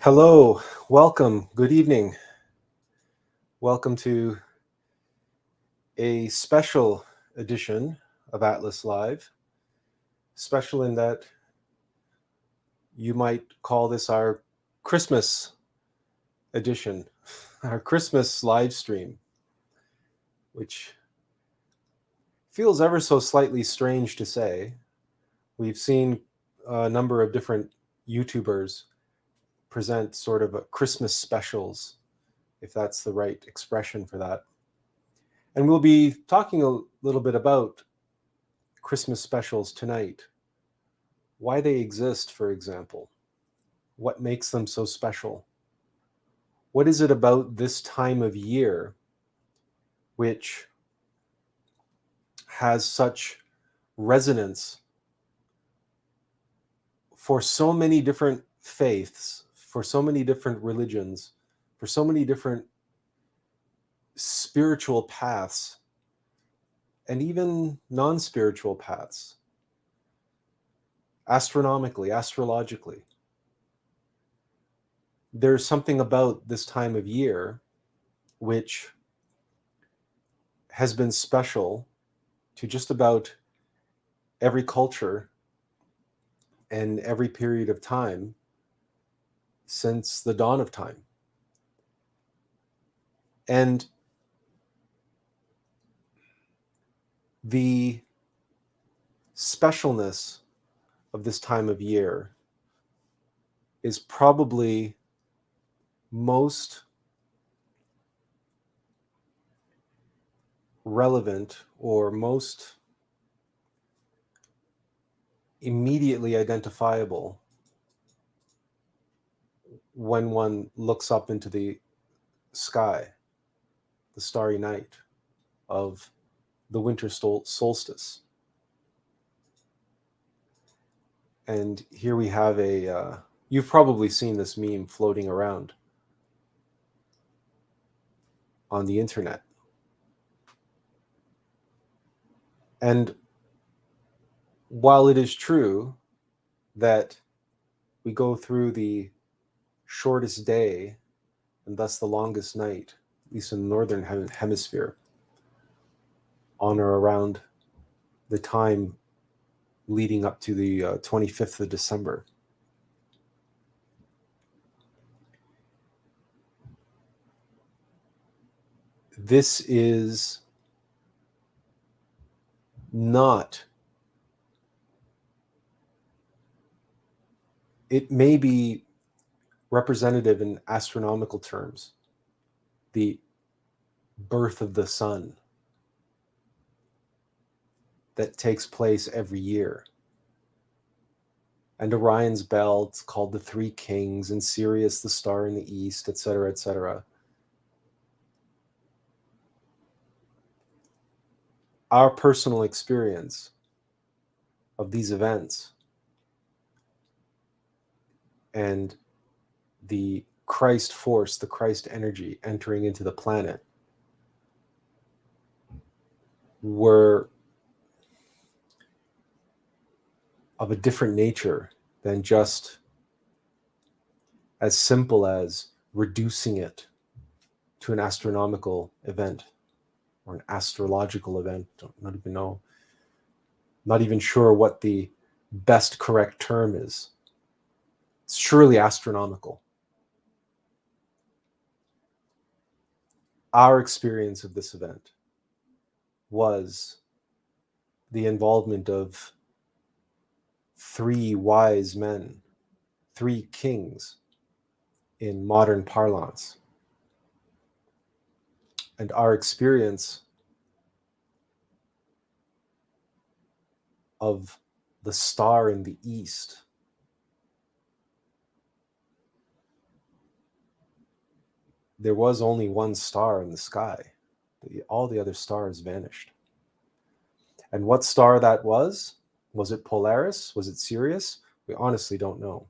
Hello, welcome, good evening. Welcome to a special edition of Atlas Live. Special in that you might call this our Christmas edition, our Christmas live stream, which feels ever so slightly strange to say. We've seen a number of different YouTubers present sort of a Christmas specials, if that's the right expression for that. And we'll be talking a little bit about Christmas specials tonight. Why they exist, for example. What makes them so special? What is it about this time of year which has such resonance for so many different faiths, for so many different religions, for so many different spiritual paths, and even non-spiritual paths, astronomically, astrologically. There's something about this time of year which has been special to just about every culture and every period of time since the dawn of time. And the specialness of this time of year is probably most relevant or most immediately identifiable when one looks up into the sky, the starry night of the winter solstice. And here we have you've probably seen this meme floating around on the internet. And while it is true that we go through the shortest day and thus the longest night, at least in the northern hemisphere, on or around the time leading up to the 25th of December. This is not, it may be representative in astronomical terms, the birth of the sun that takes place every year. And Orion's belt, called the Three Kings, and Sirius, the star in the east, etc., etc. Our personal experience of these events and the Christ force, the Christ energy entering into the planet were of a different nature than just as simple as reducing it to an astronomical event or an astrological event. Not even know. Not even sure what the best correct term is. It's surely astronomical. Our experience of this event was the involvement of three wise men, three kings in modern parlance. And our experience of the star in the east there was only one star in the sky. All the other stars vanished. And what star that was it Polaris? Was it Sirius? We honestly don't know.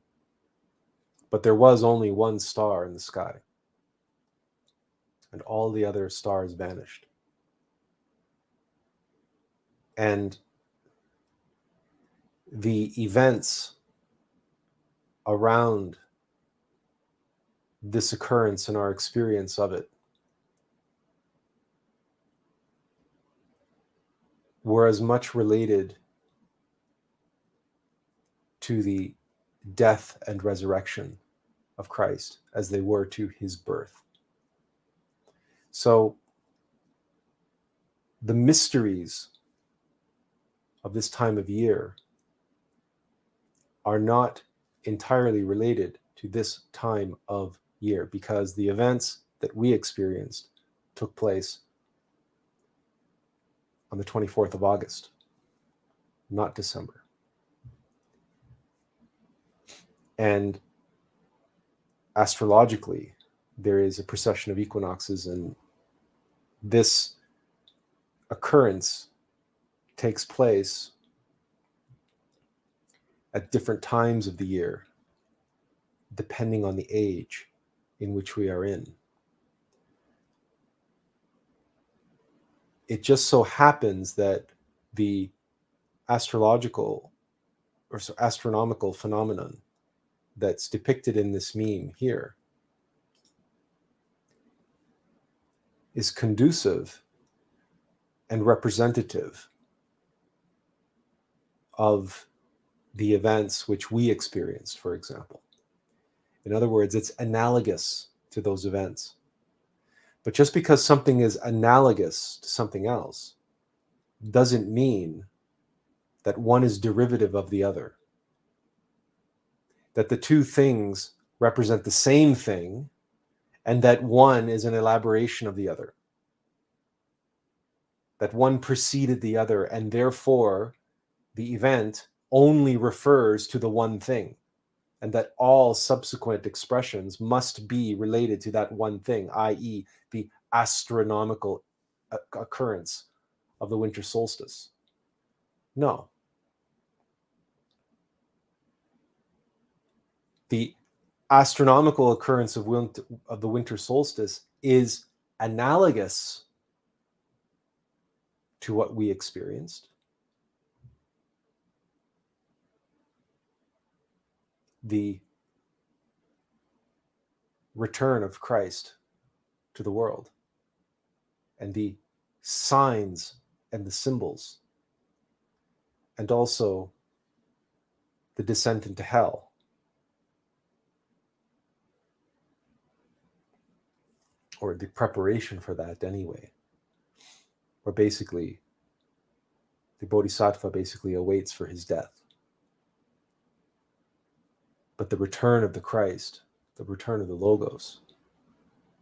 But there was only one star in the sky. And all the other stars vanished. And the events around this occurrence and our experience of it were as much related to the death and resurrection of Christ as they were to his birth. So the mysteries of this time of year are not entirely related to this time of year, because the events that we experienced took place on the 24th of August, not December. And astrologically, there is a precession of equinoxes, and this occurrence takes place at different times of the year, depending on the age in which we are in. It just so happens that the astrological or astronomical phenomenon that's depicted in this meme here is conducive and representative of the events which we experienced, for example. In other words, it's analogous to those events. But just because something is analogous to something else doesn't mean that one is derivative of the other. That the two things represent the same thing, and that one is an elaboration of the other. That one preceded the other, and therefore the event only refers to the one thing, and that all subsequent expressions must be related to that one thing, i.e., the astronomical occurrence of the winter solstice. No. The astronomical occurrence of the winter solstice is analogous to what we experienced. The return of Christ to the world, and the signs and the symbols, and also the descent into hell. Or the preparation for that anyway. Where basically the Bodhisattva basically awaits for his death. But the return of the Christ, the return of the Logos,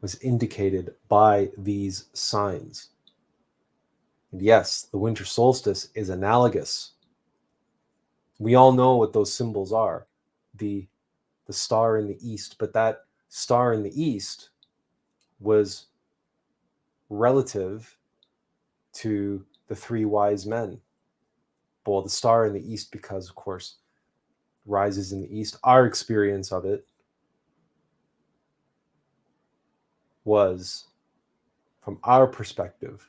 was indicated by these signs. And yes, the winter solstice is analogous. We all know what those symbols are. The star in the east, but that star in the east was relative to the three wise men. Well, the star in the east, because of course, rises in the east. Our experience of it was, from our perspective,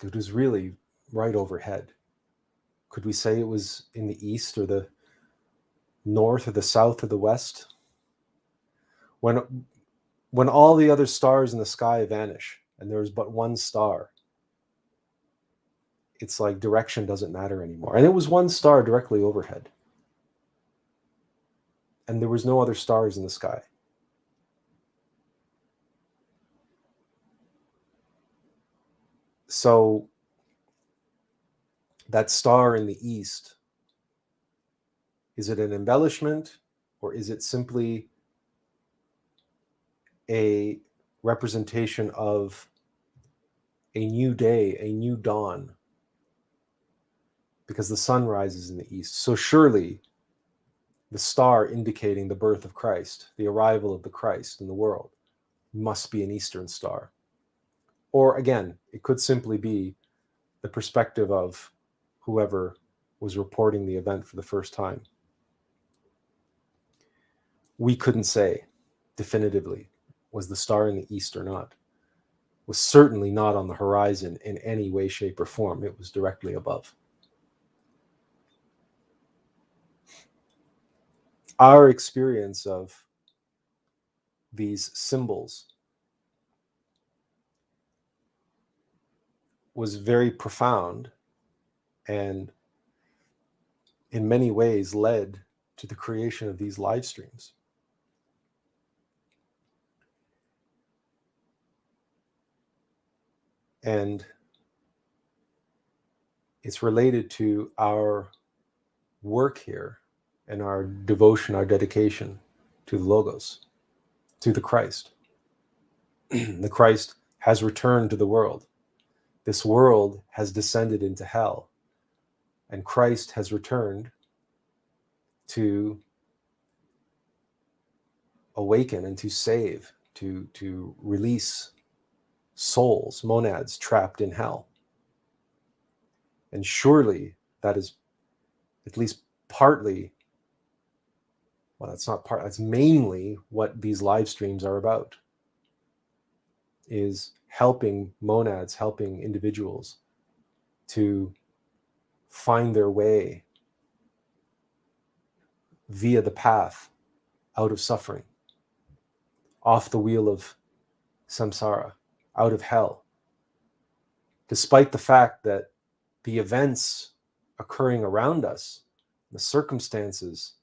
it was really right overhead. Could we say it was in the east or the north or the south or the west? When all the other stars in the sky vanish and there's but one star, it's like direction doesn't matter anymore. And it was one star directly overhead. And there was no other stars in the sky. So that star in the east, is it an embellishment, or is it simply a representation of a new day, a new dawn? Because the sun rises in the east. So surely the star indicating the birth of Christ, the arrival of the Christ in the world, must be an eastern star. Or again, it could simply be the perspective of whoever was reporting the event for the first time. We couldn't say definitively, was the star in the east or not? It was certainly not on the horizon in any way, shape, or form. It was directly above. our experience of these symbols was very profound and in many ways led to the creation of these live streams. And it's related to our work here and our devotion, our dedication to the Logos, to the Christ. The Christ has returned to the world. This world has descended into hell, and Christ has returned to awaken and to save, to release souls, monads trapped in hell. And surely that is at least partly, well, that's mainly what these live streams are about, is helping monads, helping individuals to find their way via the path out of suffering, off the wheel of samsara, out of hell, despite the fact that the events occurring around us, the circumstances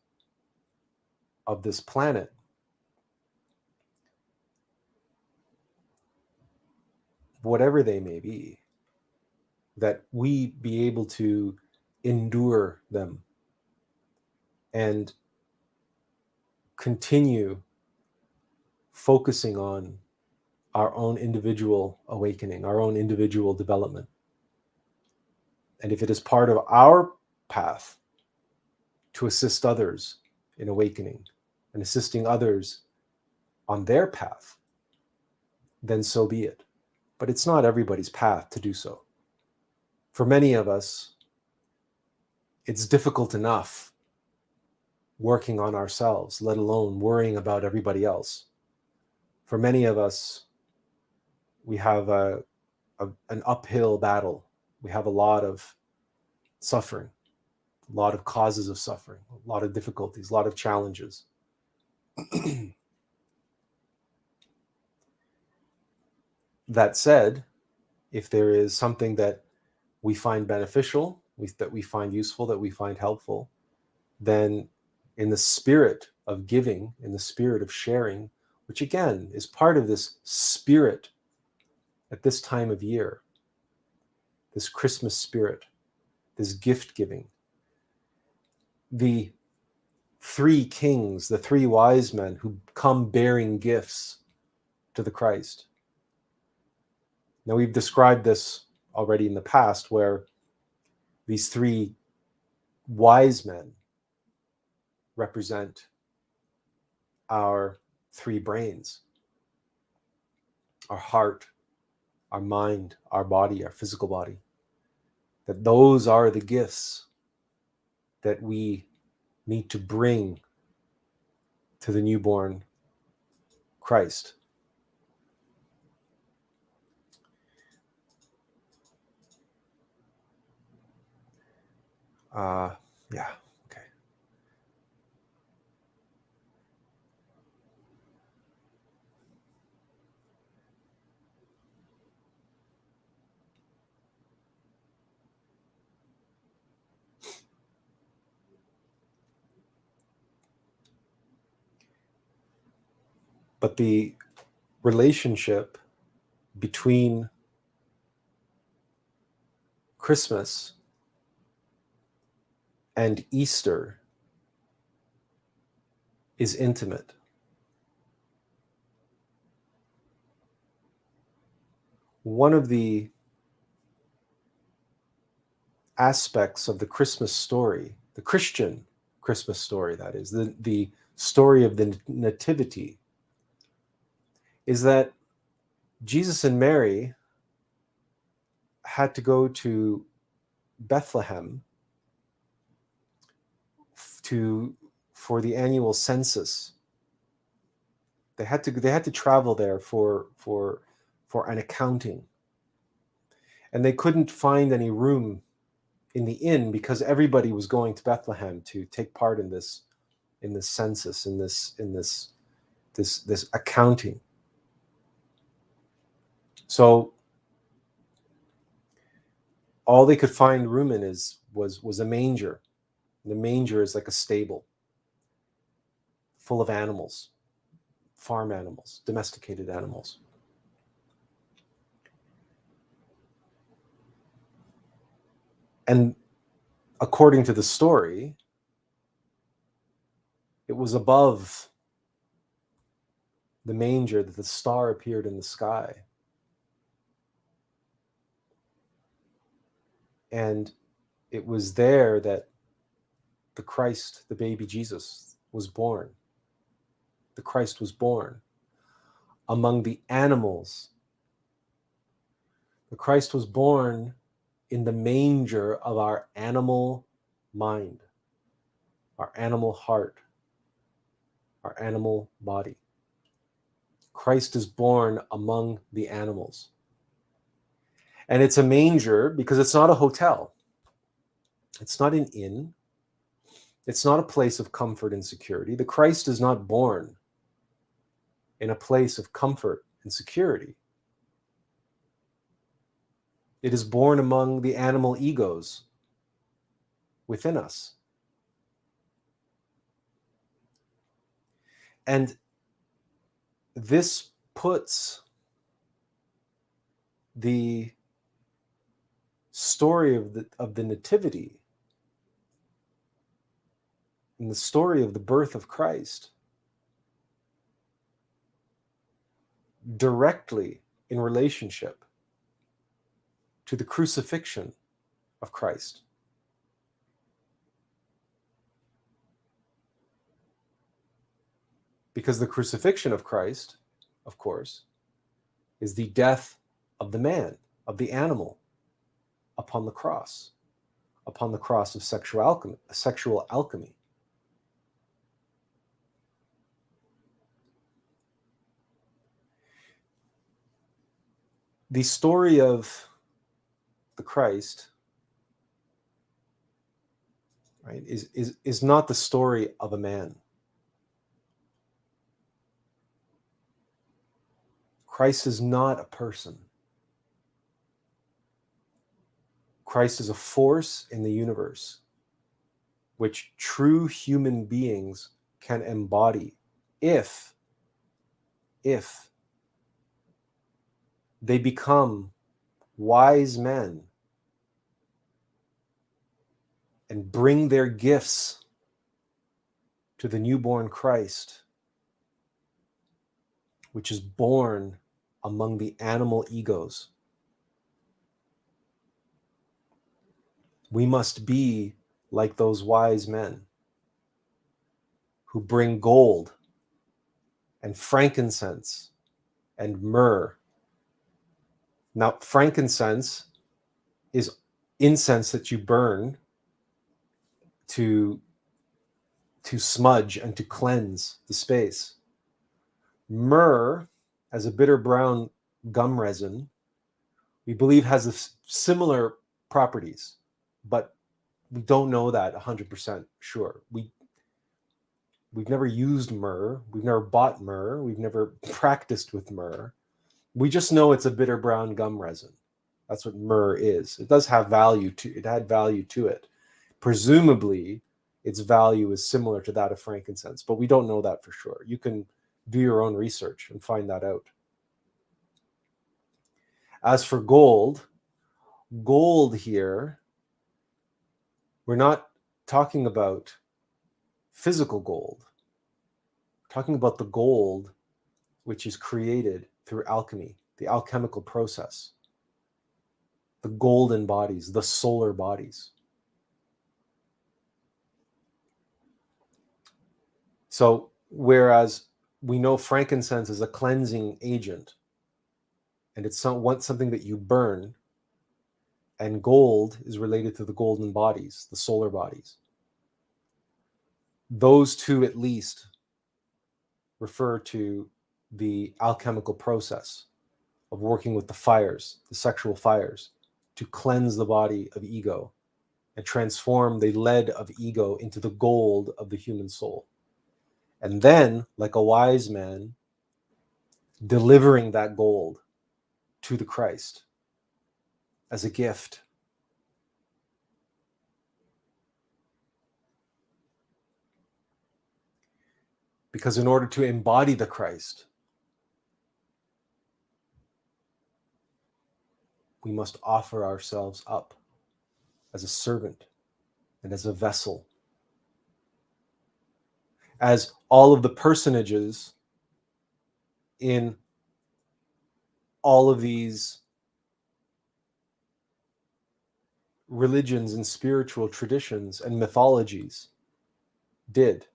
of this planet, whatever they may be, that we be able to endure them and continue focusing on our own individual awakening, our own individual development. And if it is part of our path to assist others in awakening and assisting others on their path, then so be it. But it's not everybody's path to do so. For many of us, it's difficult enough working on ourselves, let alone worrying about everybody else. For many of us, we have an uphill battle. We have a lot of suffering, a lot of causes of suffering, a lot of difficulties, a lot of challenges. That said, if there is something that we find beneficial, that we find useful, that we find helpful, then in the spirit of giving, in the spirit of sharing, which again is part of this spirit at this time of year, this Christmas spirit, this gift giving. The three kings, the three wise men who come bearing gifts to the Christ. Now, we've described this already in the past, where these three wise men represent our three brains, our heart, our mind, our body, our physical body. That those are the gifts that we need to bring to the newborn Christ. Yeah, okay. But the relationship between Christmas and Easter is intimate. One of the aspects of the Christmas story, the Christian Christmas story, that is, the story of the Nativity, is that Jesus and Mary had to go to Bethlehem for the annual census. They had to travel there for an accounting, and they couldn't find any room in the inn because everybody was going to Bethlehem to take part in this in this census, in this accounting. So all they could find room in was a manger. The manger is like a stable full of animals, farm animals, domesticated animals. And according to the story, it was above the manger that the star appeared in the sky. And it was there that the Christ, the baby Jesus, was born. The Christ was born among the animals. The Christ was born in the manger of our animal mind, our animal heart, our animal body. Christ is born among the animals. And it's a manger because it's not a hotel. It's not an inn. It's not a place of comfort and security. The Christ is not born in a place of comfort and security. It is born among the animal egos within us. And this puts the story of the nativity and the story of the birth of Christ directly in relationship to the crucifixion of Christ. Because the crucifixion of Christ, of course, is the death of the man, of the animal, upon the cross of sexual alchemy. The story of the Christ, right, is not the story of a man. Christ is not a person. Christ is a force in the universe which true human beings can embody if they become wise men and bring their gifts to the newborn Christ, which is born among the animal egos. We must be like those wise men who bring gold and frankincense and myrrh. Now, frankincense is incense that you burn to smudge and to cleanse the space. Myrrh, as a bitter brown gum resin, we believe has similar properties, but we don't know that 100% sure. We've never used myrrh. We've never bought myrrh. We've never practiced with myrrh. We just know it's a bitter brown gum resin. That's what myrrh is. It does have value to it. Had value to it. Presumably, its value is similar to that of frankincense, but we don't know that for sure. You can do your own research and find that out. As for gold here, we're not talking about physical gold. We're talking about the gold which is created through alchemy, the alchemical process, the golden bodies, the solar bodies. So whereas we know frankincense is a cleansing agent, and it's something that you burn, and gold is related to the golden bodies, the solar bodies. Those two at least refer to the alchemical process of working with the fires, the sexual fires, to cleanse the body of ego and transform the lead of ego into the gold of the human soul. And then, like a wise man, delivering that gold to the Christ as a gift. Because in order to embody the Christ, we must offer ourselves up as a servant and as a vessel. As all of the personages in all of these religions and spiritual traditions and mythologies did.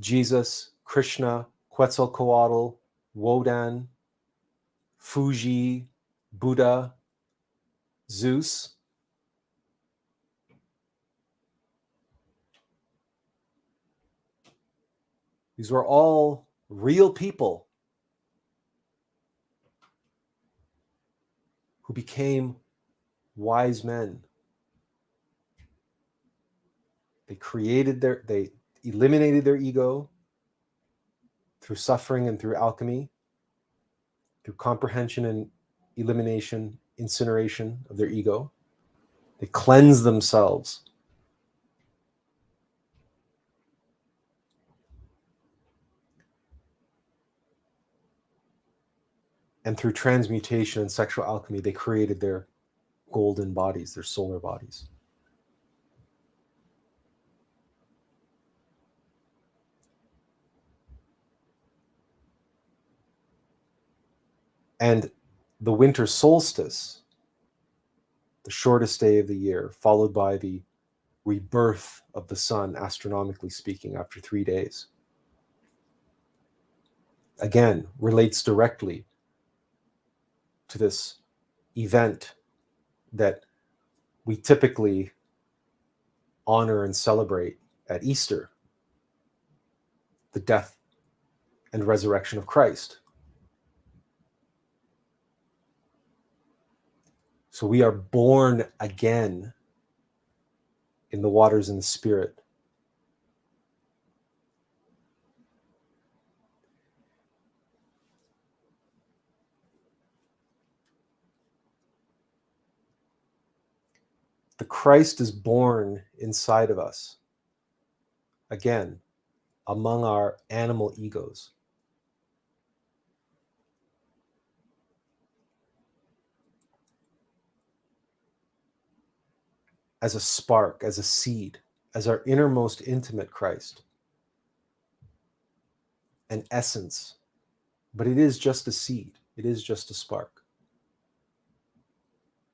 Jesus, Krishna, Quetzalcoatl, Wodan, Fuji, Buddha, Zeus. These were all real people who became wise men. They eliminated their ego through suffering and through alchemy, through comprehension and elimination, incineration of their ego. They cleansed themselves. And through transmutation and sexual alchemy, they created their golden bodies, their solar bodies. And the winter solstice, the shortest day of the year, followed by the rebirth of the sun, astronomically speaking, after 3 days, again, relates directly to this event that we typically honor and celebrate at Easter, the death and resurrection of Christ. So we are born again in the waters and the Spirit. The Christ is born inside of us, again, among our animal egos. As a spark, as a seed, as our innermost intimate Christ, an essence. But it is just a seed. It is just a spark.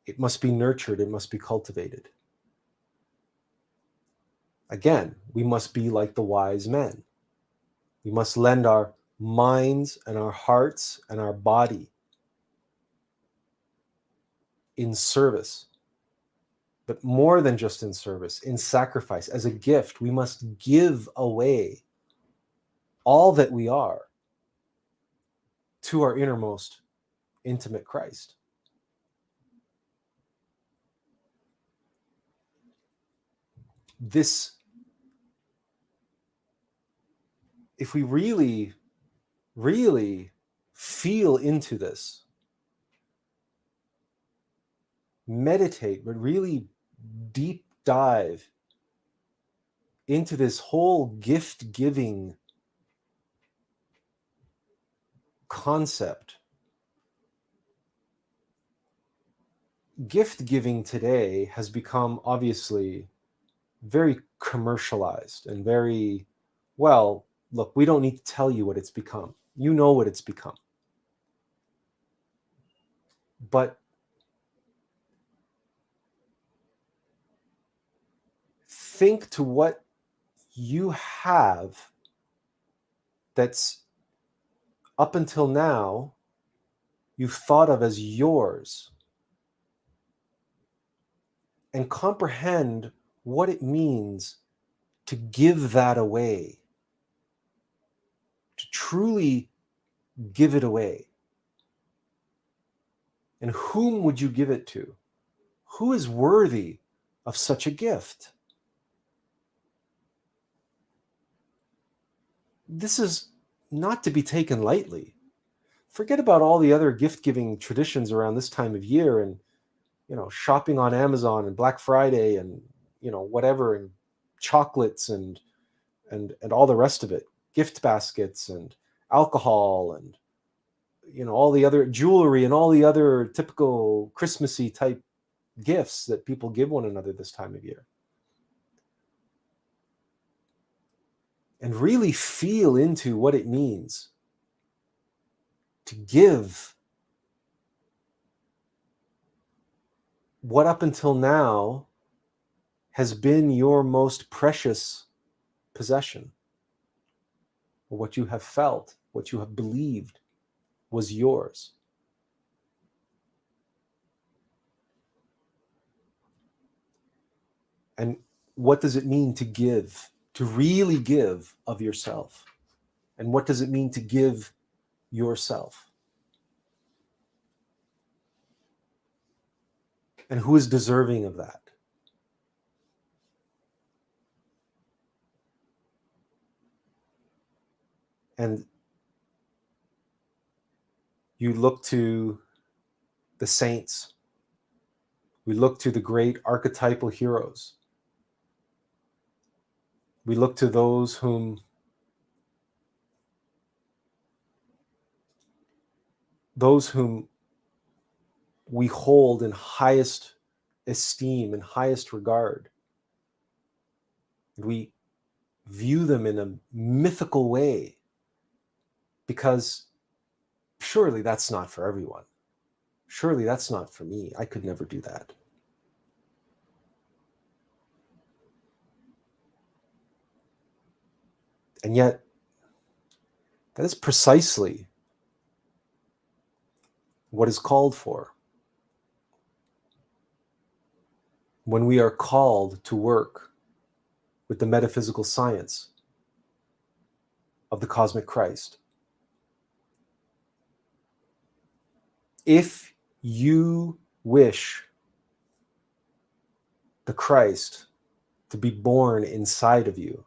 It must be nurtured. It must be cultivated. Again, we must be like the wise men. We must lend our minds and our hearts and our body in service. But more than just in service, in sacrifice, as a gift. We must give away all that we are to our innermost intimate Christ. This, if we really, really feel into this, meditate, but really deep dive into this whole gift-giving concept. Gift-giving today has become obviously very commercialized and very, well, look, we don't need to tell you what it's become. You know what it's become. But think to what you have that's up until now you've thought of as yours, and comprehend what it means to give that away, to truly give it away. And whom would you give it to? Who is worthy of such a gift? this is not to be taken lightly. Forget about all the other gift-giving traditions around this time of year and, shopping on Amazon and Black Friday and, whatever, and chocolates and all the rest of it, gift baskets and alcohol and, all the other jewelry and all the other typical Christmassy type gifts that people give one another this time of year. And really feel into what it means to give what up until now has been your most precious possession, or what you have felt, what you have believed was yours. And what does it mean to give, to really give of yourself? And what does it mean to give yourself? And who is deserving of that? And you look to the saints. We look to the great archetypal heroes. We look to those whom we hold in highest esteem and highest regard. We view them in a mythical way because surely that's not for everyone. Surely that's not for me. I could never do that. And yet, that is precisely what is called for when we are called to work with the metaphysical science of the cosmic Christ. If you wish the Christ to be born inside of you,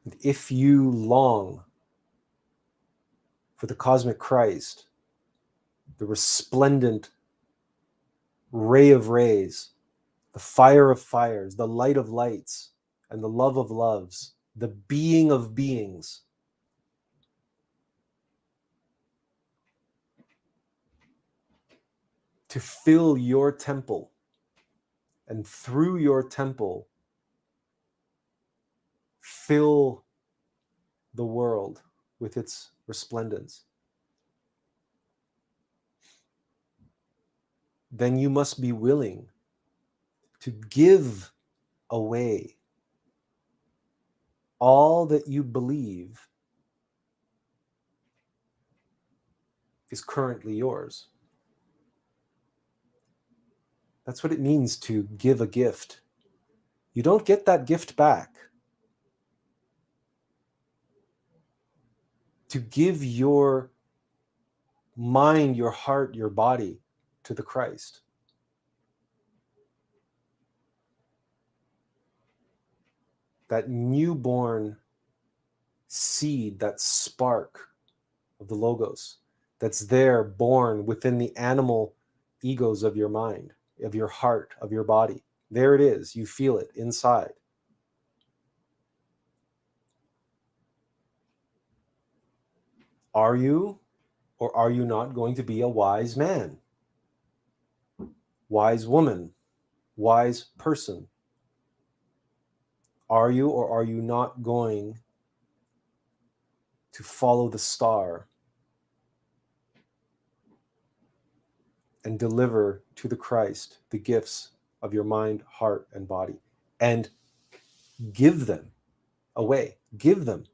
and if you long for the cosmic Christ, the resplendent ray of rays, the fire of fires, the light of lights, and the love of loves, the being of beings, to fill your temple, and through your temple, fill the world with its resplendence, then you must be willing to give away all that you believe is currently yours. That's what it means to give a gift. You don't get that gift back. To give your mind, your heart, your body to the Christ. That newborn seed, that spark of the Logos, that's there born within the animal egos of your mind, of your heart, of your body. There it is. You feel it inside. Are you or are you not going to be a wise man, wise woman, wise person? Are you or are you not going to follow the star and deliver to the Christ the gifts of your mind, heart, and body, and give them away? Give them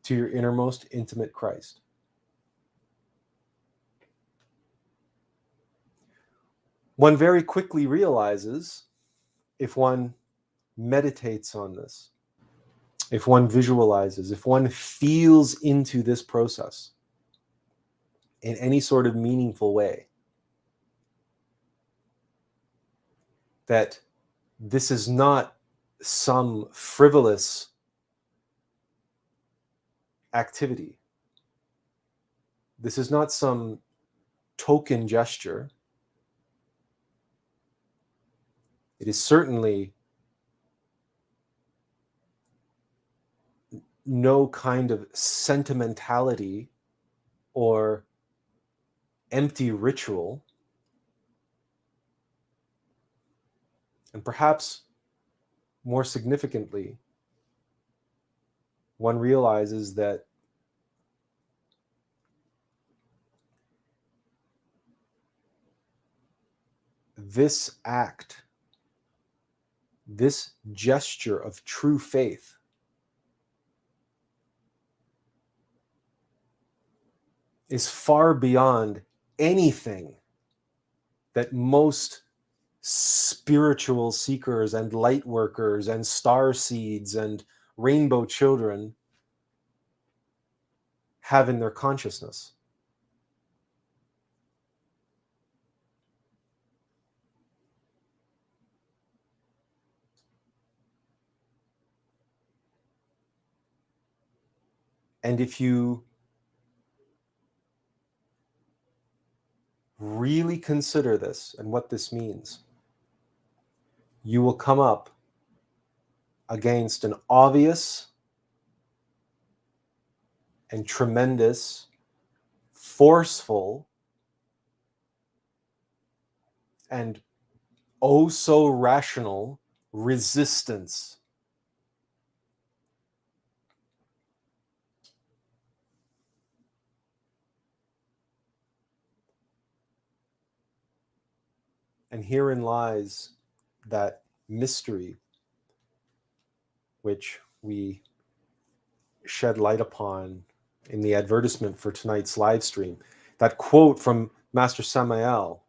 to your innermost intimate Christ. One very quickly realizes, if one meditates on this, if one visualizes, if one feels into this process in any sort of meaningful way, that this is not some frivolous activity. This is not some token gesture. It is certainly no kind of sentimentality or empty ritual. And perhaps more significantly, one realizes that this act, this gesture of true faith, is far beyond anything that most spiritual seekers and light workers and star seeds and rainbow children have in their consciousness. And if you really consider this and what this means, you will come up against an obvious and tremendous, forceful, and oh so rational resistance. And herein lies that mystery which we shed light upon in the advertisement for tonight's live stream. That quote from Master Samael,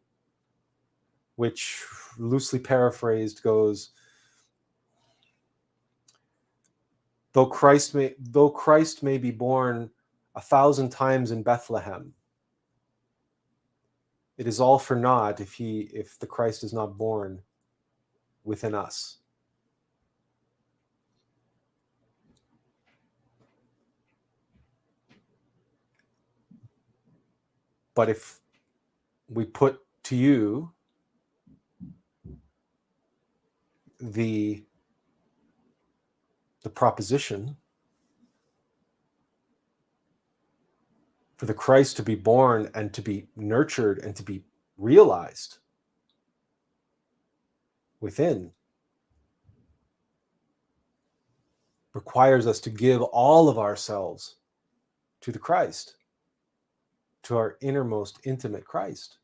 which loosely paraphrased goes, though Christ may be born 1,000 times in Bethlehem, it is all for naught if the Christ is not born within us. But if we put to you the proposition for the Christ to be born and to be nurtured and to be realized within, requires us to give all of ourselves to the Christ, to our innermost intimate Christ.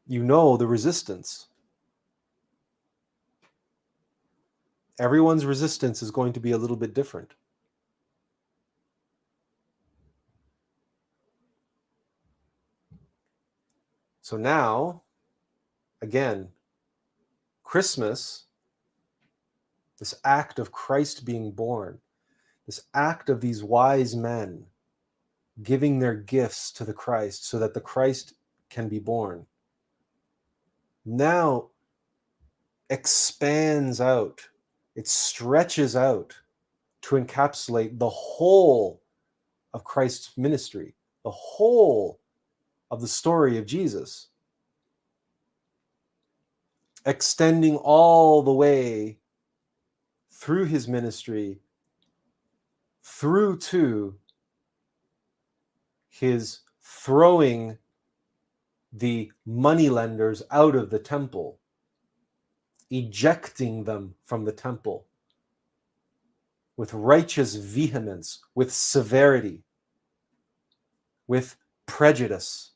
You know the resistance. Everyone's resistance is going to be a little bit different. So now, again, Christmas, this act of Christ being born, this act of these wise men giving their gifts to the Christ so that the Christ can be born, now expands out, it stretches out to encapsulate the whole of Christ's ministry, the whole of the story of Jesus, extending all the way through his ministry, through to his throwing the moneylenders out of the temple, ejecting them from the temple with righteous vehemence, with severity, with prejudice,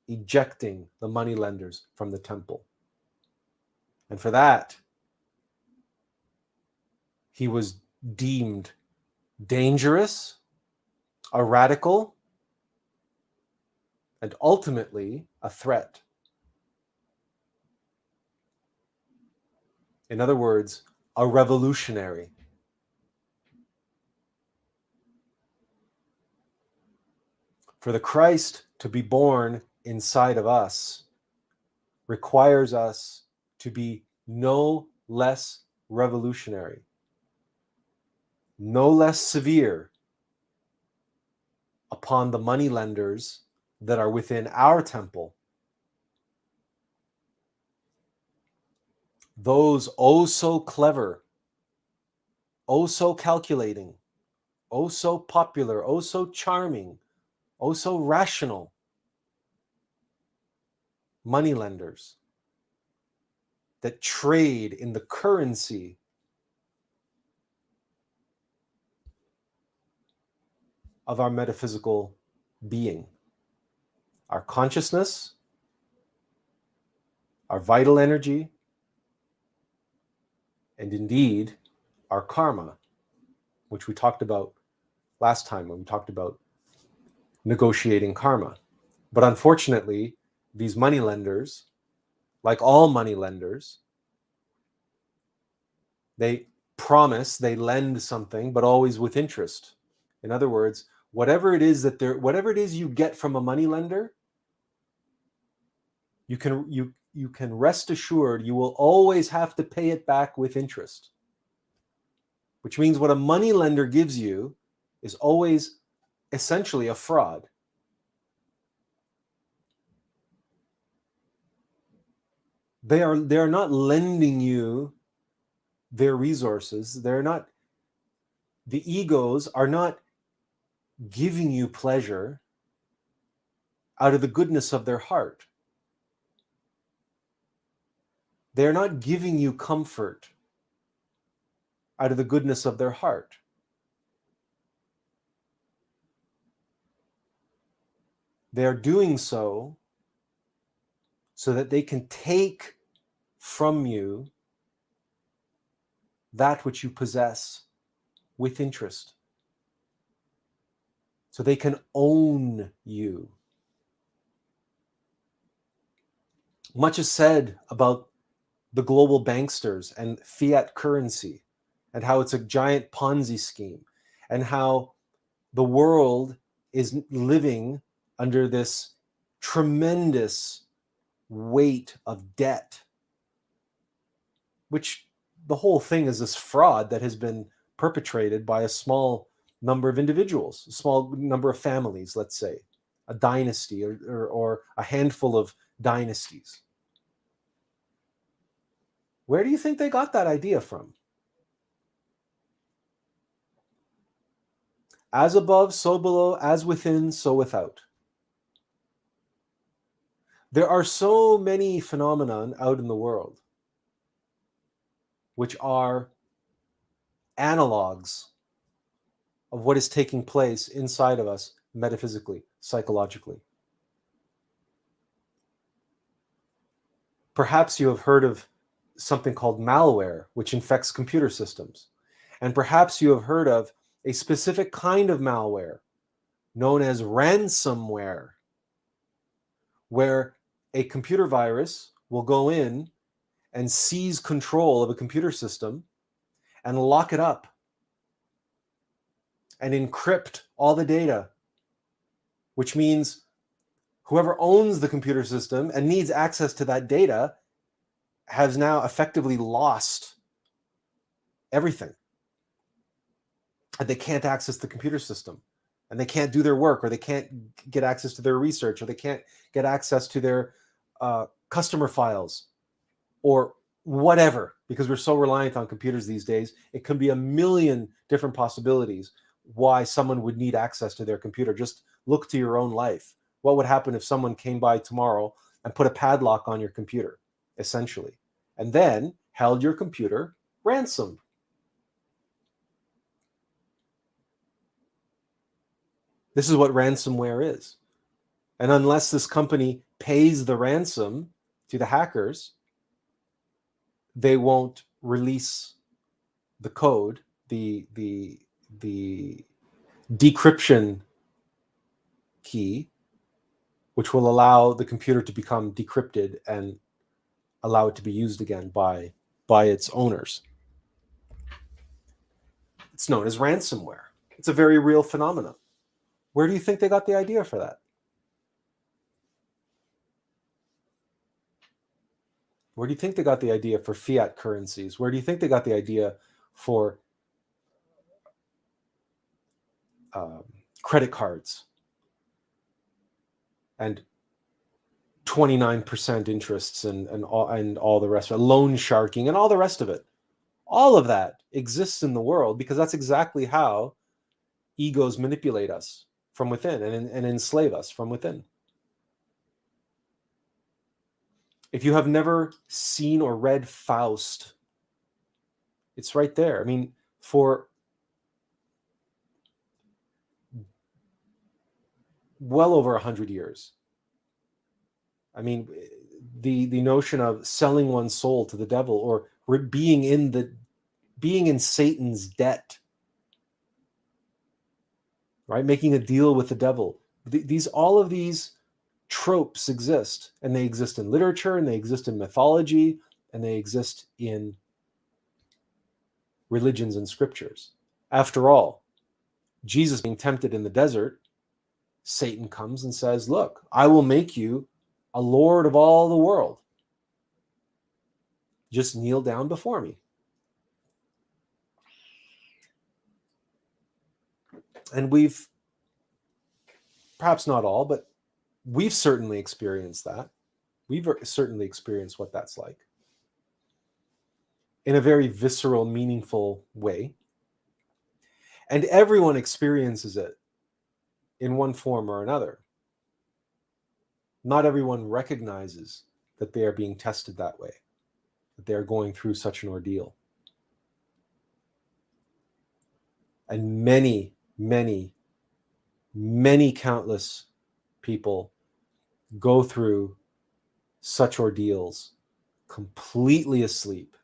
ejecting the moneylenders from the temple. And for that, he was deemed dangerous, a radical, and ultimately a threat. In other words, a revolutionary. For the Christ to be born inside of us requires us to be no less revolutionary, no less severe upon the moneylenders that are within our temple. Those oh so clever, oh so calculating, oh so popular, oh so charming, oh so rational moneylenders that trade in the currency of our metaphysical being, our consciousness, our vital energy, and indeed our karma, which we talked about last time when we talked about negotiating karma. But unfortunately, these moneylenders, like all moneylenders, they promise, they lend something, but always with interest. In other words, whatever it is you get from a moneylender, you can rest assured you will always have to pay it back with interest. Which means what a moneylender gives you is always essentially a fraud. They are not lending you their resources. The egos are not giving you pleasure out of the goodness of their heart. They're not giving you comfort out of the goodness of their heart. They are doing so that they can take from you that which you possess with interest. So they can own you. Much is said about the global banksters and fiat currency, and how it's a giant Ponzi scheme, and how the world is living under this tremendous weight of debt, which the whole thing is this fraud that has been perpetrated by a small number of individuals, a small number of families, let's say, a dynasty or a handful of dynasties. Where do you think they got that idea from? As above, so below, as within, so without. There are so many phenomena out in the world which are analogs of what is taking place inside of us metaphysically, psychologically. Perhaps you have heard of something called malware, which infects computer systems. And perhaps you have heard of a specific kind of malware known as ransomware, where a computer virus will go in and seize control of a computer system and lock it up and encrypt all the data, which means whoever owns the computer system and needs access to that data has now effectively lost everything. And they can't access the computer system, and they can't do their work, or they can't get access to their research, or they can't get access to their customer files, or whatever, because we're so reliant on computers these days. It could be a million different possibilities why someone would need access to their computer. Just look to your own life. What would happen if someone came by tomorrow and put a padlock on your computer, essentially, and then held your computer ransom? This is what ransomware is. And unless this company pays the ransom to the hackers, they won't release the code, the decryption key, which will allow the computer to become decrypted and allow it to be used again by its owners. It's known as ransomware. It's a very real phenomenon. Where do you think they got the idea for that? Where do you think they got the idea for fiat currencies? Where do you think they got the idea for credit cards and 29% interests and all the rest of it, loan sharking and all the rest of it? All of that exists in the world because that's exactly how egos manipulate us from within and enslave us from within. If you have never seen or read Faust, it's right there. I mean, for well over 100 years. I mean, the notion of selling one's soul to the devil or being in Satan's debt, right? Making a deal with the devil. All of these tropes exist, and they exist in literature, and they exist in mythology, and they exist in religions and scriptures. After all, Jesus being tempted in the desert, Satan comes and says, look, I will make you a lord of all the world. Just kneel down before me. And we've, perhaps not all, but we've certainly experienced that. We've certainly experienced what that's like in a very visceral, meaningful way. And everyone experiences it in one form or another. Not everyone recognizes that they are being tested that way, that they are going through such an ordeal. And many, many, many countless people go through such ordeals completely asleep,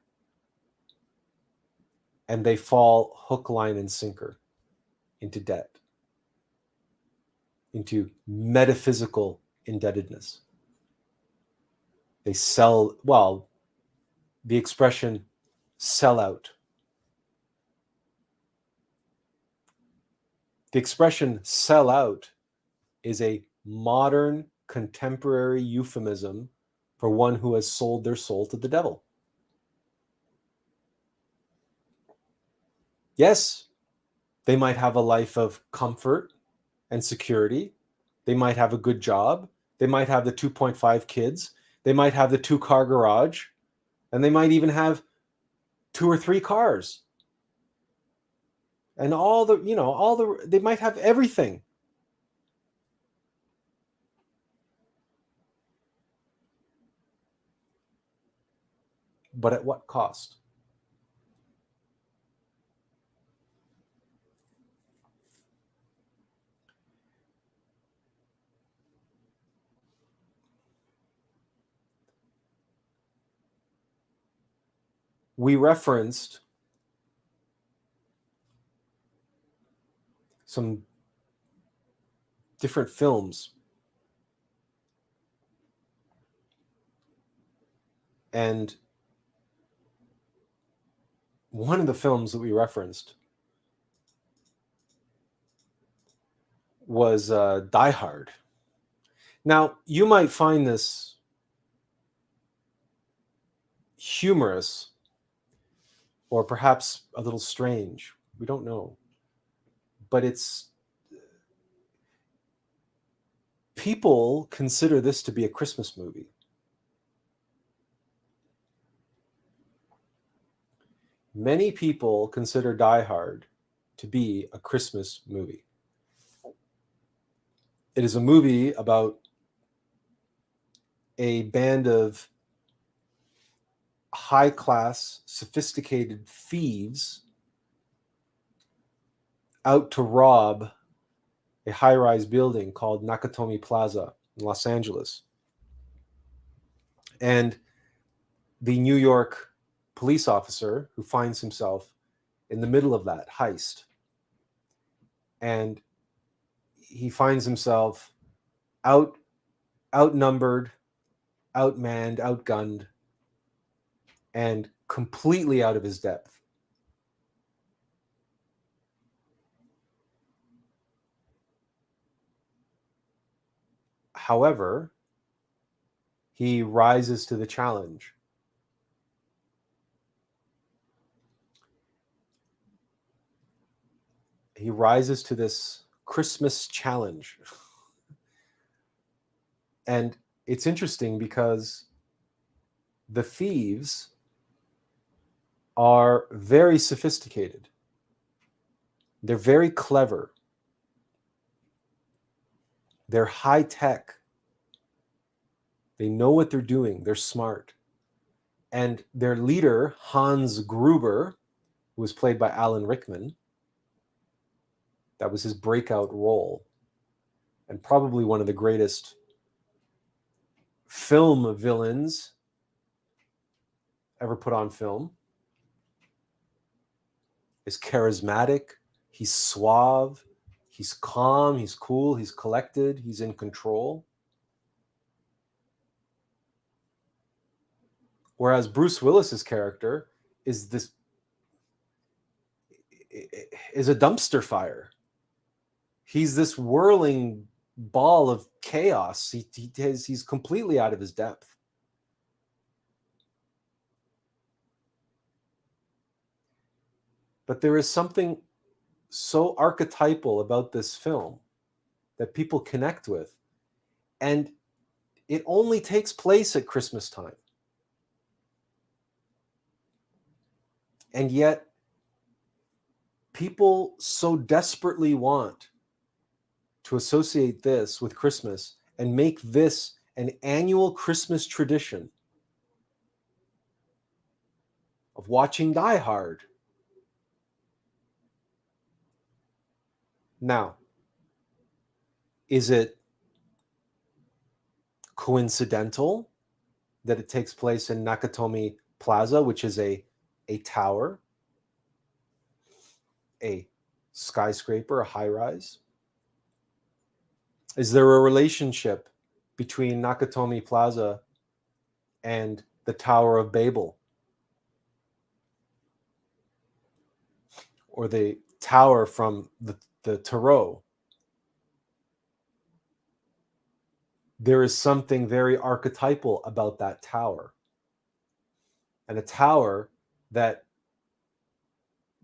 and they fall hook, line, and sinker into debt, into metaphysical indebtedness. They sell, well, the expression sell out. The expression sell out is a modern, contemporary euphemism for one who has sold their soul to the devil. Yes, they might have a life of comfort and security. They might have a good job. They might have the 2.5 kids. They might have the 2-car garage. And they might even have 2 or 3 cars. And they might have everything. But at what cost? We referenced some different films. And one of the films that we referenced was Die Hard. Now, you might find this humorous or perhaps a little strange. We don't know. But people consider this to be a Christmas movie. Many people consider Die Hard to be a Christmas movie. It is a movie about a band of high-class, sophisticated thieves out to rob a high-rise building called Nakatomi Plaza in Los Angeles. And the New York police officer who finds himself in the middle of that heist, and he finds himself outnumbered, outmanned, outgunned, and completely out of his depth. However, he rises to the challenge he rises to this Christmas challenge. And it's interesting because the thieves are very sophisticated. They're very clever. They're high tech. They know what they're doing. They're smart. And their leader, Hans Gruber, who was played by Alan Rickman, that was his breakout role, and probably one of the greatest film villains ever put on film, is charismatic. He's suave. He's calm. He's cool. He's collected. He's in control. Whereas Bruce Willis's character is a dumpster fire. He's this whirling ball of chaos. He's completely out of his depth. But there is something so archetypal about this film that people connect with. And it only takes place at Christmas time. And yet, people so desperately want to associate this with Christmas and make this an annual Christmas tradition of watching Die Hard. Now, is it coincidental that it takes place in Nakatomi Plaza, which is a tower, a skyscraper, a high-rise? Is there a relationship between Nakatomi Plaza and the Tower of Babel? Or the tower from the Tarot? There is something very archetypal about that tower. And a tower that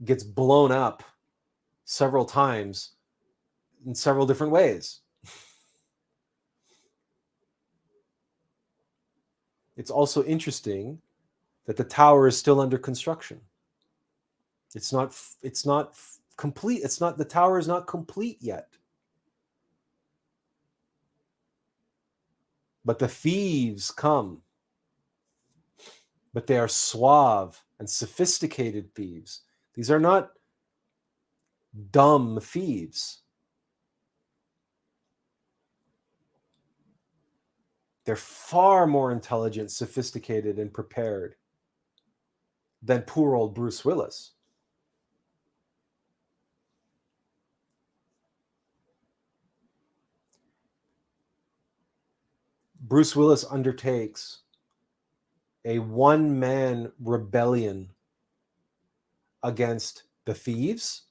gets blown up several times in several different ways. It's also interesting that the tower is still under construction. It's not complete. The tower is not complete yet. But the thieves come. But they are suave and sophisticated thieves. These are not dumb thieves. They're far more intelligent, sophisticated, and prepared than poor old Bruce Willis. Bruce Willis undertakes a one-man rebellion against the thieves,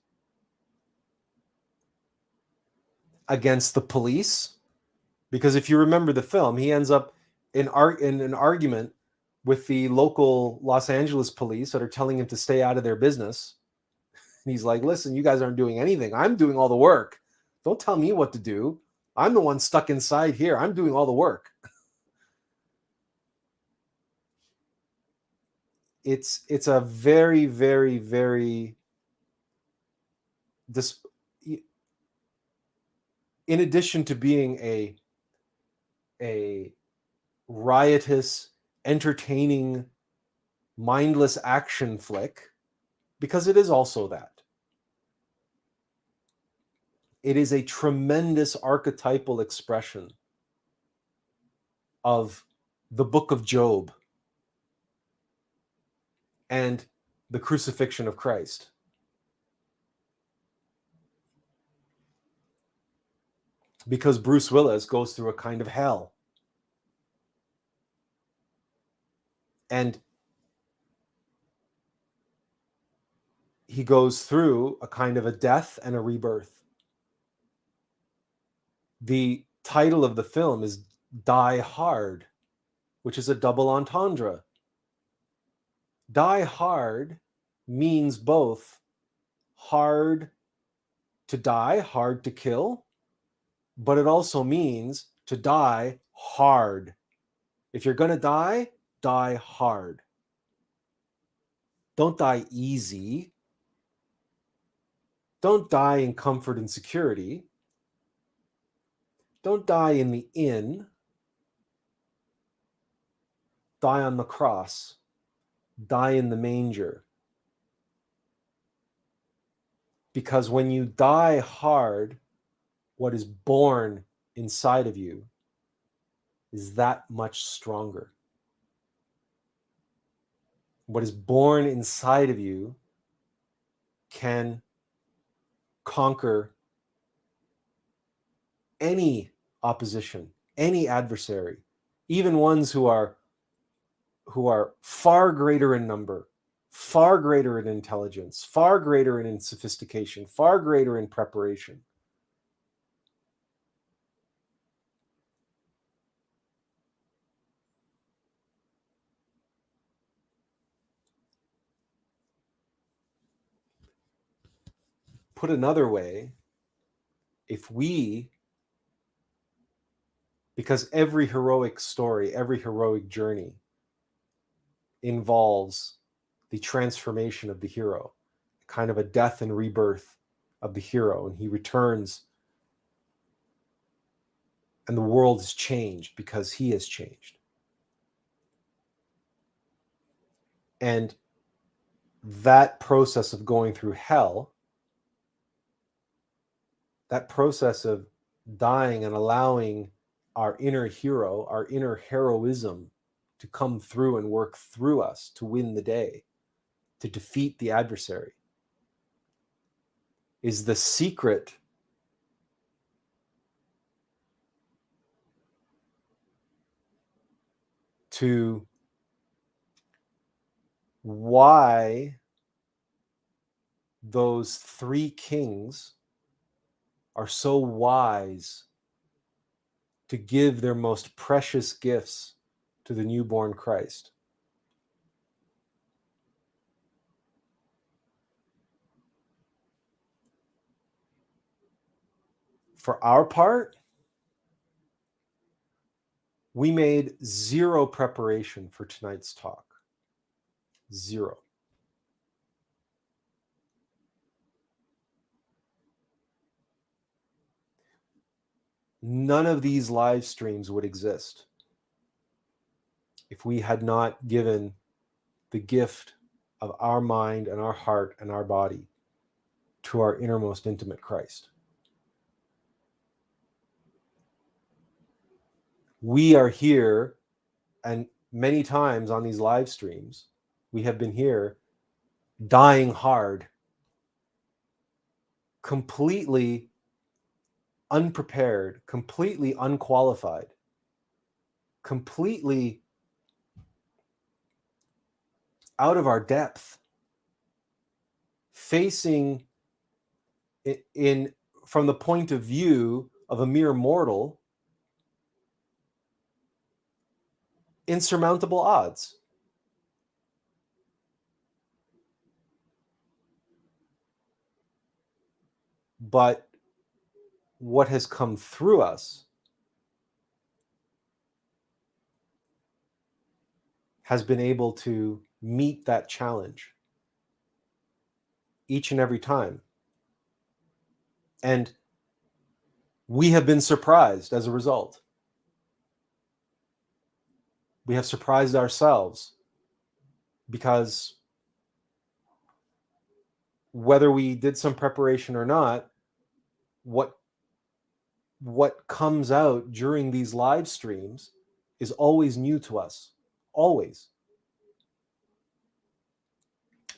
against the police, because if you remember the film, he ends up in an argument with the local Los Angeles police that are telling him to stay out of their business. And he's like, listen, you guys aren't doing anything. I'm doing all the work. Don't tell me what to do. I'm the one stuck inside here. I'm doing all the work. It's a very, very, very in addition to being a riotous, entertaining, mindless action flick, because it is also that. It is a tremendous archetypal expression of the book of Job and the crucifixion of Christ. Because Bruce Willis goes through a kind of hell. And he goes through a kind of a death and a rebirth. The title of the film is Die Hard, which is a double entendre. Die Hard means both hard to die, hard to kill, but it also means to die hard. If you're going to die, die hard. Don't die easy. Don't die in comfort and security. Don't die in the inn. Die on the cross. Die in the manger. Because when you die hard, what is born inside of you is that much stronger. What is born inside of you can conquer any opposition, any adversary, even ones who are far greater in number, far greater in intelligence, far greater in sophistication, far greater in preparation. Put another way, because every heroic story, every heroic journey involves the transformation of the hero, kind of a death and rebirth of the hero, and he returns and the world is changed because he has changed. And that process of going through hell, that process of dying and allowing our inner hero, our inner heroism to come through and work through us to win the day, to defeat the adversary, is the secret to why those three kings are so wise to give their most precious gifts to the newborn Christ. For our part, we made zero preparation for tonight's talk. Zero. None of these live streams would exist if we had not given the gift of our mind and our heart and our body to our innermost intimate Christ. We are here, and many times on these live streams, we have been here dying hard, completely unprepared, completely unqualified, completely out of our depth, facing in from the point of view of a mere mortal, insurmountable odds. But what has come through us has been able to meet that challenge each and every time. And we have been surprised as a result. We have surprised ourselves because whether we did some preparation or not, what comes out during these live streams is always new to us. Always.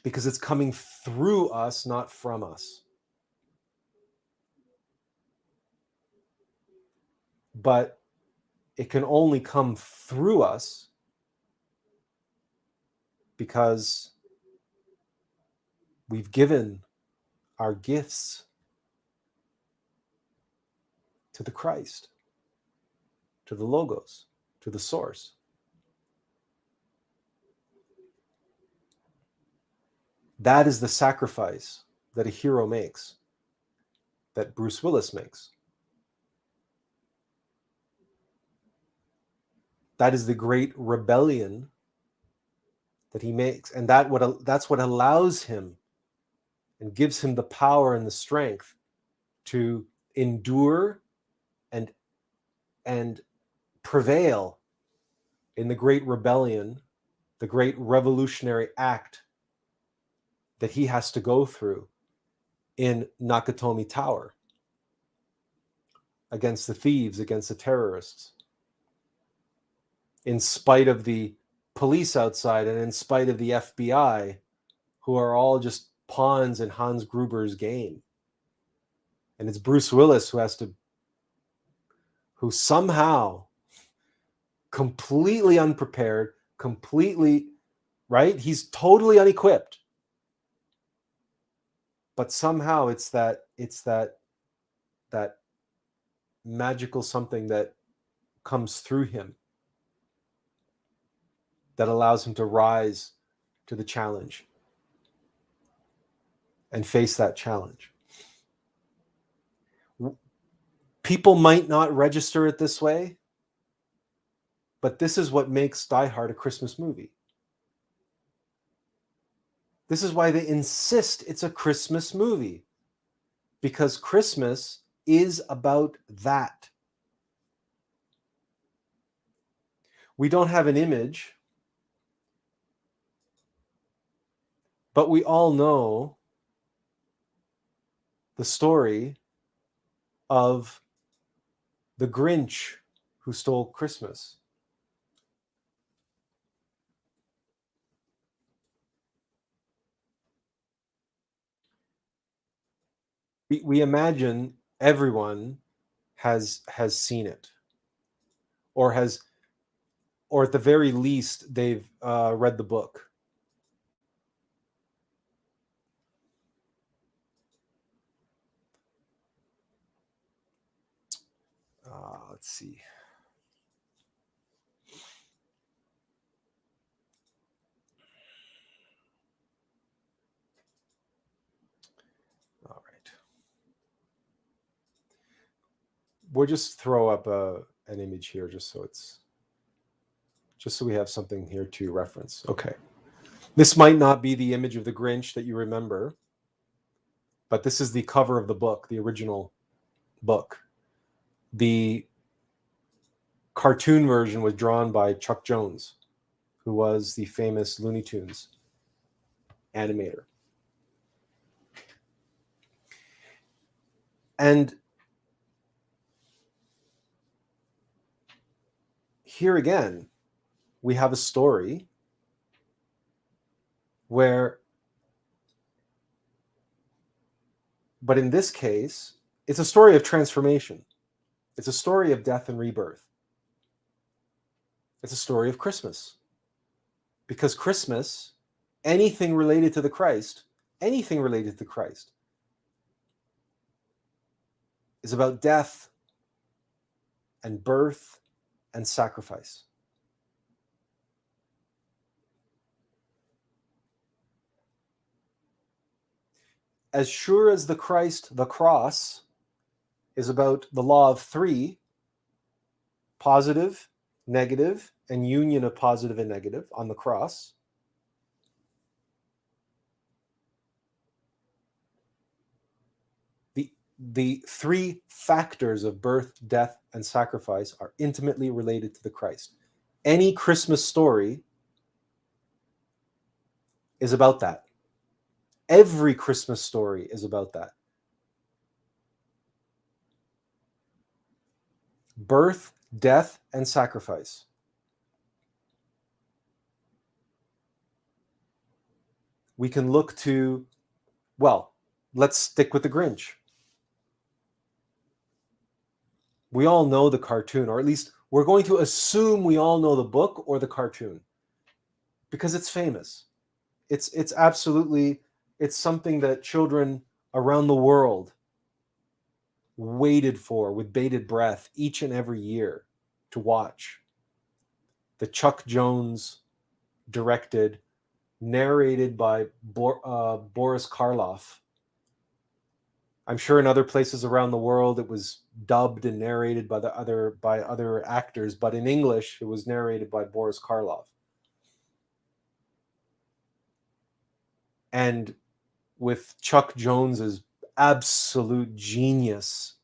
Because it's coming through us, not from us. But it can only come through us because we've given our gifts to the Christ, to the Logos, to the Source. That is the sacrifice that a hero makes. that Bruce Willis makes. That is the great rebellion that he makes. And that's what allows him and gives him the power and the strength to endure and prevail in the great rebellion, the great revolutionary act that he has to go through in Nakatomi Tower against the thieves, against the terrorists, in spite of the police outside and in spite of the FBI, who are all just pawns in Hans Gruber's game. And it's Bruce Willis who somehow, completely unprepared, right? He's totally unequipped. But somehow it's that magical something that comes through him that allows him to rise to the challenge and face that challenge. People might not register it this way, but this is what makes Die Hard a Christmas movie. This is why they insist it's a Christmas movie, because Christmas is about that. We don't have an image, but we all know the story of the Grinch who stole Christmas. We imagine everyone has seen it, or at the very least they've read the book. Let's see. All right. We'll just throw up an image here just so we have something here to reference. Okay. This might not be the image of the Grinch that you remember, but this is the cover of the book, the original book. The cartoon version was drawn by Chuck Jones, who was the famous Looney Tunes animator. And here again, we have a story where, but in this case, it's a story of transformation. It's a story of death and rebirth. It's a story of Christmas. Because Christmas, anything related to the Christ, is about death and birth and sacrifice. As sure as the Christ, the cross, is about the law of three, positive, negative, and union of positive and negative on the cross, the three factors of birth, death, and sacrifice are intimately related to the Christ. Any Christmas story is about that. Every Christmas story is about that. Birth, death, and sacrifice. We can look to, well, let's stick with the Grinch. We all know the cartoon, or at least we're going to assume we all know the book or the cartoon, because it's famous. It's absolutely, it's something that children around the world waited for with bated breath each and every year to watch. The Chuck Jones directed, narrated by Boris Karloff, I'm sure in other places around the world it was dubbed and narrated by other actors, but in English it was narrated by Boris Karloff. And with Chuck Jones's absolute genius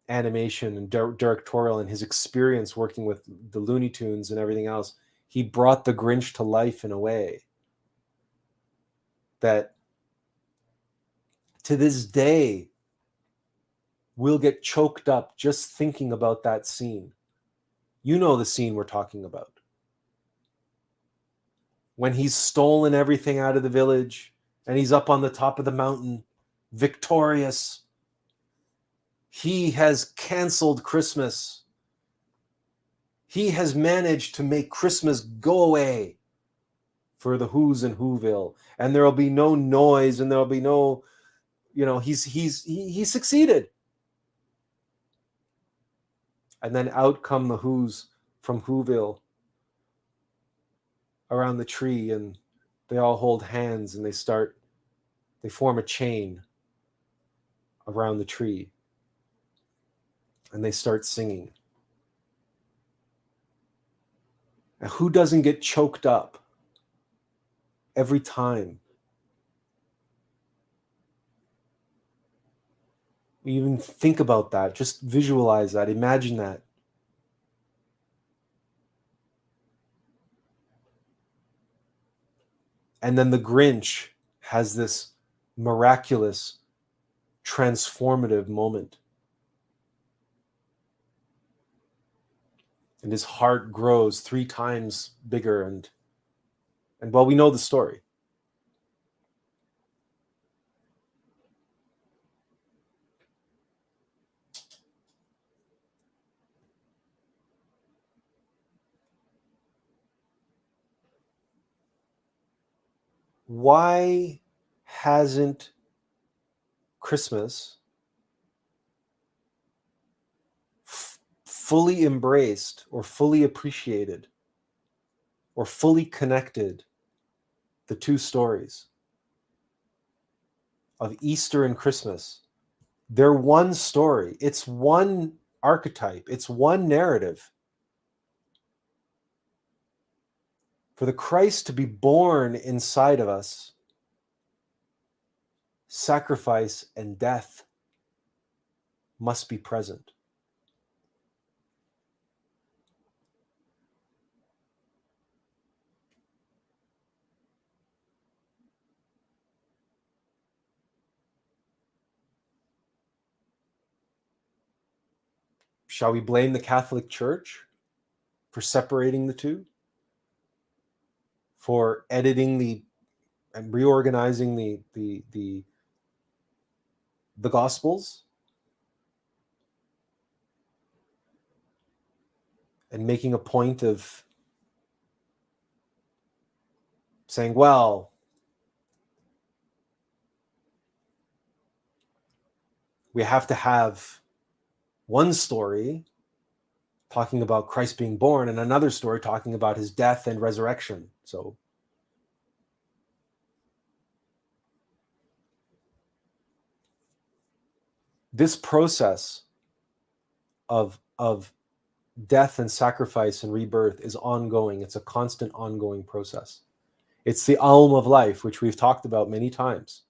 animation and directorial and his experience working with the Looney Tunes and everything else, he brought the Grinch to life in a way that to this day we'll get choked up just thinking about that scene. You know the scene we're talking about. When he's stolen everything out of the village and he's up on the top of the mountain, victorious. He has canceled Christmas. He has managed to make Christmas go away for the Who's in Whoville. And there'll be no noise and there'll be no, he succeeded. And then out come the Who's from Whoville around the tree, and they all hold hands and they form a chain around the tree. And they start singing. And who doesn't get choked up every time? Even think about that. Just visualize that. Imagine that. And then the Grinch has this miraculous, transformative moment. And his heart grows 3 times bigger. And well, we know the story. Why hasn't Christmas fully embraced or fully appreciated or fully connected the 2 stories of Easter and Christmas? They're one story. It's one archetype. It's one narrative. For the Christ to be born inside of us, sacrifice and death must be present. Shall we blame the Catholic Church for separating the 2? For editing and reorganizing the Gospels? And making a point of saying, well, we have to have one story talking about Christ being born and another story talking about his death and resurrection. So this process of death and sacrifice and rebirth is ongoing. It's a constant ongoing process. It's the alm of life, which we've talked about many times.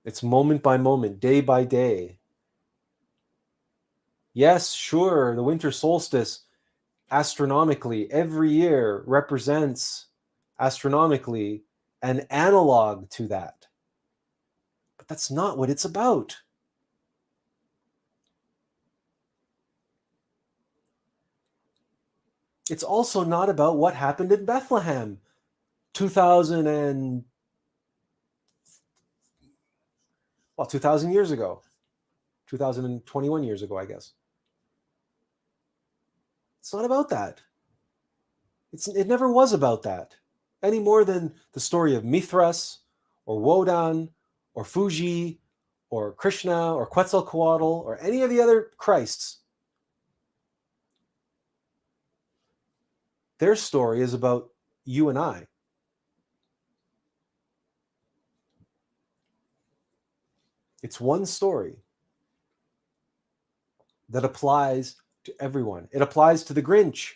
It's moment by moment, day by day. Yes, sure, the winter solstice astronomically every year represents astronomically an analog to that. But that's not what it's about. It's also not about what happened in Bethlehem 2,000 years ago. 2021 years ago, I guess. It's not about that. It never was about that, any more than the story of Mithras or Wodan or Fuji or Krishna or Quetzalcoatl or any of the other Christs. Their story is about you and I. It's one story that applies to everyone. It applies to the Grinch.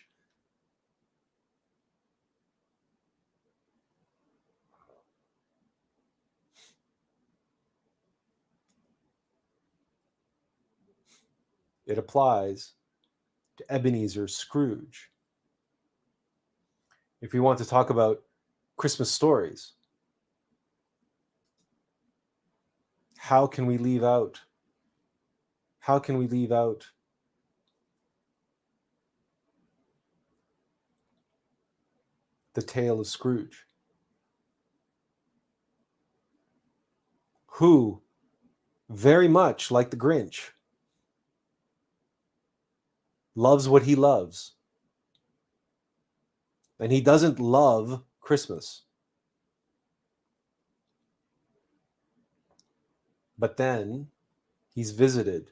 It applies to Ebenezer Scrooge. If we want to talk about Christmas stories, how can we leave out the tale of Scrooge, who, very much like the Grinch, loves what he loves. And he doesn't love Christmas. But then he's visited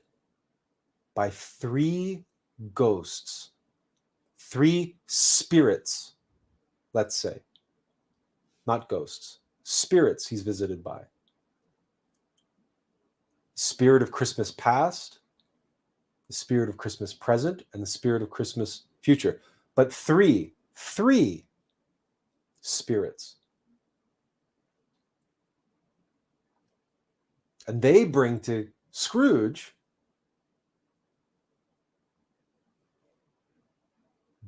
by 3 ghosts, 3 spirits, let's say. Not ghosts, spirits he's visited by. The spirit of Christmas past, the spirit of Christmas present, and the spirit of Christmas future. But three spirits. And they bring to Scrooge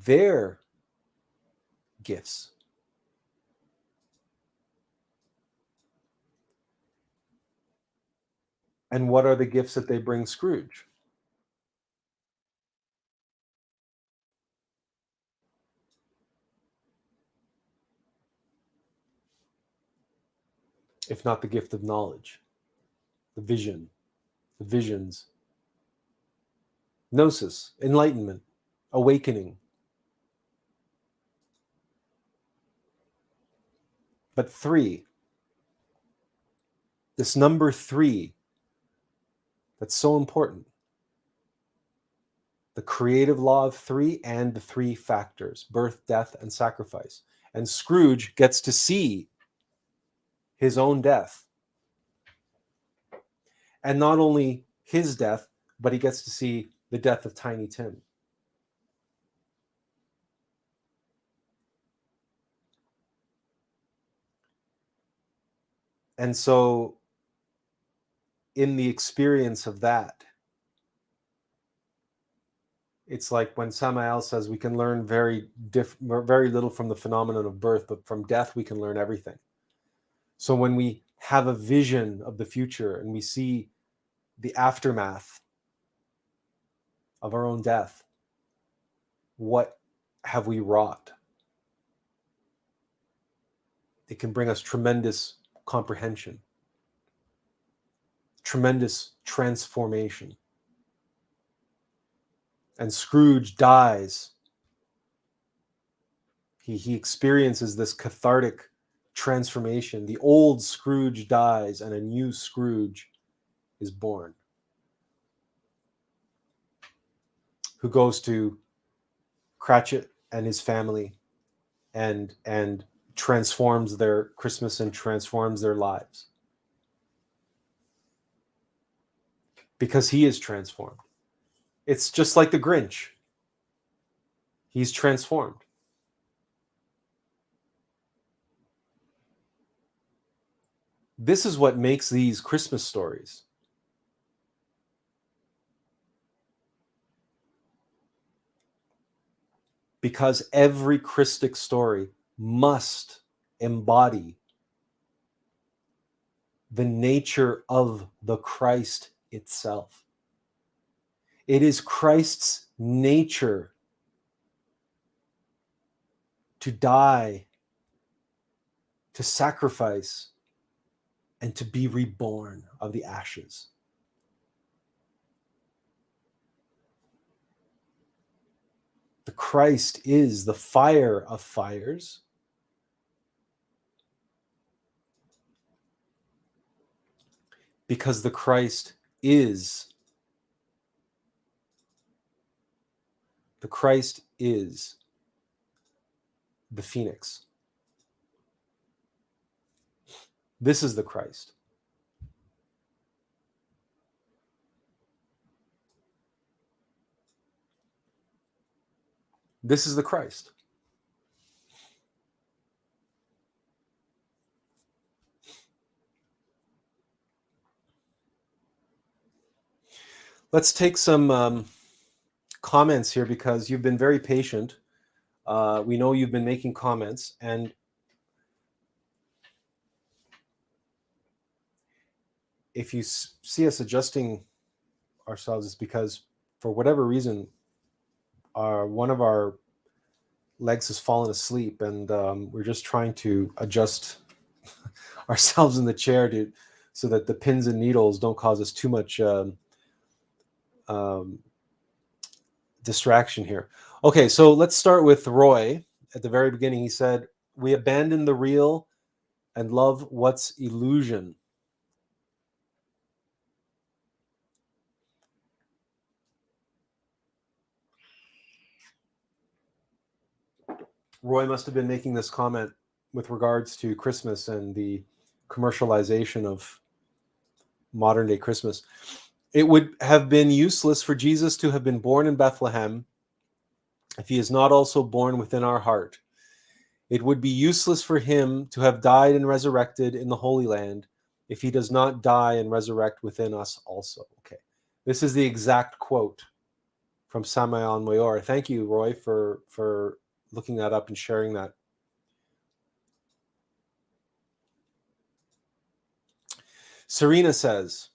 their gifts. And what are the gifts that they bring Scrooge? If not the gift of knowledge, the visions, gnosis, enlightenment, awakening. But 3, this number 3, that's so important. The creative law of 3 and the 3 factors, birth, death, and sacrifice. And Scrooge gets to see his own death. And not only his death, but he gets to see the death of Tiny Tim. And so, in the experience of that, it's like when Samael says we can learn very little from the phenomenon of birth, but from death we can learn everything. So when we have a vision of the future and we see the aftermath of our own death, what have we wrought? It can bring us tremendous comprehension, tremendous transformation. And Scrooge dies. He experiences this cathartic transformation. The old Scrooge dies and a new Scrooge is born, who goes to Cratchit and his family and transforms their Christmas and transforms their lives. Because he is transformed. It's just like the Grinch. He's transformed. This is what makes these Christmas stories. Because every Christic story must embody the nature of the Christ itself. It is Christ's nature to die, to sacrifice, and to be reborn of the ashes. The Christ is the fire of fires. Because the Christ is the phoenix. This is the Christ. This is the Christ. Let's take some comments here because you've been very patient. We know you've been making comments, and if you see us adjusting ourselves, it's because for whatever reason, one of our legs has fallen asleep, and we're just trying to adjust ourselves in the chair so that the pins and needles don't cause us too much distraction here. Okay, so let's start with Roy. At the very beginning, he said, "We abandon the real and love what's illusion." Roy must have been making this comment with regards to Christmas and the commercialization of modern day Christmas. It would have been useless for Jesus to have been born in Bethlehem if he is not also born within our heart. It would be useless for him to have died and resurrected in the Holy Land if he does not die and resurrect within us also. Okay, this is the exact quote from Samael Aun Weor. Thank you, Roy, for looking that up and sharing that. Serena says,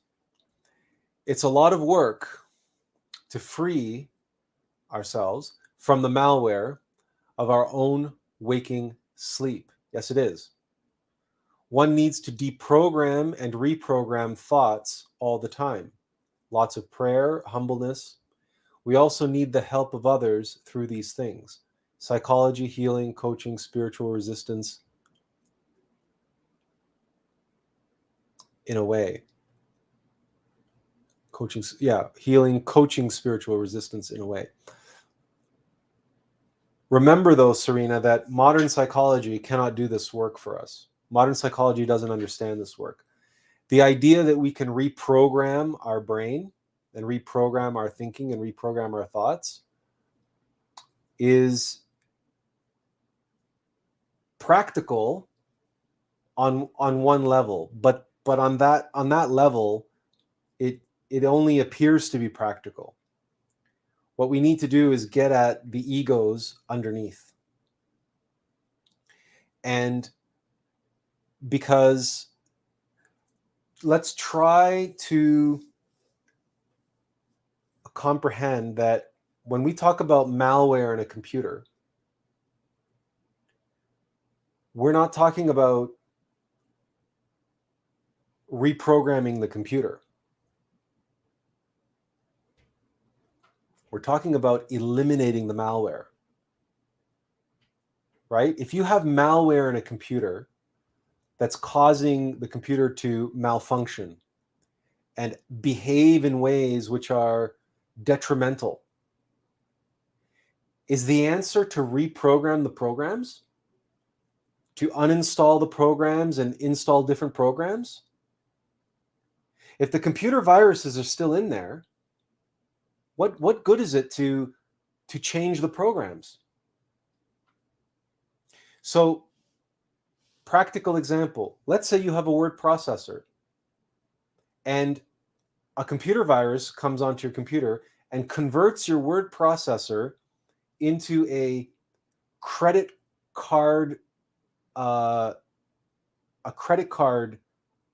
it's a lot of work to free ourselves from the malware of our own waking sleep. Yes, it is. One needs to deprogram and reprogram thoughts all the time. Lots of prayer, humbleness. We also need the help of others through these things. Psychology, healing, coaching, spiritual resistance, in a way. Coaching, healing, coaching, spiritual resistance, in a way. Remember, though, Serena, that modern psychology cannot do this work for us. Modern psychology doesn't understand this work. The idea that we can reprogram our brain and reprogram our thinking and reprogram our thoughts is practical on one level, but on that level, it only appears to be practical. What we need to do is get at the egos underneath. And because let's try to comprehend that when we talk about malware in a computer, we're not talking about reprogramming the computer. We're talking about eliminating the malware, right? If you have malware in a computer that's causing the computer to malfunction and behave in ways which are detrimental, is the answer to reprogram the programs? To uninstall the programs and install different programs? If the computer viruses are still in there, what good is it to change the programs? So, practical example, let's say you have a word processor and a computer virus comes onto your computer and converts your word processor into a credit card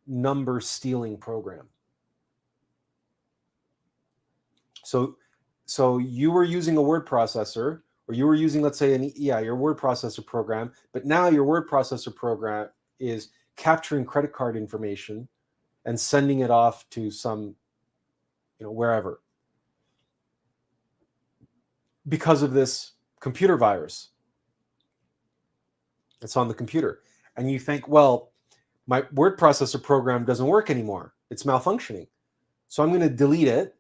number stealing program. So you were using a word processor, or you were using, let's say, your word processor program, but now your word processor program is capturing credit card information and sending it off to some, wherever, because of this computer virus that's on the computer. And you think, well, my word processor program doesn't work anymore. It's malfunctioning. So I'm going to delete it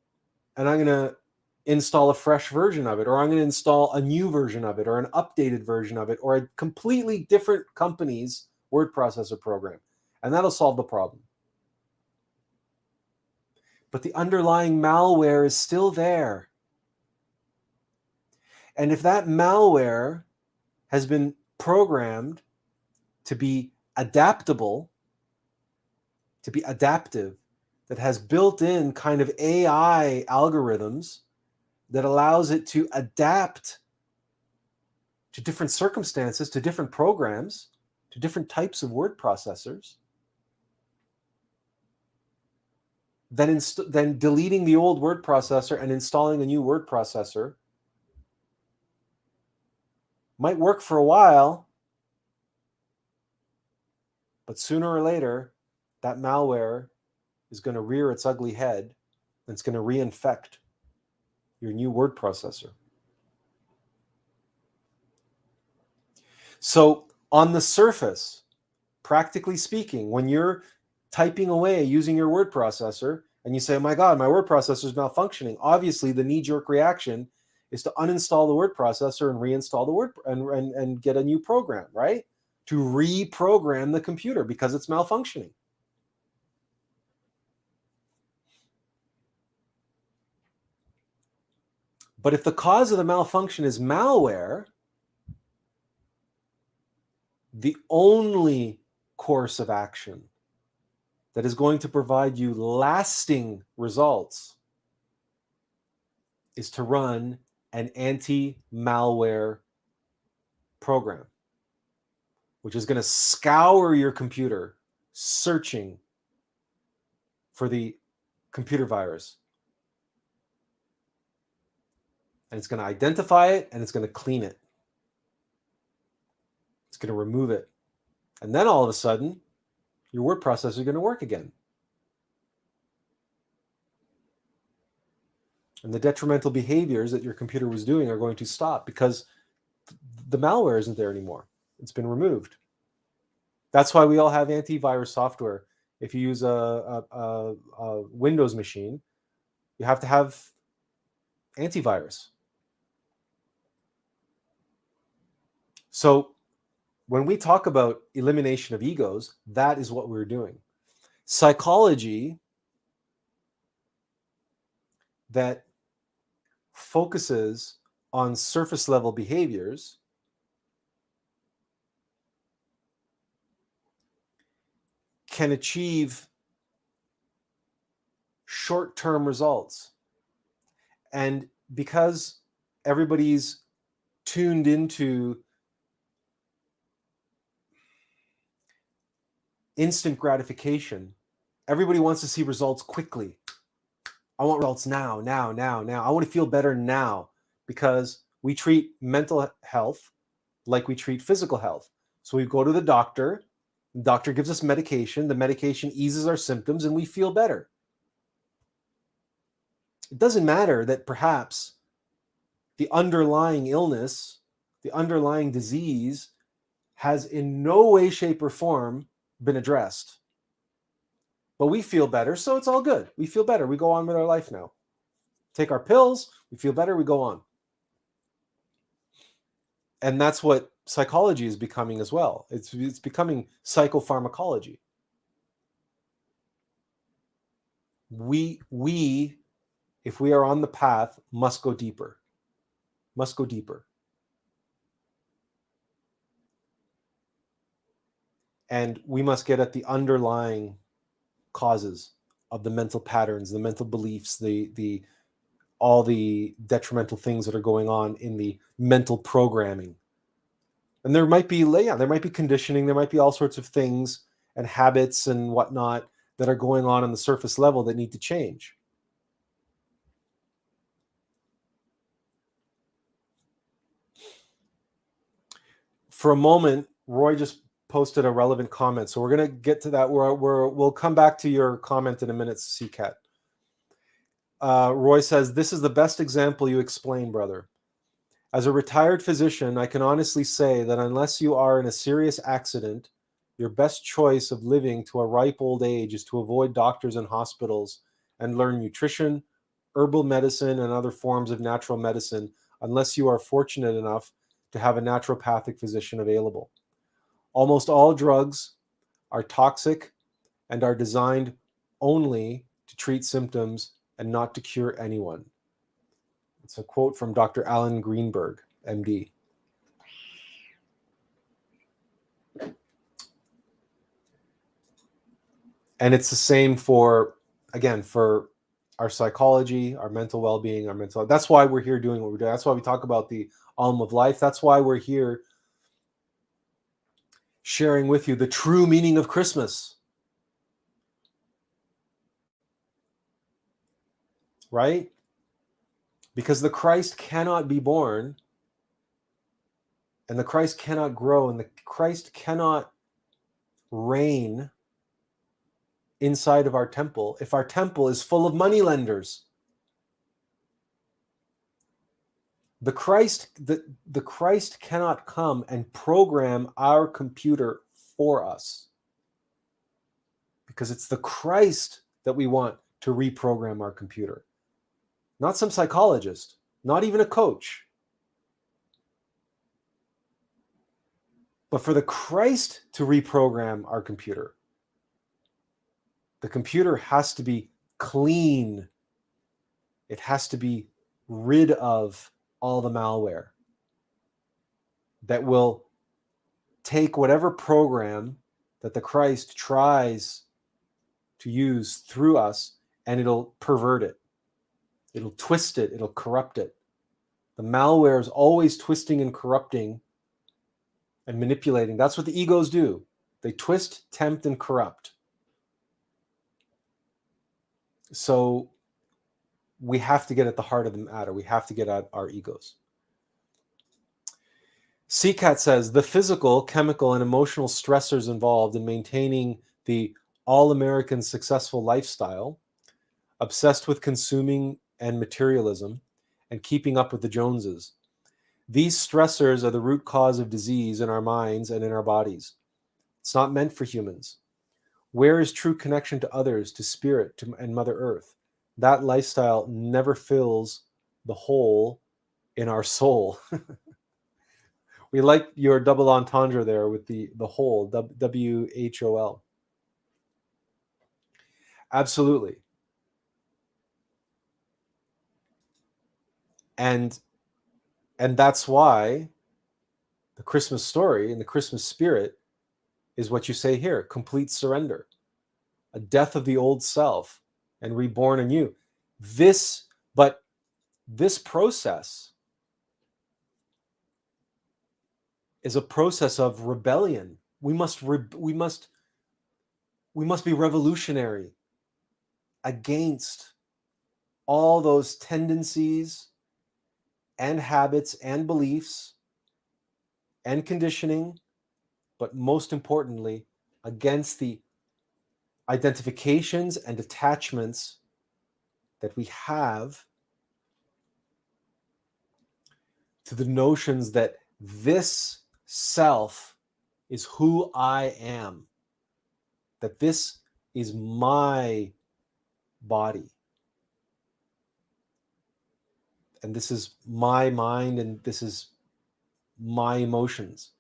and I'm going to install a fresh version of it, or I'm going to install a new version of it, or an updated version of it, or a completely different company's word processor program. And that'll solve the problem. But the underlying malware is still there. And if that malware has been programmed to be adaptable, to be adaptive, that has built-in kind of AI algorithms that allows it to adapt to different circumstances, to different programs, to different types of word processors, then deleting the old word processor and installing a new word processor might work for a while, but sooner or later, that malware is going to rear its ugly head and it's going to reinfect your new word processor. So on the surface, practically speaking, when you're typing away using your word processor and you say, oh my God, my word processor is malfunctioning, obviously the knee-jerk reaction is to uninstall the word processor and reinstall the word and get a new program, right? To reprogram the computer because it's malfunctioning. But if the cause of the malfunction is malware, the only course of action that is going to provide you lasting results is to run an anti-malware program, which is going to scour your computer searching for the computer virus. And it's going to identify it and it's going to clean it. It's going to remove it. And then all of a sudden, your word processor is going to work again. And the detrimental behaviors that your computer was doing are going to stop because the malware isn't there anymore. It's been removed. That's why we all have antivirus software. If you use a Windows machine, you have to have antivirus. So when we talk about elimination of egos, that is what we're doing. Psychology that focuses on surface level behaviors can achieve short-term results. And because everybody's tuned into instant gratification, everybody wants to see results quickly. I want results now. I want to feel better now, because we treat mental health like we treat physical health. So we go to the doctor gives us medication, the medication eases our symptoms, and we feel better. It doesn't matter that perhaps the underlying illness, the underlying disease has in no way, shape, or form been addressed. But we feel better, so it's all good. We feel better. We go on with our life now. Take our pills, we feel better, we go on. And that's what psychology is becoming as well. It's becoming psychopharmacology. We, if we are on the path, must go deeper. Must go deeper. And we must get at the underlying causes of the mental patterns, the mental beliefs, all the detrimental things that are going on in the mental programming. And there might be conditioning, there might be all sorts of things and habits and whatnot that are going on the surface level that need to change. For a moment, Roy just posted a relevant comment, so we're going to get to that. We'll come back to your comment in a minute, CCAT. Roy says, this is the best example you explain, brother. As a retired physician, I can honestly say that unless you are in a serious accident, your best choice of living to a ripe old age is to avoid doctors and hospitals and learn nutrition, herbal medicine, and other forms of natural medicine, unless you are fortunate enough to have a naturopathic physician available. Almost all drugs are toxic and are designed only to treat symptoms and not to cure anyone. It's a quote from Dr. Alan Greenberg, MD. And it's the same for, again, for our psychology, our mental well-being, our mental. That's why we're here doing what we're doing. That's why we talk about the Alm of Life. That's why we're here sharing with you the true meaning of Christmas. Right? Because the Christ cannot be born, and the Christ cannot grow, and the Christ cannot reign inside of our temple if our temple is full of moneylenders. The Christ cannot come and program our computer for us, because it's the Christ that we want to reprogram our computer. Not some psychologist, not even a coach. But for the Christ to reprogram our computer, the computer has to be clean. It has to be rid of all the malware that will take whatever program that the Christ tries to use through us, and it'll pervert it. It'll twist it. It'll corrupt it. The malware is always twisting and corrupting and manipulating. That's what the egos do. They twist, tempt, and corrupt. So we have to get at the heart of the matter. We have to get at our egos. CCAT says, the physical, chemical, and emotional stressors involved in maintaining the all-American successful lifestyle, obsessed with consuming and materialism, and keeping up with the Joneses. These stressors are the root cause of disease in our minds and in our bodies. It's not meant for humans. Where is true connection to others, to spirit, and Mother Earth? That lifestyle never fills the hole in our soul. We like your double entendre there with the whole, W-H-O-L. Absolutely. And that's why the Christmas story and the Christmas spirit is what you say here: complete surrender, a death of the old self and reborn anew. This process is a process of rebellion. We must be revolutionary against all those tendencies and habits and beliefs and conditioning, but most importantly, against the identifications and attachments that we have to the notions that this self is who I am, that this is my body, and this is my mind, and this is my emotions.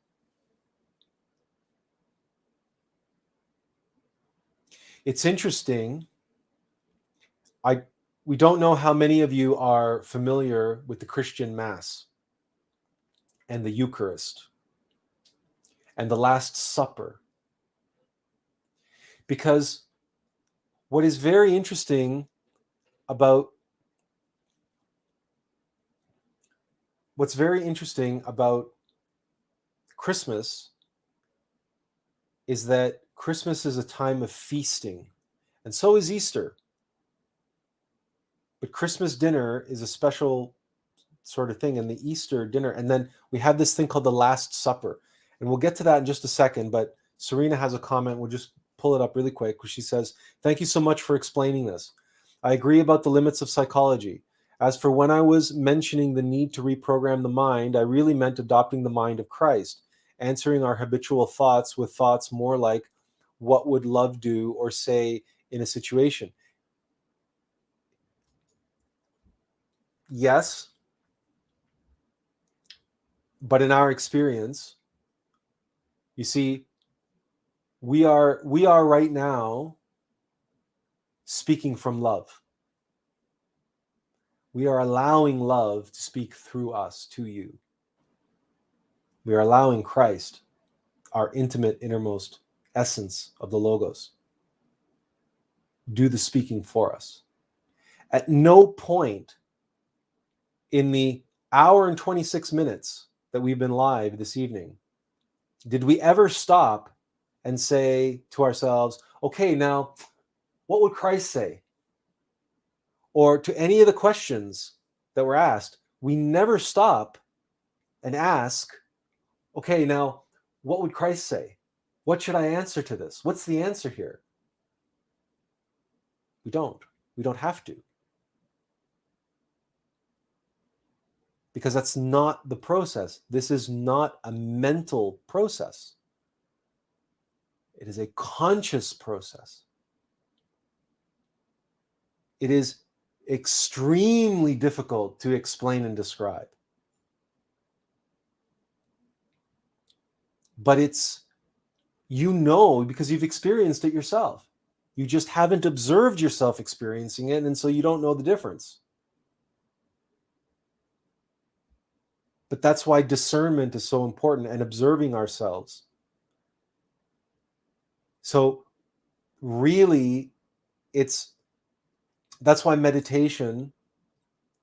It's interesting. We don't know how many of you are familiar with the Christian Mass and the Eucharist and the Last Supper. Because what is very interesting about Christmas is that Christmas is a time of feasting, and so is Easter. But Christmas dinner is a special sort of thing, and the Easter dinner, and then we have this thing called the Last Supper, and we'll get to that in just a second. But Serena has a comment. We'll just pull it up really quick, because she says, thank you so much for explaining this. I agree about the limits of psychology. As for when I was mentioning the need to reprogram the mind, I really meant adopting the mind of Christ, answering our habitual thoughts with thoughts more like, what would love do or say in a situation? Yes, but in our experience, you see, we are right now speaking from love. We are allowing love to speak through us to you. We are allowing Christ, our intimate innermost essence of the Logos, do the speaking for us. At no point in the hour and 26 minutes that we've been live this evening did we ever stop and say to ourselves, okay, now, what would Christ say? Or to any of the questions that were asked, we never stop and ask, okay, now, what would Christ say? What should I answer to this? What's the answer here? We don't. We don't have to. Because that's not the process. This is not a mental process. It is a conscious process. It is extremely difficult to explain and describe. But it's, you know, because you've experienced it yourself. You just haven't observed yourself experiencing it, and so you don't know the difference. But that's why discernment is so important, and observing ourselves. So really, that's why meditation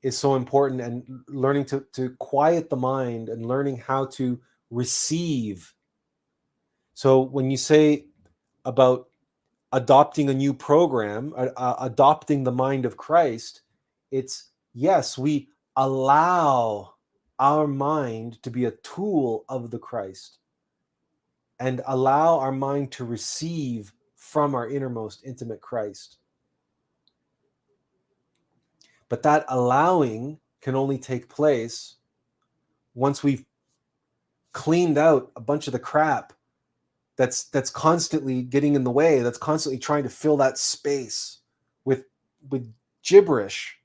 is so important, and learning to quiet the mind and learning how to receive. So when you say about adopting a new program, adopting the mind of Christ, it's, yes, we allow our mind to be a tool of the Christ and allow our mind to receive from our innermost intimate Christ. But that allowing can only take place once we've cleaned out a bunch of the crap that's constantly getting in the way, that's constantly trying to fill that space with gibberish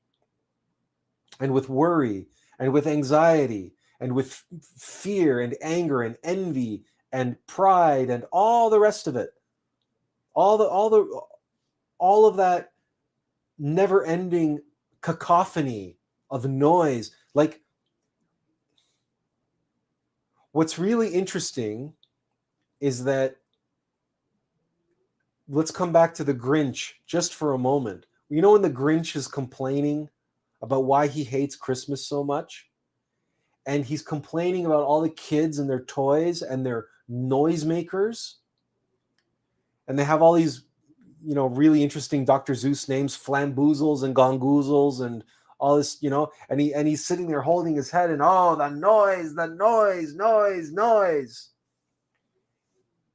and with worry and with anxiety and with fear and anger and envy and pride and all the rest of it. All of that never-ending cacophony of noise. Like, what's really interesting is that, let's come back to the Grinch just for a moment. You know, when the Grinch is complaining about why he hates Christmas so much, and he's complaining about all the kids and their toys and their noisemakers, and they have all these, you know, really interesting Dr. Seuss names, flamboozles and gongoozles and all this, you know, and he's sitting there holding his head and, oh, the noise.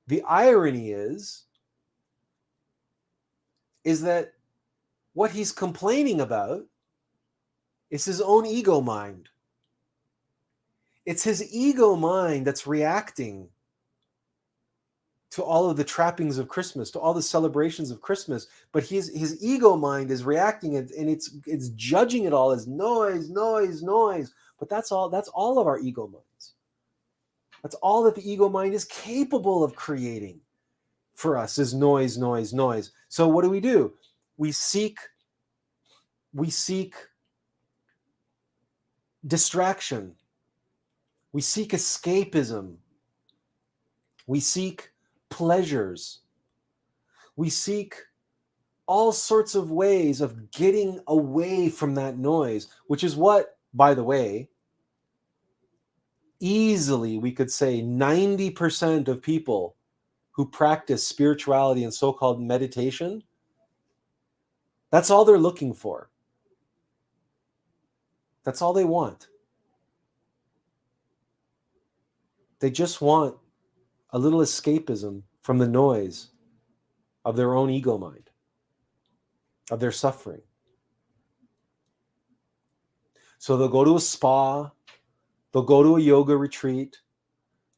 The irony is that what he's complaining about is his own ego mind. It's his ego mind that's reacting to all of the trappings of Christmas, to all the celebrations of Christmas. But his ego mind is reacting, and it's judging it all as noise. But that's all of our ego minds. That's all that the ego mind is capable of creating for us, is noise. So what do? We seek distraction. We seek escapism. We seek pleasures. We seek all sorts of ways of getting away from that noise, which is what, by the way, easily we could say 90% of people who practice spirituality and so-called meditation, that's all they're looking for. That's all they want. They just want a little escapism from the noise of their own ego mind, of their suffering. So they'll go to a spa, they'll go to a yoga retreat,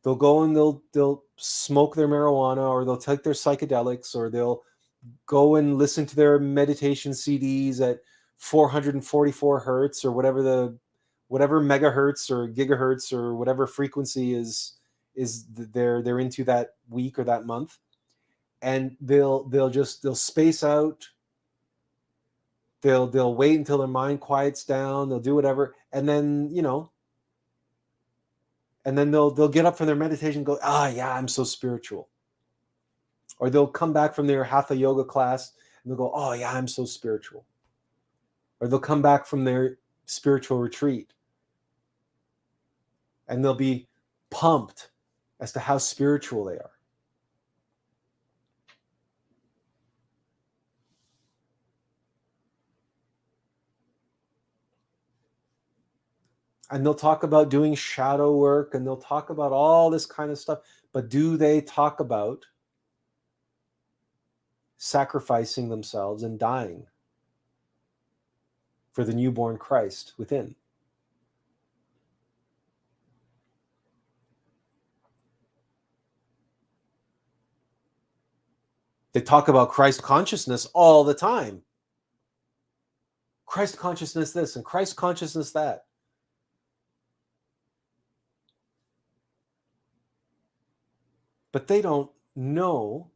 they'll go and they'll smoke their marijuana, or they'll take their psychedelics, or they'll go and listen to their meditation CDs at 444 hertz or whatever megahertz or gigahertz or whatever frequency is they're into that week or that month, and they'll space out They'll wait until their mind quiets down. They'll do whatever, and then they'll get up from their meditation and go, yeah, I'm so spiritual. Or they'll come back from their hatha yoga class and they'll go, oh yeah, I'm so spiritual. Or they'll come back from their spiritual retreat and they'll be pumped as to how spiritual they are. And they'll talk about doing shadow work and they'll talk about all this kind of stuff. But do they talk about sacrificing themselves and dying for the newborn Christ within? They talk about Christ consciousness all the time. Christ consciousness this and Christ consciousness that. But they don't know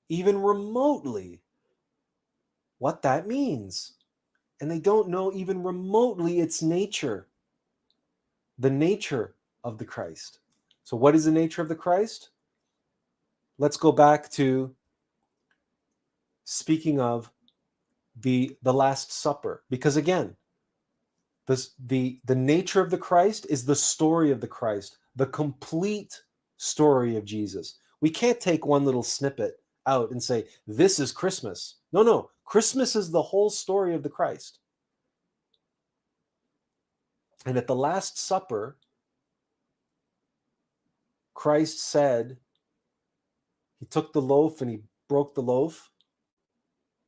even remotely what that means. And they don't know even remotely its nature, the nature of the Christ. So what is the nature of the Christ? Let's go back to speaking of the Last Supper. Because again, the nature of the Christ is the story of the Christ, the complete story of Jesus. We can't take one little snippet out and say, this is Christmas. No. Christmas is the whole story of the Christ. And at the Last Supper, Christ said, he took the loaf and he broke the loaf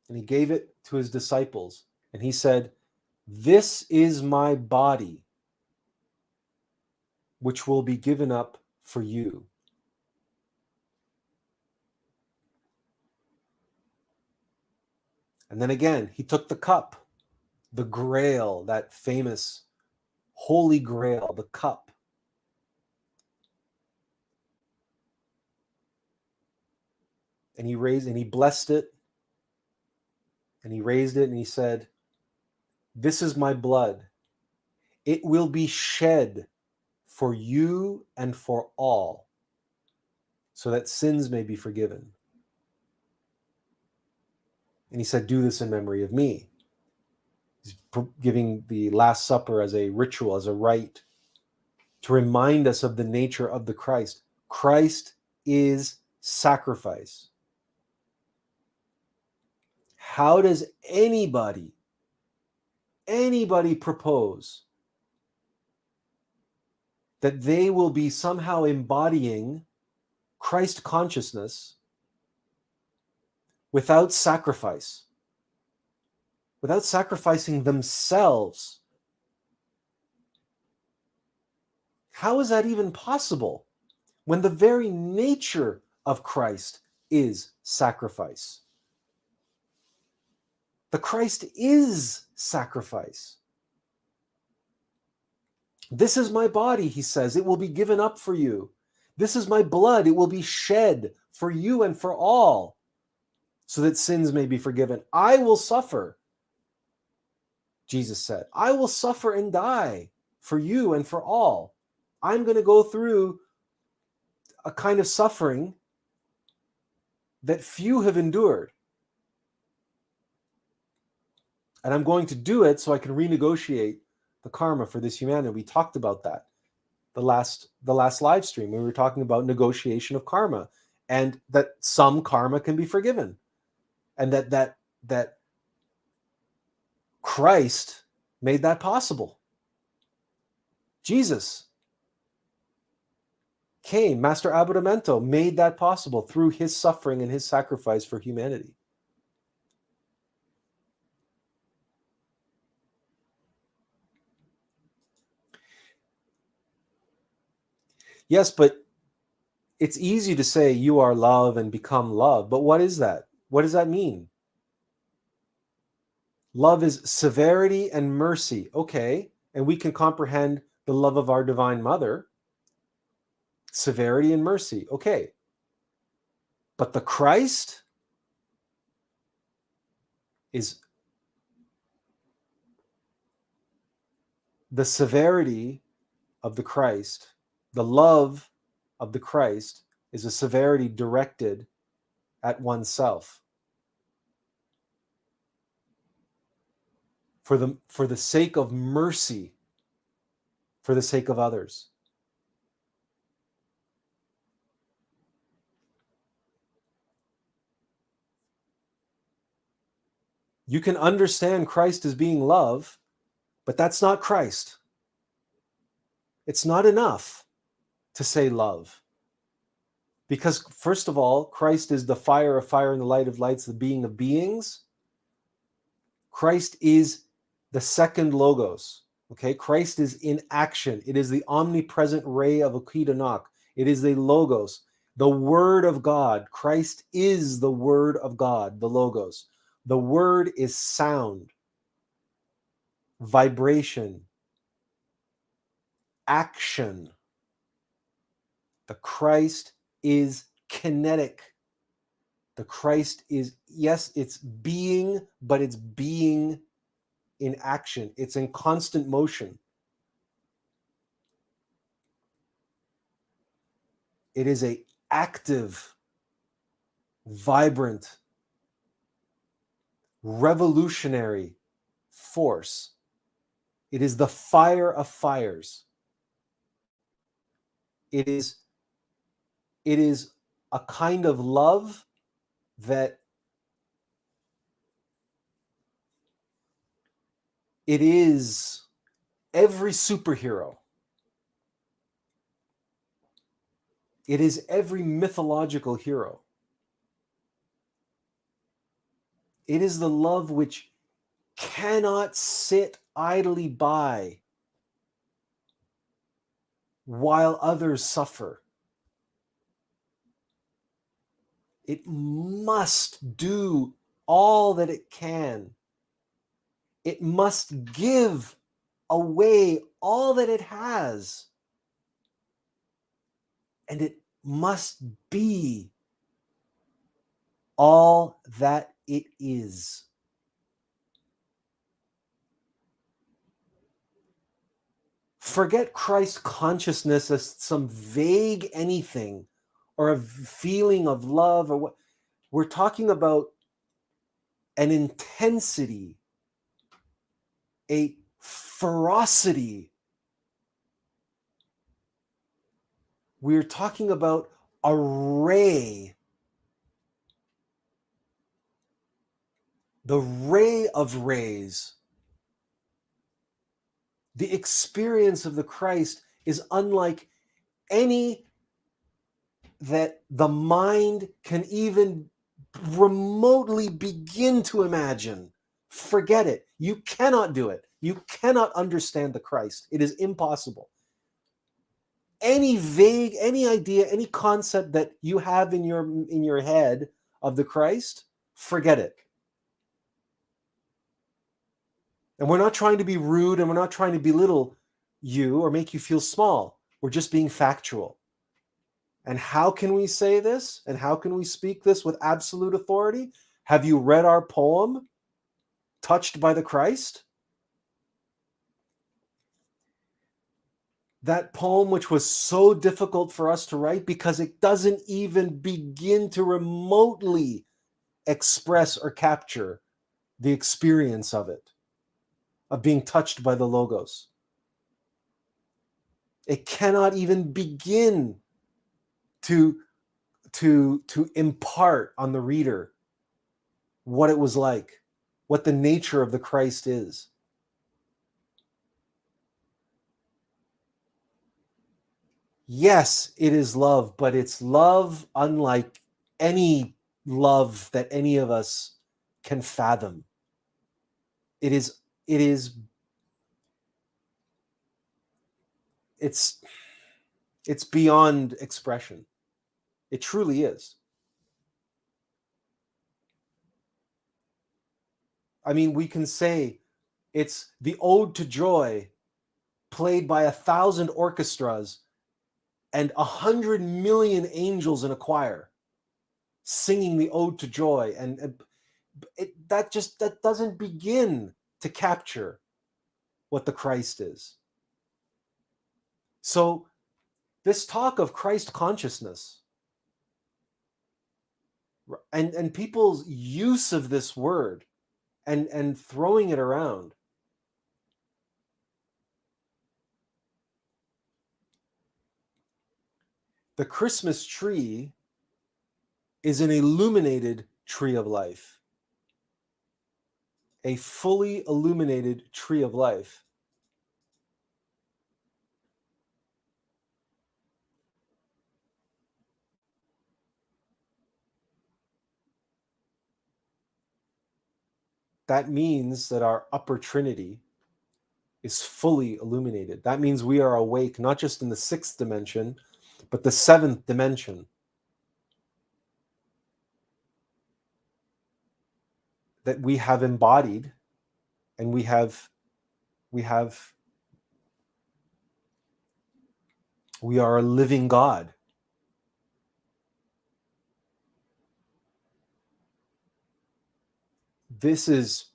and he gave it to his disciples. And he said, this is my body, which will be given up for you. And then again, he took the cup, the grail, that famous holy grail, the cup. And he blessed it. And he raised it and he said, this is my blood. It will be shed for you and for all, so that sins may be forgiven. And he said, do this in memory of me. He's giving the Last Supper as a ritual, as a rite, to remind us of the nature of the Christ. Christ is sacrifice. How does anybody propose that they will be somehow embodying Christ consciousness without sacrifice, without sacrificing themselves? How is that even possible when the very nature of Christ is sacrifice? The Christ is sacrifice. This is my body, he says, it will be given up for you. This is my blood, it will be shed for you and for all, so that sins may be forgiven. I will suffer, Jesus said. I will suffer and die for you and for all. I'm going to go through a kind of suffering that few have endured. And I'm going to do it so I can renegotiate the karma for this humanity. We talked about that the last live stream. We were talking about negotiation of karma, and that some karma can be forgiven, and that Christ made that possible. Jesus came, Master Abbonamento made that possible through his suffering and his sacrifice for humanity. Yes, but it's easy to say you are love and become love, but what is that? What does that mean? Love is severity and mercy. Okay, and we can comprehend the love of our Divine Mother. Severity and mercy. Okay. But the Christ is the severity of the Christ, the love of the Christ, is a severity directed at oneself. For the sake of mercy, for the sake of others. You can understand Christ as being love, but that's not Christ. It's not enough to say love. Because, first of all, Christ is the fire of fire and the light of lights, the being of beings. Christ is the second logos. Okay, Christ is in action. It is the omnipresent ray of Okkidonok. It is the logos, the word of God. Christ is the word of God, the logos. The word is sound, vibration, action. The Christ is kinetic. The Christ is, yes, it's being, but it's being in action. It's in constant motion. It is a active, vibrant, revolutionary force. It is the fire of fires. It is a kind of love that it is every superhero. It is every mythological hero. It is the love which cannot sit idly by while others suffer. It must do all that it can. It must give away all that it has. And it must be all that it is. Forget Christ consciousness as some vague anything or a feeling of love or what. We're talking about an intensity, a ferocity. We're talking about a ray, the ray of rays. The experience of the Christ is unlike any that the mind can even remotely begin to imagine. Forget it. You cannot do it. You cannot understand the Christ. It is impossible. Any vague, any idea, any concept that you have in your head of the Christ, forget it. And we're not trying to be rude and we're not trying to belittle you or make you feel small. We're just being factual. And how can we say this? And how can we speak this with absolute authority? Have you read our poem, Touched by the Christ? That poem, which was so difficult for us to write because it doesn't even begin to remotely express or capture the experience of it, of being touched by the Logos. It cannot even begin to impart on the reader what it was like, what the nature of the Christ is. Yes, it is love, but it's love unlike any love that any of us can fathom. It's beyond expression. It truly is. I mean, we can say it's the Ode to Joy played by 1,000 orchestras and 100 million angels in a choir singing the Ode to Joy. And that doesn't begin to capture what the Christ is. So this talk of Christ consciousness and people's use of this word and throwing it around, the Christmas tree is an illuminated tree of life, a fully illuminated tree of life. That means that our upper Trinity is fully illuminated. That means we are awake, not just in the 6th dimension, but the 7th dimension. That we have embodied, and we are a living God. This is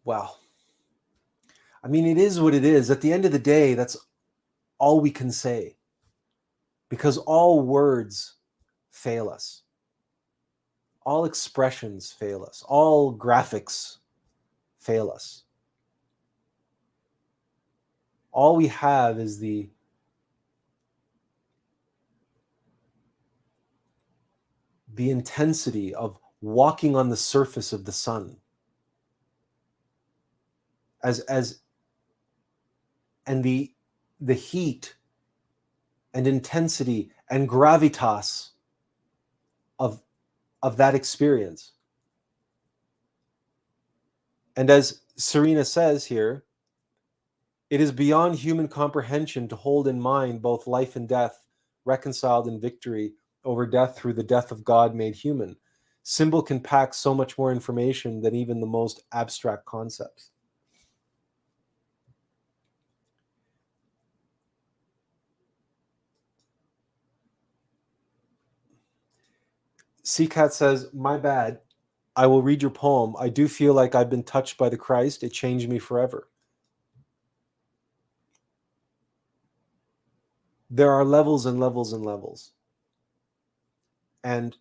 well, I mean, it is what it is. At the end of the day, that's all we can say, because all words fail us. All expressions fail us. All graphics fail us. All we have is the intensity of walking on the surface of the sun. And the heat and intensity and gravitas of that experience. And as Serena says here, it is beyond human comprehension to hold in mind both life and death, reconciled in victory over death through the death of God made human. Symbol can pack so much more information than even the most abstract concepts. Seacat says, my bad. I will read your poem. I do feel like I've been touched by the Christ. It changed me forever. There are levels and levels and levels. And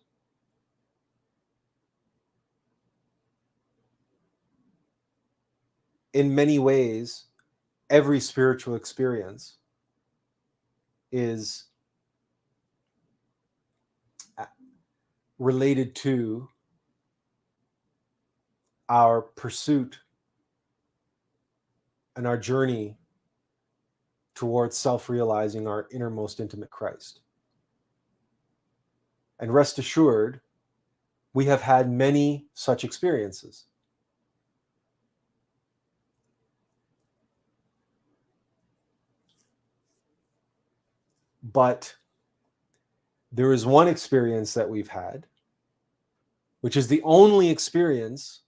in many ways, every spiritual experience is related to our pursuit and our journey towards self-realizing our innermost intimate Christ. And rest assured, we have had many such experiences. But there is one experience that we've had, which is the only experience,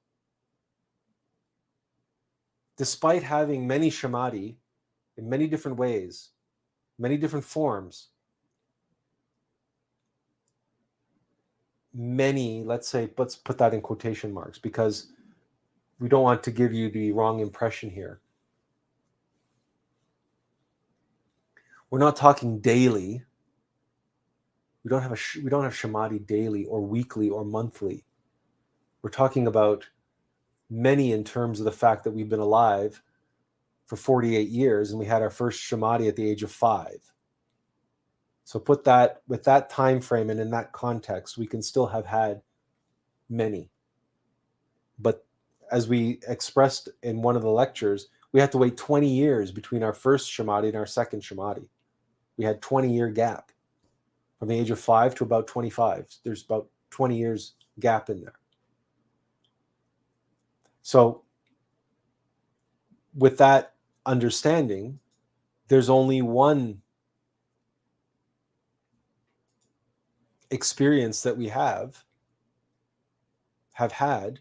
despite having many samadhi in many different ways, many different forms, many, let's put that in quotation marks, because we don't want to give you the wrong impression here. We're not talking daily. We don't have samadhi daily or weekly or monthly. We're talking about many in terms of the fact that we've been alive for 48 years and we had our first samadhi at the age of 5. So put that with that time frame and in that context, we can still have had many. But as we expressed in one of the lectures, we had to wait 20 years between our first samadhi and our second samadhi. We had 20-year gap from the age of 5 to about 25. There's about 20 years gap in there. So with that understanding, there's only one experience that we have had,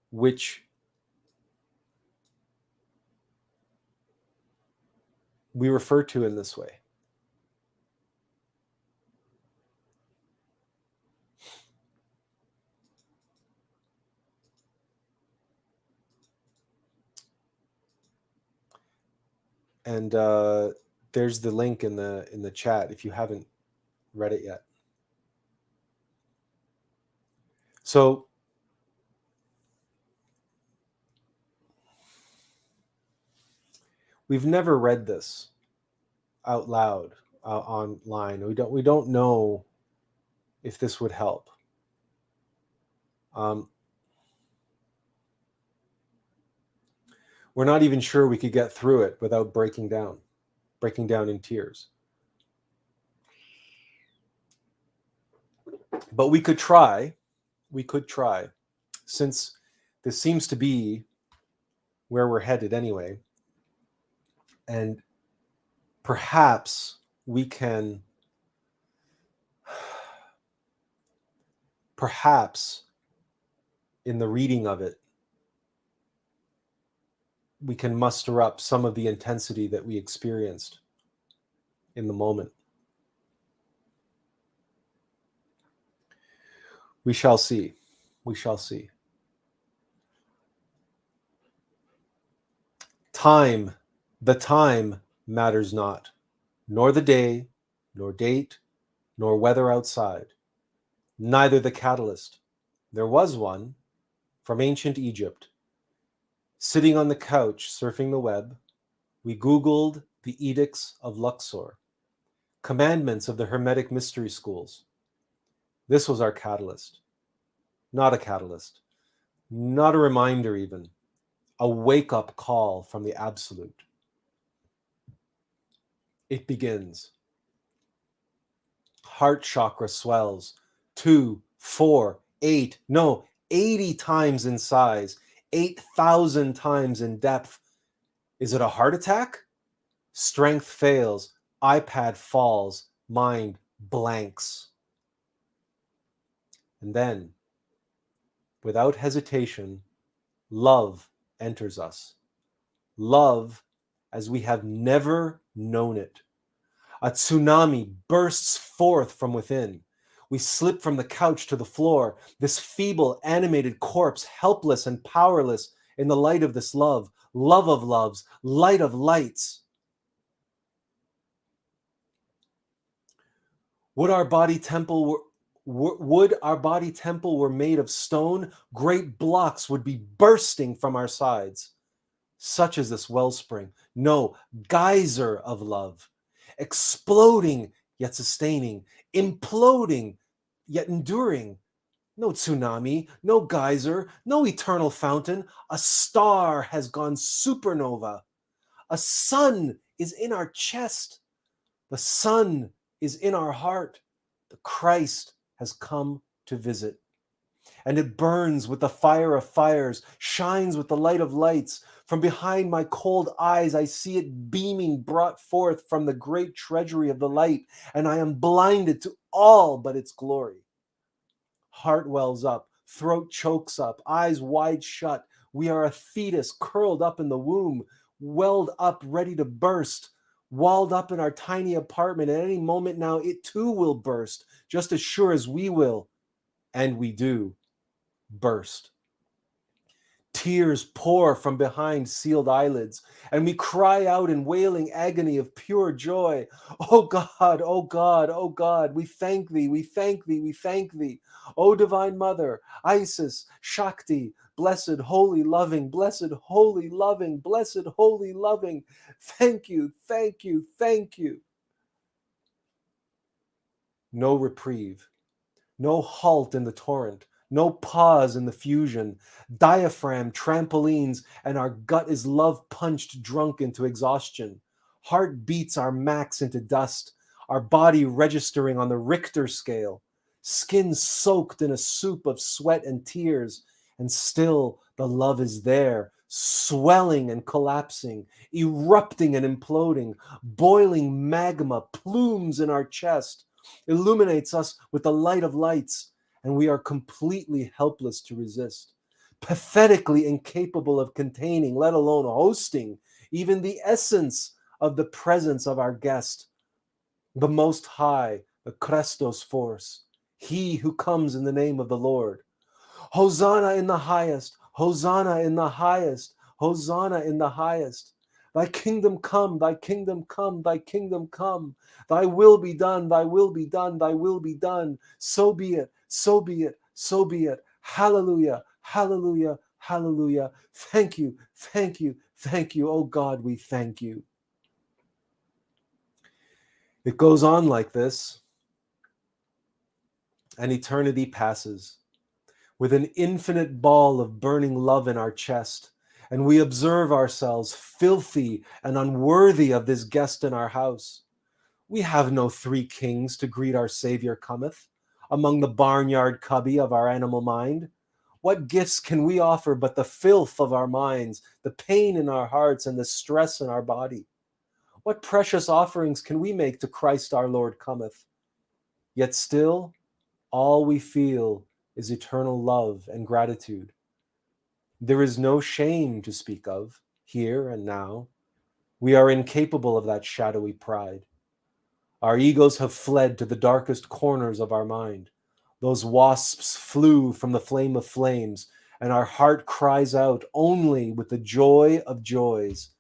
which we refer to in this way. And there's the link in the chat if you haven't read it yet. So we've never read this out loud online. We don't know if this would help. We're not even sure we could get through it without breaking down in tears. But we could try, since this seems to be where we're headed anyway. And perhaps we can, in the reading of it, we can muster up some of the intensity that we experienced in the moment. We shall see. We shall see. Time, the time matters not, nor the day, nor date, nor weather outside, neither the catalyst. There was one from ancient Egypt. Sitting on the couch, surfing the web, we Googled the edicts of Luxor, commandments of the Hermetic mystery schools. This was our catalyst. Not a catalyst, not a reminder even, a wake-up call from the absolute. It begins. Heart chakra swells 2, 4, 8, no, 80 times in size, 8,000 times in depth. Is it a heart attack? Strength fails, iPad falls, mind blanks. And then, without hesitation, love enters us. Love as we have never known it. A tsunami bursts forth from within. We slip from the couch to the floor, this feeble, animated corpse, helpless and powerless in the light of this love, love of loves, light of lights. Would our body temple were made of stone, great blocks would be bursting from our sides. Such is this wellspring. No, geyser of love. Exploding, yet sustaining. Imploding, yet enduring. No tsunami, no geyser, no eternal fountain. A star has gone supernova. A sun is in our chest. The sun is in our heart. The Christ has come to visit. And it burns with the fire of fires, shines with the light of lights. From behind my cold eyes, I see it beaming, brought forth from the great treasury of the light, and I am blinded to all but its glory. Heart wells up, throat chokes up, eyes wide shut. We are a fetus curled up in the womb, welled up, ready to burst, walled up in our tiny apartment. At any moment now, it too will burst, just as sure as we will, and we do, burst. Tears pour from behind sealed eyelids, and we cry out in wailing agony of pure joy. Oh God, oh God, oh God, we thank thee, we thank thee, we thank thee. O Divine Mother, Isis, Shakti, blessed, holy, loving, blessed, holy, loving, blessed, holy, loving. Thank you, thank you, thank you. No reprieve, no halt in the torrent, no pause in the fusion. Diaphragm trampolines, and our gut is love punched drunk into exhaustion. Heart beats our max into dust, our body registering on the Richter scale. Skin soaked in a soup of sweat and tears, and still the love is there, swelling and collapsing, erupting and imploding. Boiling magma plumes in our chest, illuminates us with the light of lights, and we are completely helpless to resist, pathetically incapable of containing, let alone hosting, even the essence of the presence of our guest, the Most High, the Christos force, he who comes in the name of the Lord. Hosanna in the highest, Hosanna in the highest, Hosanna in the highest. Thy kingdom come, thy kingdom come, thy kingdom come. Thy will be done, thy will be done, thy will be done. So be it, so be it, so be it. Hallelujah, hallelujah, hallelujah. Thank you, thank you, thank you. Oh God, we thank you. It goes on like this, and eternity passes with an infinite ball of burning love in our chest, and we observe ourselves filthy and unworthy of this guest in our house. We have no three kings to greet our Savior cometh, among the barnyard cubby of our animal mind. What gifts can we offer but the filth of our minds, the pain in our hearts, and the stress in our body? What precious offerings can we make to Christ our Lord cometh? Yet still, all we feel is eternal love and gratitude. There is no shame to speak of, here and now. We are incapable of that shadowy pride. Our egos have fled to the darkest corners of our mind. Those wasps flew from the flame of flames, and our heart cries out only with the joy of joys.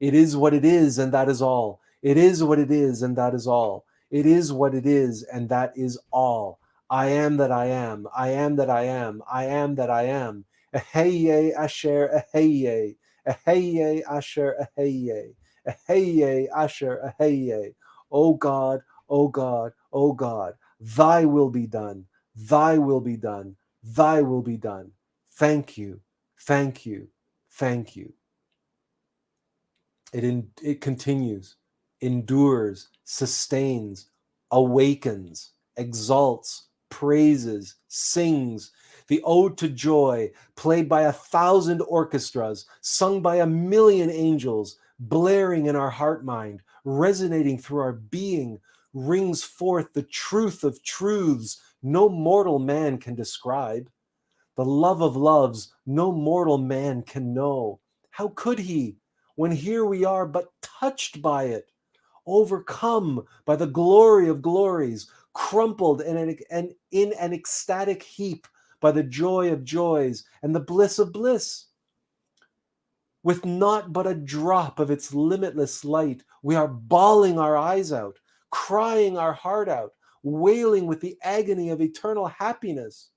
It is what it is, and that is all. It is what it is, and that is all. It is what it is, and that is all. I am that I am. I am that I am. I am that I am. Eheye asher eheye. Eheye asher eheye. Eheye asher eheye. O God, O God, O God, thy will be done. Thy will be done. Thy will be done. Thank you. Thank you. Thank you. It continues, endures, sustains, awakens, exalts, praises, sings. The ode to joy, played by 1,000 orchestras, sung by 1,000,000 angels, blaring in our heart mind, resonating through our being, rings forth the truth of truths no mortal man can describe. The love of loves no mortal man can know. How could he, when here we are but touched by it, overcome by the glory of glories, crumpled in an ecstatic heap by the joy of joys and the bliss of bliss? With not but a drop of its limitless light, we are bawling our eyes out, crying our heart out, wailing with the agony of eternal happiness.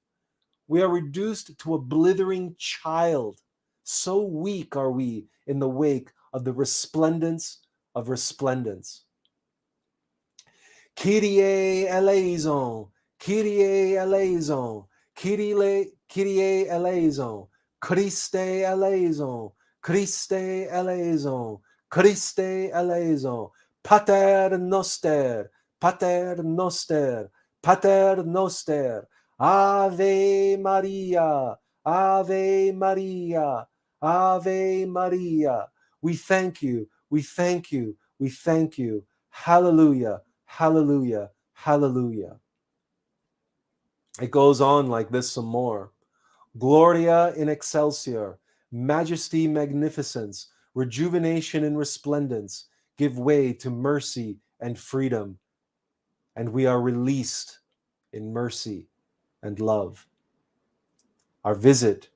We are reduced to a blithering child. So weak are we in the wake of the resplendence of resplendence. Kyrie eleison, Kyrie eleison, Kyrie eleison, Christe eleison, Christe eleison, Christe eleison, Pater noster, Pater noster, Pater noster, Ave Maria, Ave Maria, Ave Maria. We thank you, we thank you, we thank you. Hallelujah, hallelujah, hallelujah. It goes on like this some more. Gloria in excelsior, majesty, magnificence, rejuvenation and resplendence give way to mercy and freedom, and we are released in mercy and love. Our visit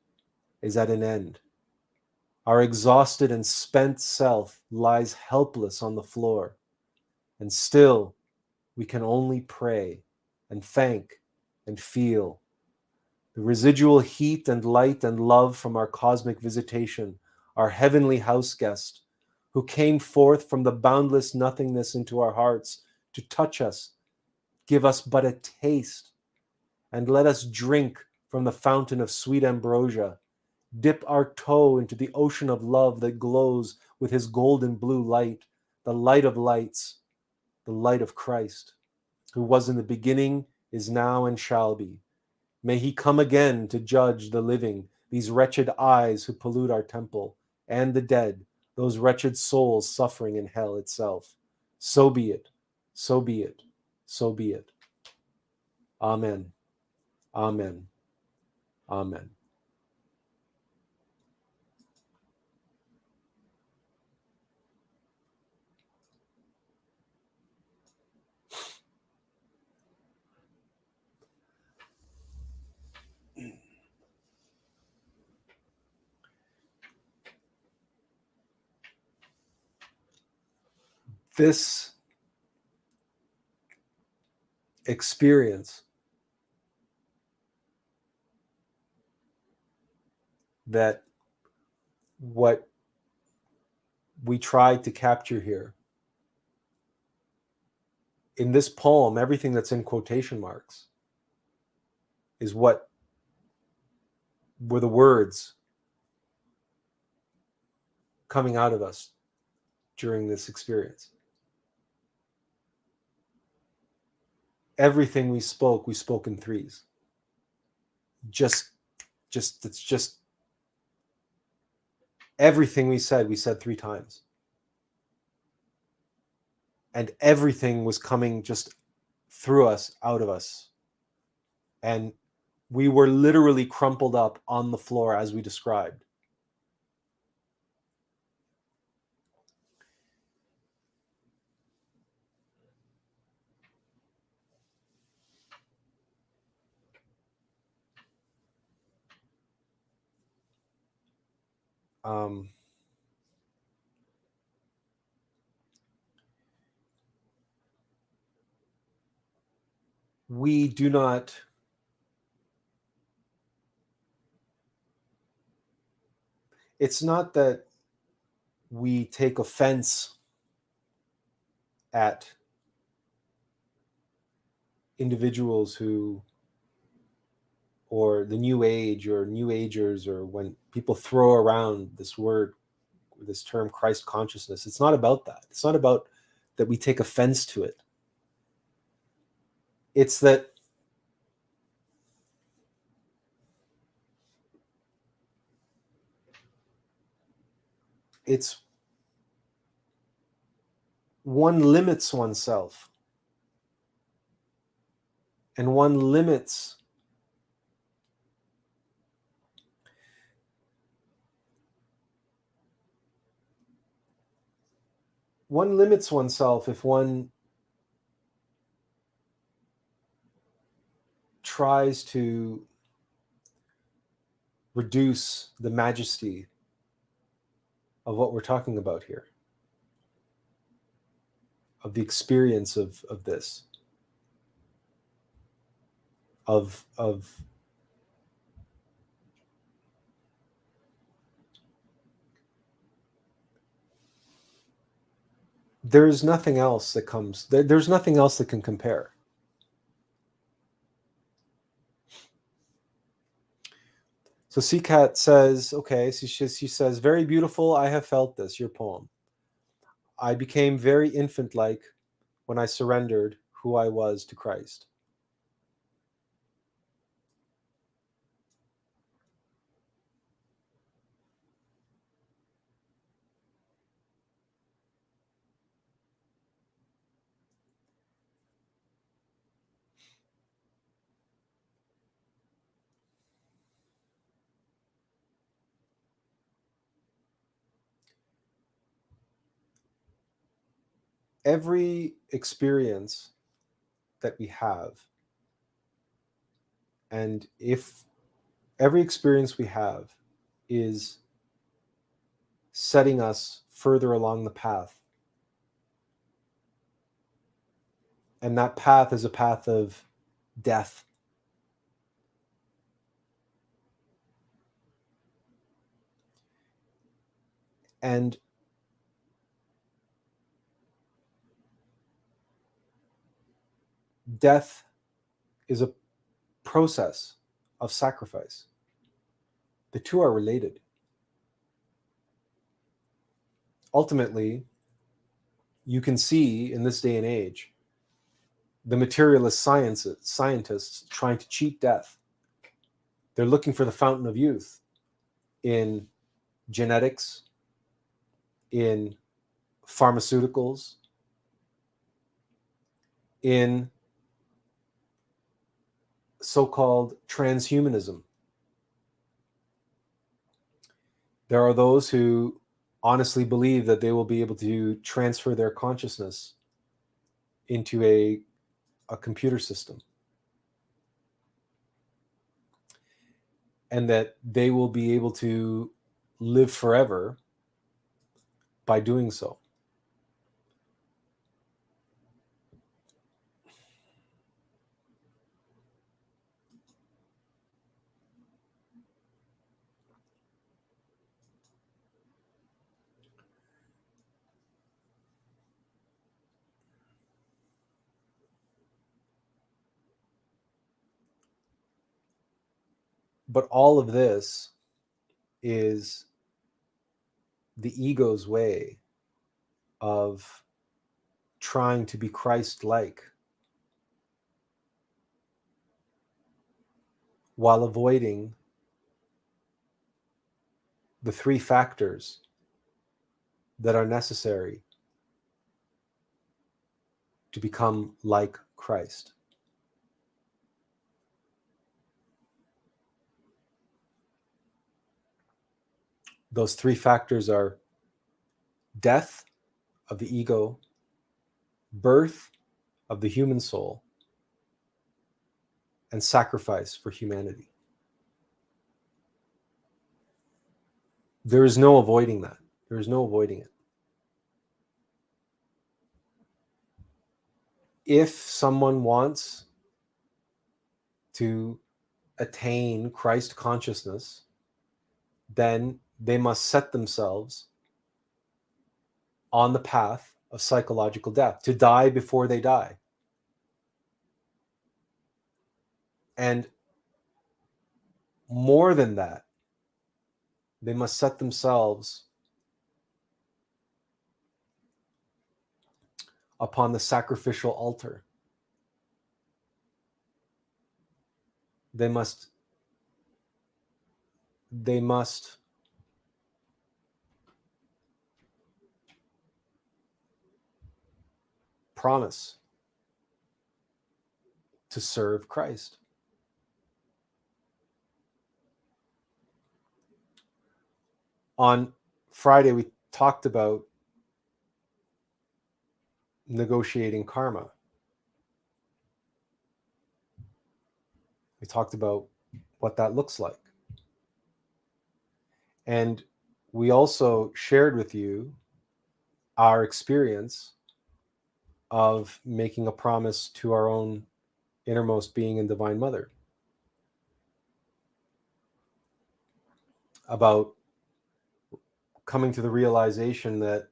is at an end. Our exhausted and spent self lies helpless on the floor, and still we can only pray and thank and feel. The residual heat and light and love from our cosmic visitation, our heavenly house guest, who came forth from the boundless nothingness into our hearts to touch us, give us but a taste, and let us drink from the fountain of sweet ambrosia, dip our toe into the ocean of love that glows with his golden blue light, the light of lights, the light of Christ, who was in the beginning, is now, and shall be. May he come again to judge the living, these wretched eyes who pollute our temple, and the dead, those wretched souls suffering in hell itself. So be it, so be it, so be it. Amen, amen, amen. this experience that what we tried to capture here in this poem, everything that's in quotation marks, is what were the words coming out of us during this experience. Everything we spoke in threes. It's just everything we said 3 times. And everything was coming just through us, out of us. And we were literally crumpled up on the floor as we described. We do not it's not that we take offense at individuals who, or the new age or new agers, or when people throw around this word, this term Christ consciousness. It's not about that. It's not about that we take offense to it. It's that it's one limits oneself, and one limits oneself if one tries to reduce the majesty of what we're talking about here, of the experience of this, of there's nothing else that comes, there's nothing else that can compare. So Seacat says, okay, so she says, very beautiful, I have felt this, your poem. I became very infant-like when I surrendered who I was to Christ. Every experience that we have, and if every experience we have is setting us further along the path, and that path is a path of death, and death is a process of sacrifice. The two are related. Ultimately, you can see in this day and age the materialist scientists trying to cheat death. They're looking for the fountain of youth in genetics, in pharmaceuticals, in so-called transhumanism. There are those who honestly believe that they will be able to transfer their consciousness into a computer system, and that they will be able to live forever by doing so. But all of this is the ego's way of trying to be Christ-like while avoiding the three factors that are necessary to become like Christ. Those three factors are death of the ego, birth of the human soul, and sacrifice for humanity. There is no avoiding that. There is no avoiding it. If someone wants to attain Christ consciousness, then they must set themselves on the path of psychological death, to die before they die. And more than that, they must set themselves upon the sacrificial altar. They must promise to serve Christ. On Friday, we talked about negotiating karma. We talked about what that looks like. And we also shared with you our experience of making a promise to our own innermost being and Divine Mother about coming to the realization that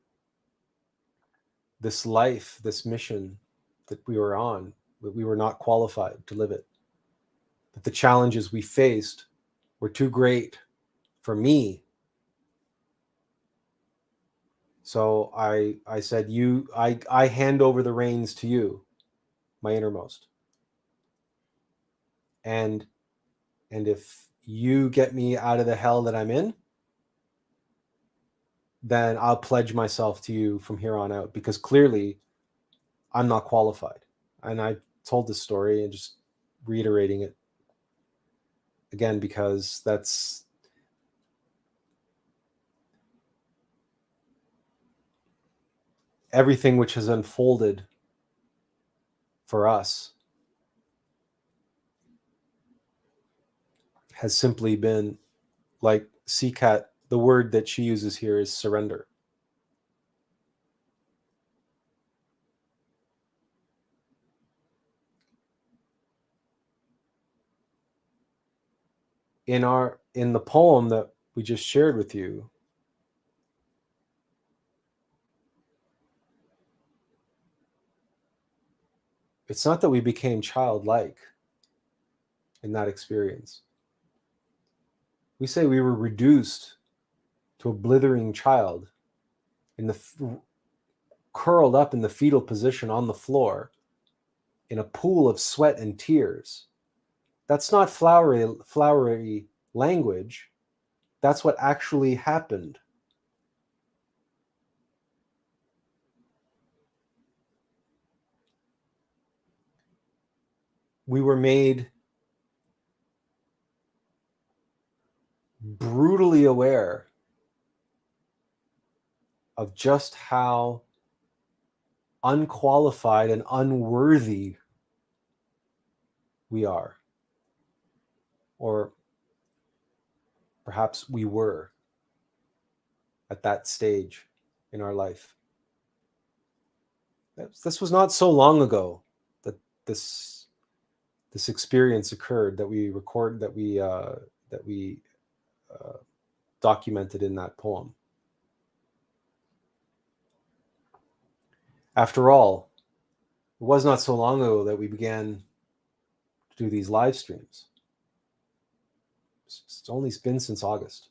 this life, this mission that we were on, that we were not qualified to live it. That the challenges we faced were too great for me. So I said, I hand over the reins to you, my innermost. And if you get me out of the hell that I'm in, then I'll pledge myself to you from here on out, because clearly I'm not qualified. And I told this story and just reiterating it again, because that's everything which has unfolded for us has simply been like CCAT. The word that she uses here is surrender. In the poem that we just shared with you, it's not that we became childlike in that experience. We say we were reduced to a blithering child curled up in the fetal position on the floor in a pool of sweat and tears. That's not flowery language. That's what actually happened. We were made brutally aware of just how unqualified and unworthy we are. Or perhaps we were at that stage in our life. This was not so long ago that this experience occurred, that we record, that we documented in that poem. After all, it was not so long ago that we began to do these live streams. It's only been since August.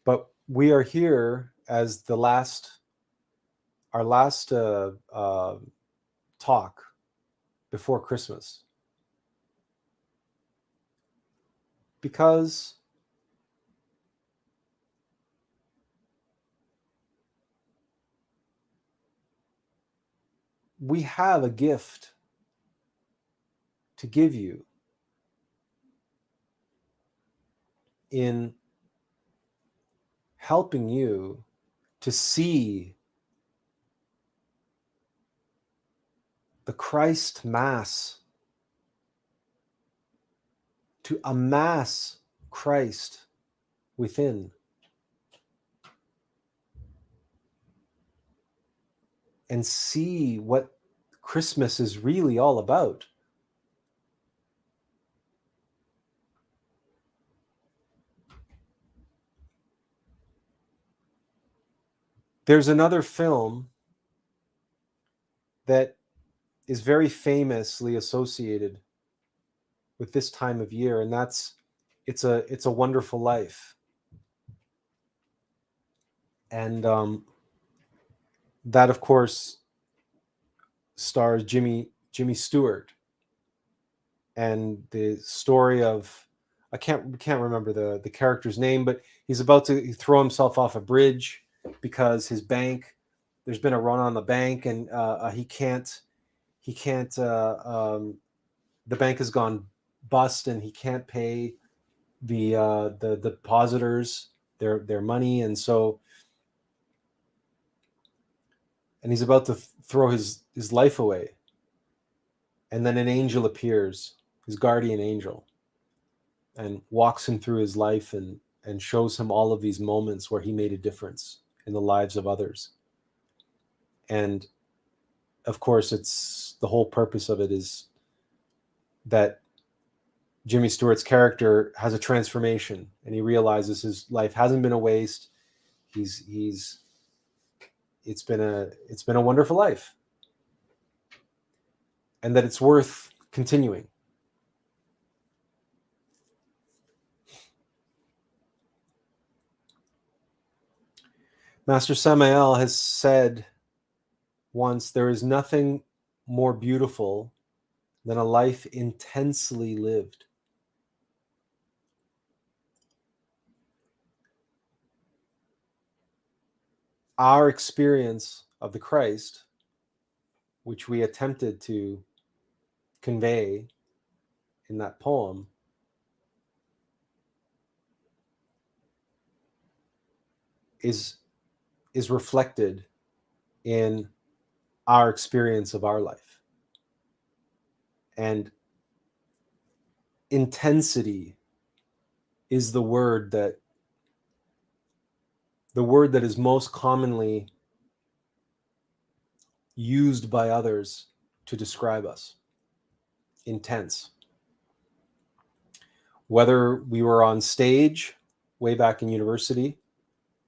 But we are here as our last talk before Christmas, because we have a gift to give you in helping you to see the Christ Mass, to amass Christ within, and see what Christmas is really all about. There's another film that is very famously associated with this time of year, and that's It's a Wonderful Life. And that, of course, stars Jimmy Stewart, and the story of, I can't remember the character's name, but he's about to throw himself off a bridge because there's been a run on the bank, and he can't the bank has gone bust, and he can't pay the depositors their money, and he's about to throw his life away, and then an angel appears, his guardian angel, and walks him through his life, and shows him all of these moments where he made a difference in the lives of others. And of course, it's the whole purpose of it is that Jimmy Stewart's character has a transformation, and he realizes his life hasn't been a waste. It's been a wonderful life, and that it's worth continuing. Master Samael has said once, there is nothing more beautiful than a life intensely lived. Our experience of the Christ, which we attempted to convey in that poem, is reflected in our experience of our life. And intensity is the word that is most commonly used by others to describe us. Intense. Whether we were on stage way back in university,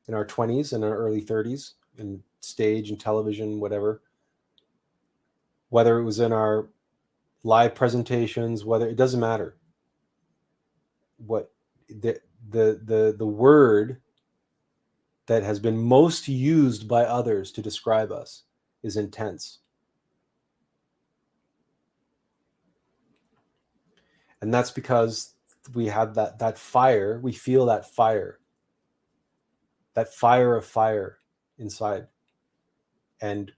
in our 20s and our early 30s, in stage and television, whatever, whether it was in our live presentations, whether, it doesn't matter. What the word that has been most used by others to describe us is intense. And that's because we have that fire, we feel that fire of fire inside. And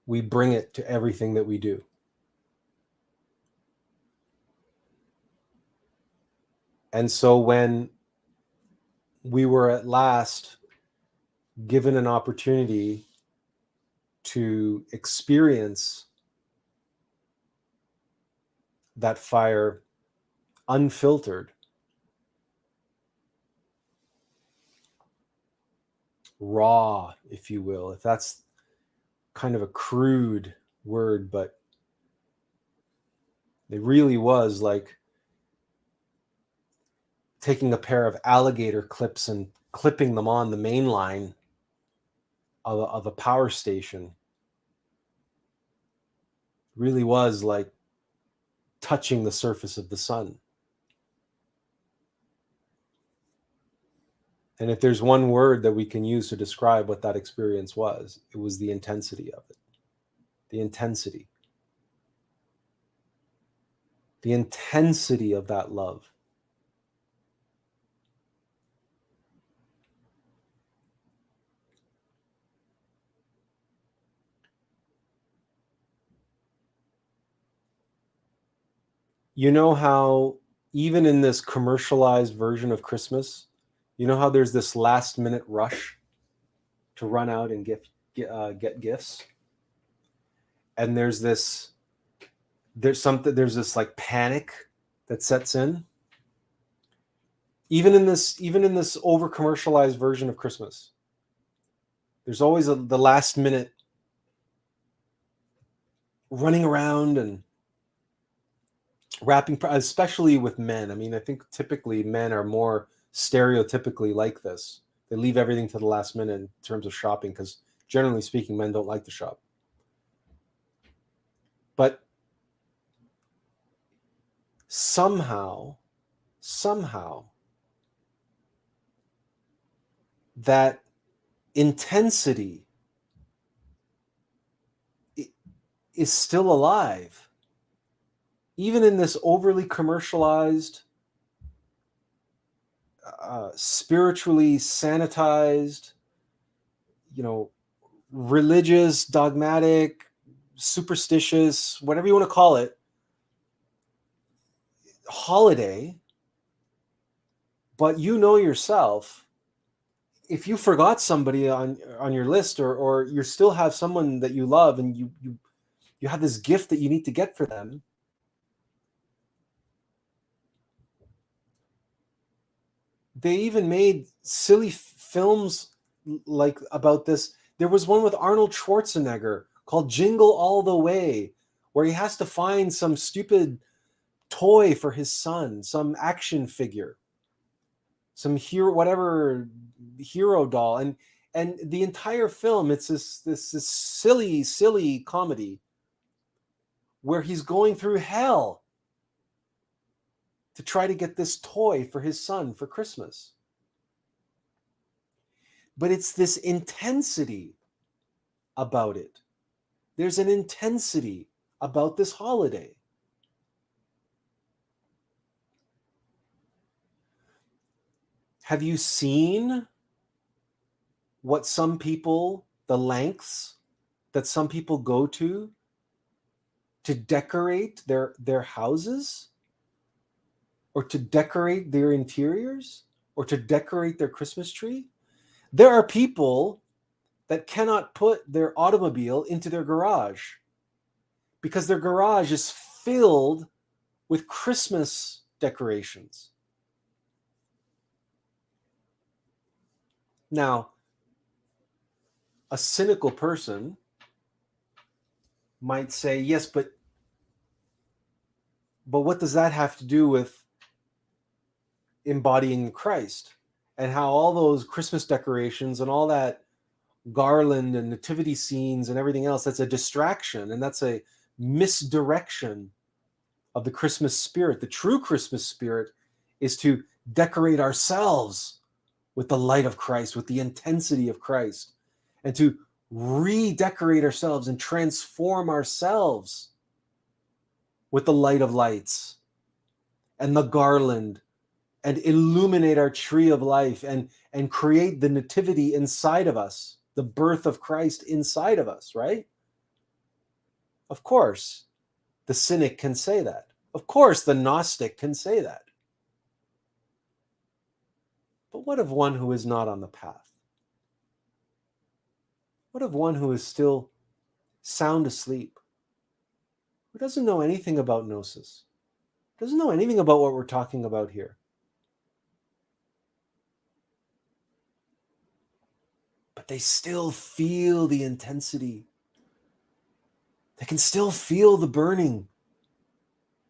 we bring it to everything that we do. And so when we were at last given an opportunity to experience that fire unfiltered, raw, if you will, if that's kind of a crude word, but it really was like taking a pair of alligator clips and clipping them on the main line of a power station really was like touching the surface of the sun. And if there's one word that we can use to describe what that experience was, it was the intensity of it. The intensity. The intensity of that love. You know how even in this commercialized version of Christmas, you know how there's this last minute rush to run out and get gifts? And there's this like panic that sets in. Even in this over commercialized version of Christmas, there's always the last minute running around and wrapping, especially with men. I mean, I think typically men are more stereotypically like this. They leave everything to the last minute in terms of shopping because generally speaking, men don't like to shop. But somehow, that intensity is still alive. Even in this overly commercialized, spiritually sanitized, religious, dogmatic, superstitious, whatever you want to call it, holiday. But you know yourself, if you forgot somebody on your list, or you still have someone that you love and you have this gift that you need to get for them, they even made silly films like about this. There was one with Arnold Schwarzenegger called Jingle All the Way, where he has to find some stupid toy for his son, some action figure, some hero doll, and the entire film, it's this silly comedy where he's going through hell to try to get this toy for his son for Christmas. But it's this intensity about it. There's an intensity about this holiday. Have you seen what the lengths that some people go to decorate their houses, or to decorate their interiors, or to decorate their Christmas tree? There are people that cannot put their automobile into their garage because their garage is filled with Christmas decorations. Now, a cynical person might say, yes, but what does that have to do with embodying Christ? And how all those Christmas decorations and all that garland and nativity scenes and everything else, that's a distraction, and that's a misdirection of the Christmas spirit. The true Christmas spirit is to decorate ourselves with the light of Christ, with the intensity of Christ, and to redecorate ourselves and transform ourselves with the light of lights and the garland, and illuminate our tree of life, and create the nativity inside of us, the birth of Christ inside of us, right? Of course, the cynic can say that. Of course, the Gnostic can say that. But what of one who is not on the path? What of one who is still sound asleep, who doesn't know anything about Gnosis, doesn't know anything about what we're talking about here? But they still feel the intensity. They can still feel the burning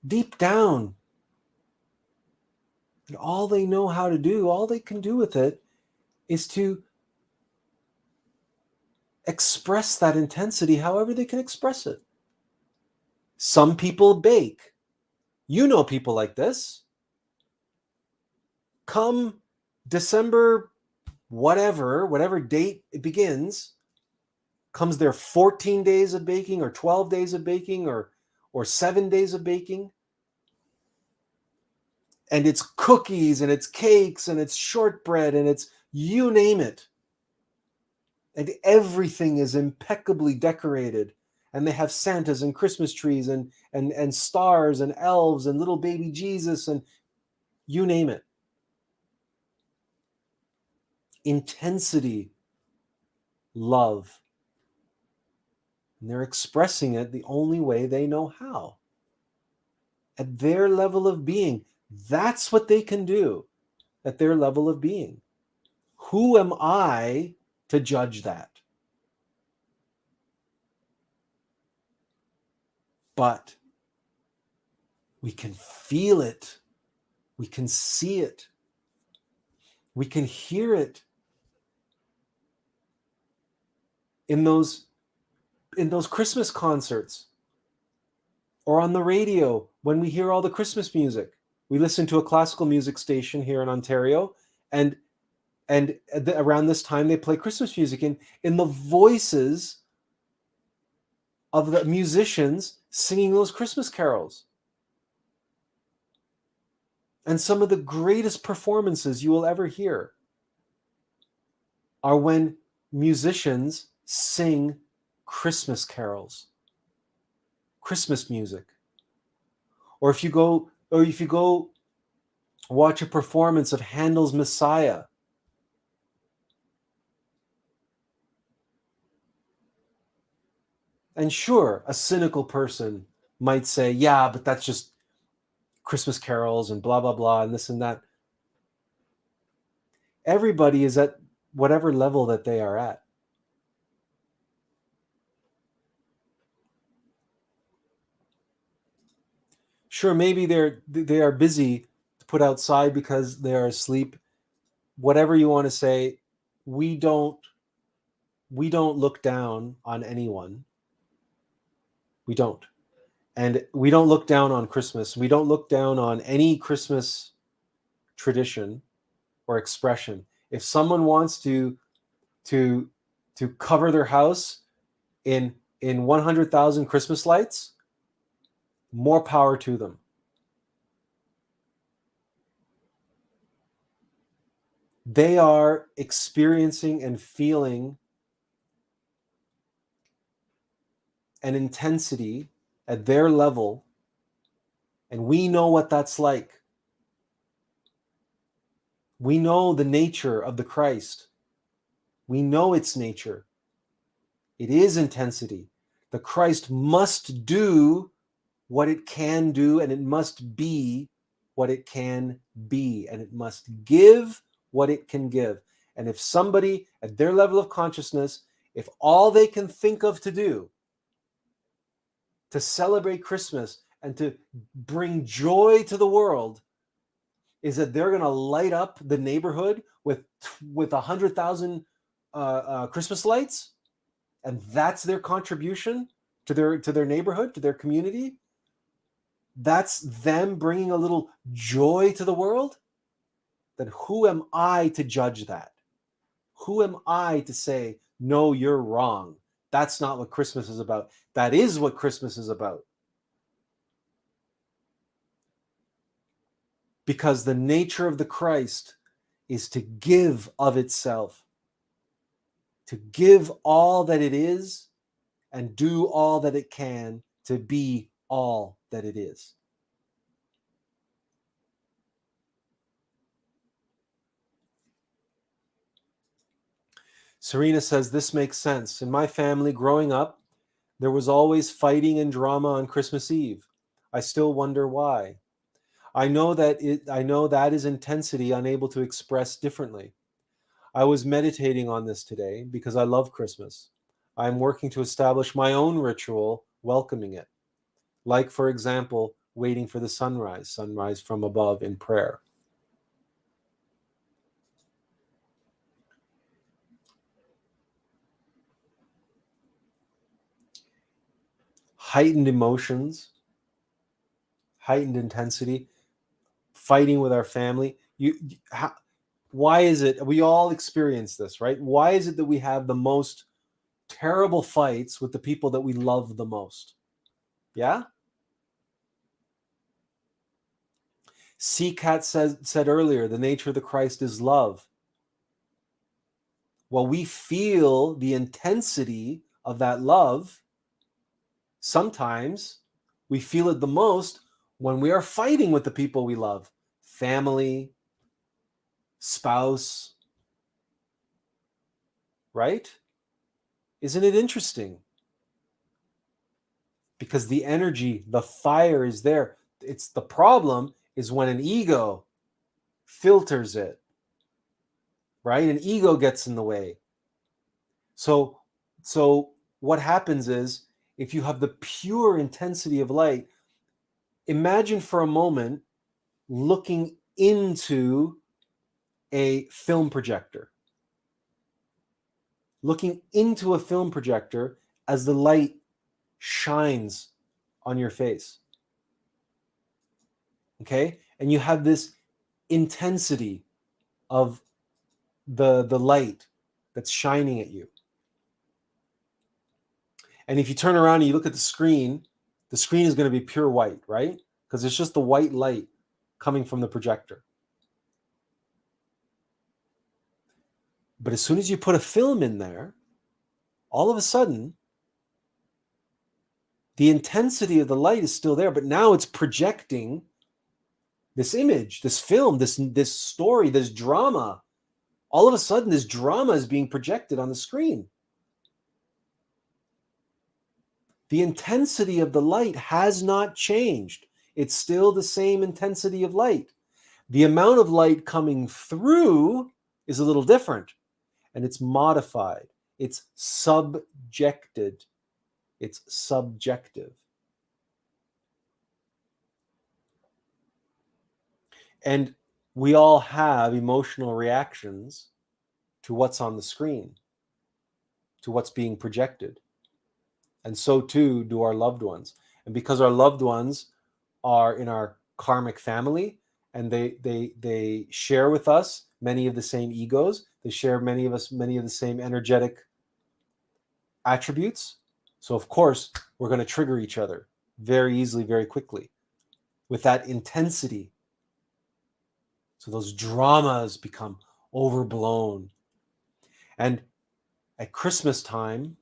deep down. And all they know how to do, all they can do with it, is to express that intensity however they can express it. Some people bake. You know people like this. Come December, whatever date it begins, comes their 14 days of baking or 12 days of baking or 7 days of baking. And it's cookies and it's cakes and it's shortbread and it's you name it. And everything is impeccably decorated. And they have Santas and Christmas trees and stars and elves and little baby Jesus and you name it. Intensity, love. And they're expressing it the only way they know how. At their level of being. That's what they can do at their level of being. Who am I to judge that? But we can feel it. We can see it. We can hear it in those Christmas concerts or on the radio when we hear all the Christmas music. We listen to a classical music station here in Ontario, and around this time they play Christmas music in the voices of the musicians singing those Christmas carols. And some of the greatest performances you will ever hear are when musicians sing Christmas carols, Christmas music. Or if you go watch a performance of Handel's Messiah, and sure, a cynical person might say, yeah, but that's just Christmas carols and blah, blah, blah, and this and that. Everybody is at whatever level that they are at. Sure, maybe they are busy to put outside because they are asleep. Whatever you want to say, we don't look down on anyone. We don't. And we don't look down on Christmas. We don't look down on any Christmas tradition or expression. If someone wants to cover their house in 100,000 Christmas lights, more power to them. They are experiencing and feeling an intensity at their level, and we know what that's like. We know the nature of the Christ. We know its nature. It is intensity. The Christ must do what it can do, and it must be what it can be, and it must give what it can give. And if somebody at their level of consciousness, if all they can think of to do to celebrate Christmas and to bring joy to the world is that they're going to light up the neighborhood with 100,000 Christmas lights, and that's their contribution to their neighborhood, to their community, that's them bringing a little joy to the world, then who am I to judge that? Who am I to say, no, you're wrong? That's not what Christmas is about. That is what Christmas is about. Because the nature of the Christ is to give of itself, to give all that it is and do all that it can to be all that it is. Serena says, this makes sense. In my family growing up, there was always fighting and drama on Christmas Eve. I still wonder why. I know that is intensity unable to express differently. I was meditating on this today because I love Christmas. I'm working to establish my own ritual welcoming it. Like, for example, waiting for the sunrise from above in prayer. heightened emotions, heightened intensity, fighting with our family. Why is it we all experience this, right? Why is it that we have the most terrible fights with the people that we love the most? Yeah? Seacat said earlier, the nature of the Christ is love. Well, we feel the intensity of that love. Sometimes we feel it the most when we are fighting with the people we love. Family, spouse, right? Isn't it interesting? Because the energy, the fire is there. It's the problem is when an ego filters it, right? An ego gets in the way. So what happens is if you have the pure intensity of light, imagine for a moment looking into a film projector. Looking into a film projector as the light shines on your face. Okay? And you have this intensity of the light that's shining at you. And if you turn around and you look at the screen is going to be pure white, right? Because it's just the white light coming from the projector. But as soon as you put a film in there, all of a sudden, the intensity of the light is still there, but now it's projecting this image, this film, this story, this drama. All of a sudden, this drama is being projected on the screen. The intensity of the light has not changed. It's still the same intensity of light. The amount of light coming through is a little different, and it's modified. It's subjected. It's subjective. And we all have emotional reactions to what's on the screen, to what's being projected. And so too do our loved ones. And because our loved ones are in our karmic family and they share with us many of the same egos, they share many of the same energetic attributes. So of course, we're going to trigger each other very easily, very quickly with that intensity. So those dramas become overblown. And at Christmas time,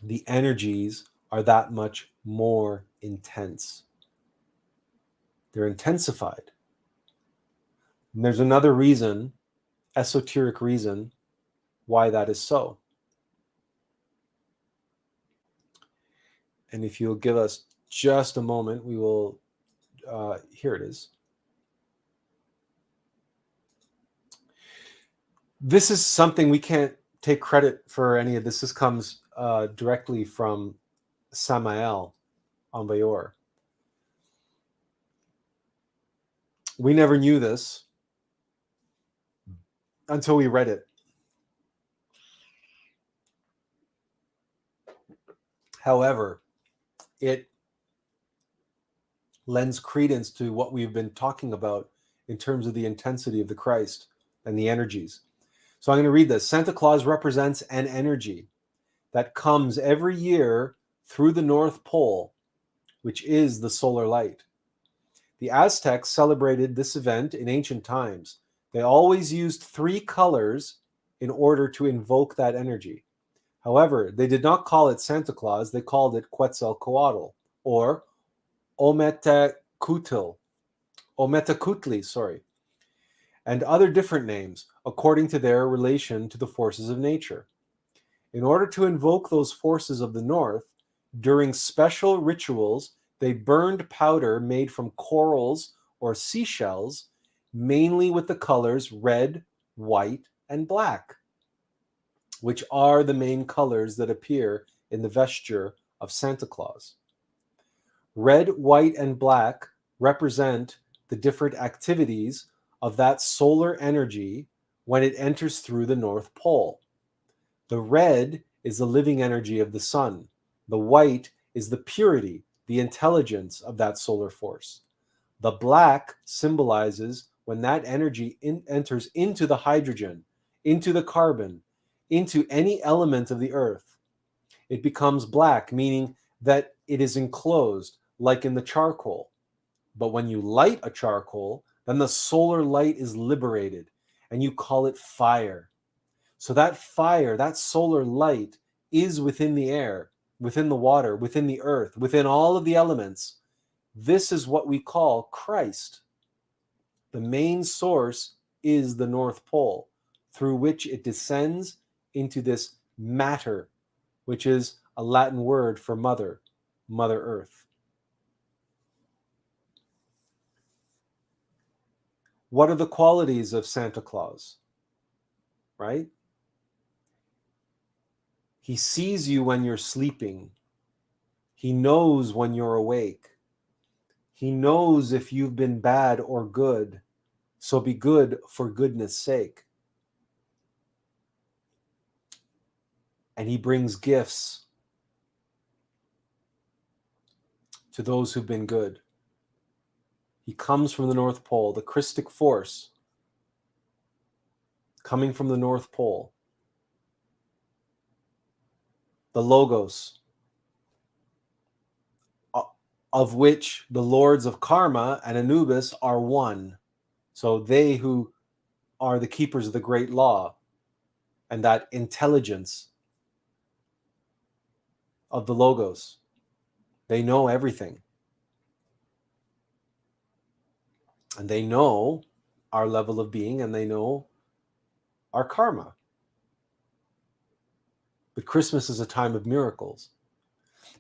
the energies are that much more intense. They're intensified. And there's another reason, esoteric reason, why that is so. And if you'll give us just a moment, we will, here it is. This is something we can't take credit for any of this. This comes directly from Samael Aun Weor. We never knew this until we read it. However, it lends credence to what we've been talking about in terms of the intensity of the Christ and the energies. So I'm going to read this. Santa Claus represents an energy that comes every year through the North Pole, which is the solar light. The Aztecs celebrated this event in ancient times. They always used 3 colors in order to invoke that energy. However, they did not call it Santa Claus, they called it Quetzalcoatl, or Ometacutli, and other different names, according to their relation to the forces of nature. In order to invoke those forces of the north, during special rituals, they burned powder made from corals or seashells, mainly with the colors red, white, and black, which are the main colors that appear in the vesture of Santa Claus. Red, white, and black represent the different activities of that solar energy when it enters through the North Pole. The red is the living energy of the sun. The white is the purity, the intelligence of that solar force. The black symbolizes when that energy enters into the hydrogen, into the carbon, into any element of the earth. It becomes black, meaning that it is enclosed, like in the charcoal. But when you light a charcoal, then the solar light is liberated, and you call it fire. So that fire, that solar light, is within the air, within the water, within the earth, within all of the elements. This is what we call Christ. The main source is the North Pole, through which it descends into this matter, which is a Latin word for mother, Mother Earth. What are the qualities of Santa Claus? Right? He sees you when you're sleeping. He knows when you're awake. He knows if you've been bad or good. So be good for goodness sake. And he brings gifts to those who've been good. He comes from the North Pole, the Christic force coming from the North Pole. The Logos, of which the lords of Karma and Anubis are one. So they who are the keepers of the great law and that intelligence of the Logos. They know everything. And they know our level of being, and they know our karma. But Christmas is a time of miracles.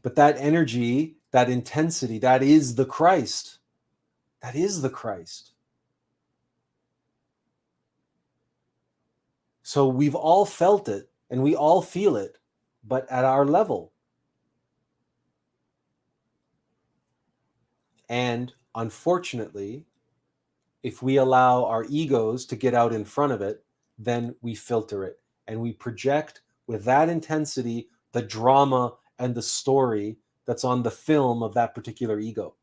But that energy, that intensity, that is the Christ. That is the Christ. So we've all felt it, and we all feel it, but at our level. And unfortunately, if we allow our egos to get out in front of it, then we filter it and we project with that intensity the drama and the story that's on the film of that particular ego.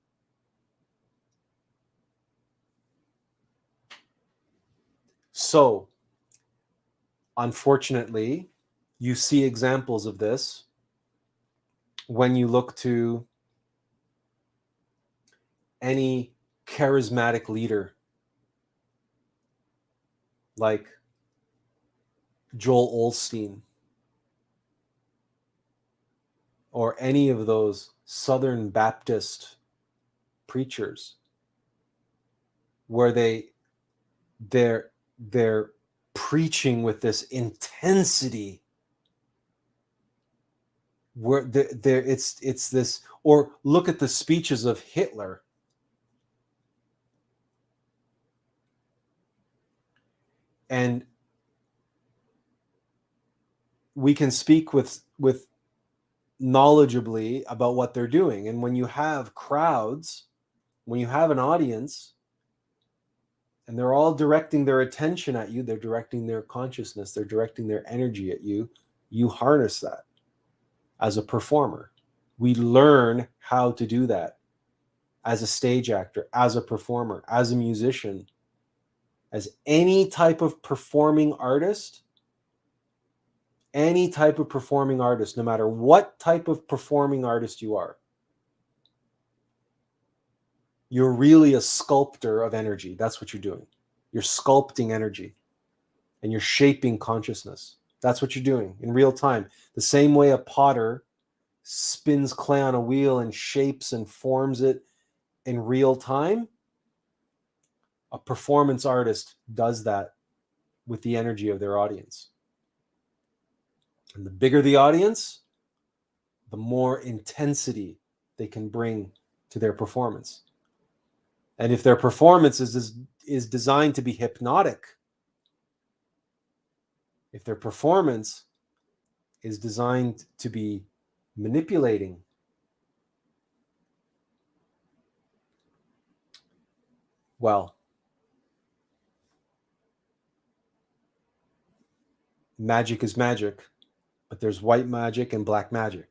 So, unfortunately, you see examples of this when you look to any charismatic leader like Joel Osteen or any of those Southern Baptist preachers, where they're preaching with this intensity, where it's this. Or look at the speeches of Hitler. And we can speak with knowledgeably about what they're doing. And when you have crowds, when you have an audience, and they're all directing their attention at you, they're directing their consciousness, they're directing their energy at you, you harness that as a performer. We learn how to do that as a stage actor, as a performer, as a musician, as any type of performing artist. Any type of performing artist, no matter what type of performing artist you are, you're really a sculptor of energy. That's what you're doing. You're sculpting energy and you're shaping consciousness. That's what you're doing in real time. The same way a potter spins clay on a wheel and shapes and forms it in real time, a performance artist does that with the energy of their audience. And the bigger the audience, the more intensity they can bring to their performance. And if their performance is designed to be hypnotic, if their performance is designed to be manipulating, well, magic is magic. But there's white magic and black magic.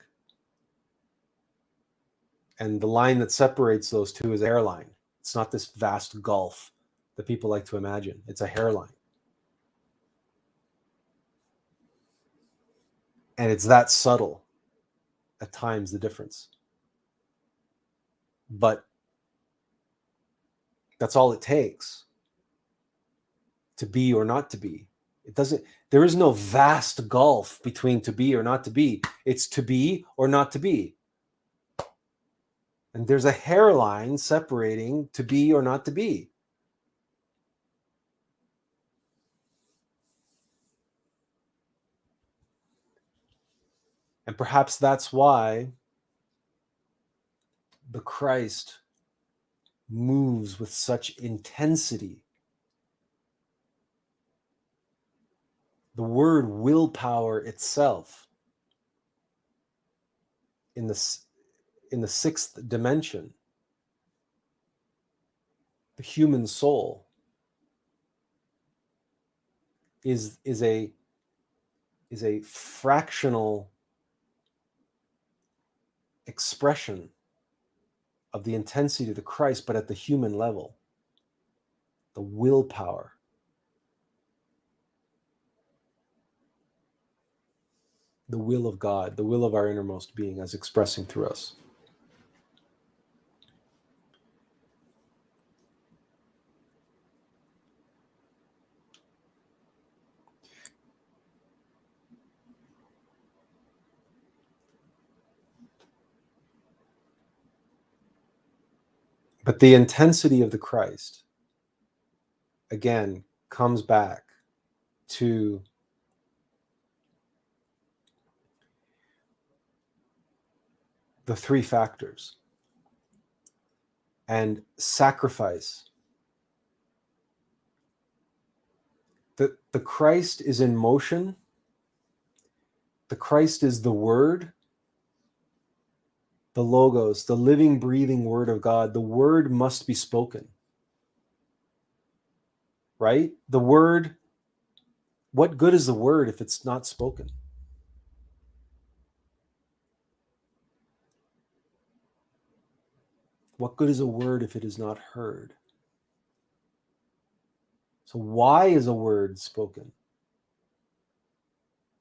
And the line that separates those two is a hairline. It's not this vast gulf that people like to imagine. It's a hairline. And it's that subtle at times, the difference. But that's all it takes to be or not to be. There is no vast gulf between to be or not to be. It's to be or not to be. And there's a hairline separating to be or not to be. And perhaps that's why the Christ moves with such intensity. The word willpower itself in the sixth dimension, the human soul is a fractional expression of the intensity of the Christ, but at the human level, the willpower. The will of God, the will of our innermost being as expressing through us. But the intensity of the Christ, again, comes back to the three factors and sacrifice. The Christ is in motion. The Christ is the Word, the Logos, the living, breathing Word of God. The Word must be spoken. Right? The Word, what good is the Word if it's not spoken? What good is a word if it is not heard? So why is a word spoken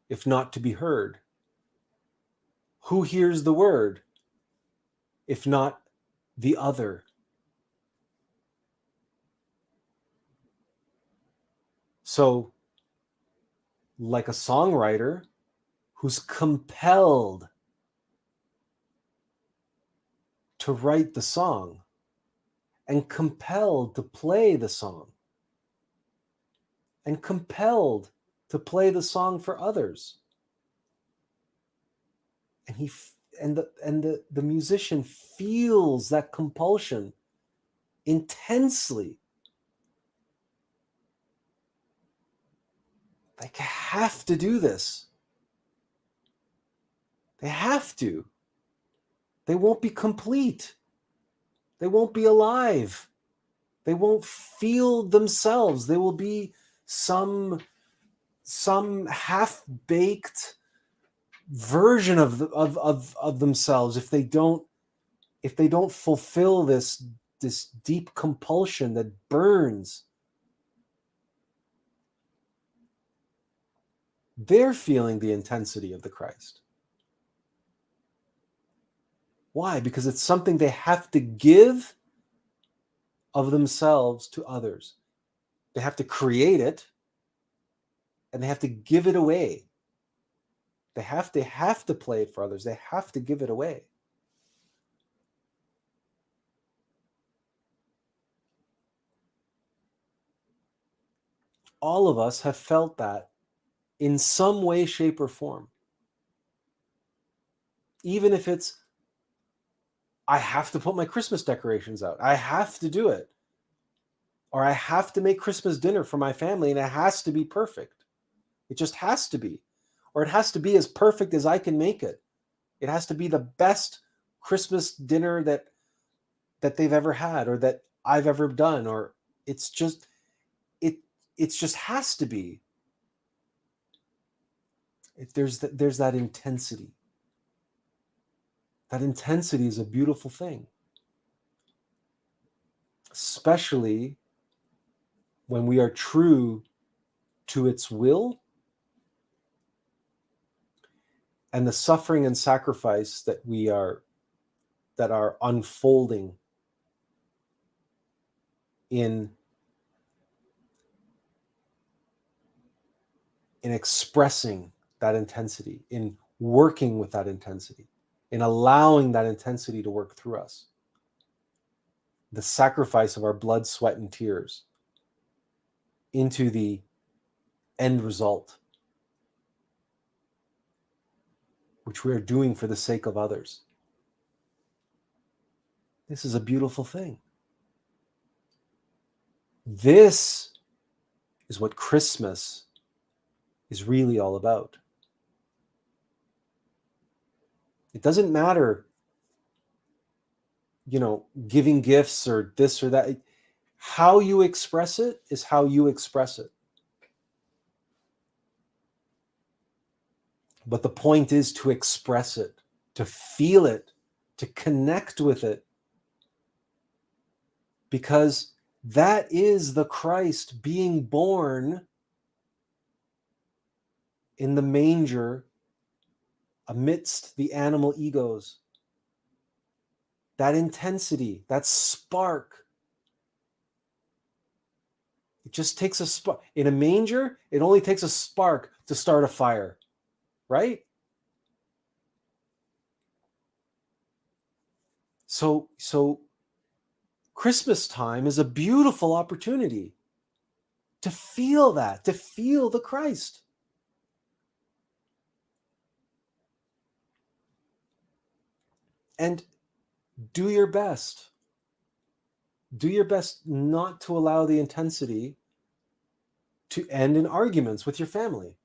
if not to be heard? Who hears the word if not the other? So, like a songwriter who's compelled to write the song and compelled to play the song and compelled to play the song for others. And the musician feels that compulsion intensely. They have to do this. They have to. They won't be complete. They won't be alive. They won't feel themselves. They will be some half-baked version of themselves if they don't fulfill this deep compulsion that burns. They're feeling the intensity of the Christ. Why? Because it's something they have to give of themselves to others. They have to create it and they have to give it away. They have to play it for others. They have to give it away. All of us have felt that in some way, shape, or form. Even if it's, I have to put my Christmas decorations out. I have to do it. Or I have to make Christmas dinner for my family and it has to be perfect. It just has to be. Or it has to be as perfect as I can make it. It has to be the best Christmas dinner that they've ever had or that I've ever done. Or it's just, it just has to be. There's that intensity. That intensity is a beautiful thing, especially when we are true to its will and the suffering and sacrifice that are unfolding in expressing that intensity, in working with that intensity, in allowing that intensity to work through us. The sacrifice of our blood, sweat, and tears into the end result, which we are doing for the sake of others. This is a beautiful thing. This is what Christmas is really all about. It doesn't matter, giving gifts or this or that. How you express it is how you express it. But the point is to express it, to feel it, to connect with it. Because that is the Christ being born in the manger amidst the animal egos. That intensity, that spark. It just takes a spark. In a manger, it only takes a spark to start a fire, right? So Christmas time is a beautiful opportunity to feel that, to feel the Christ. And do your best. Do your best not to allow the intensity to end in arguments with your family.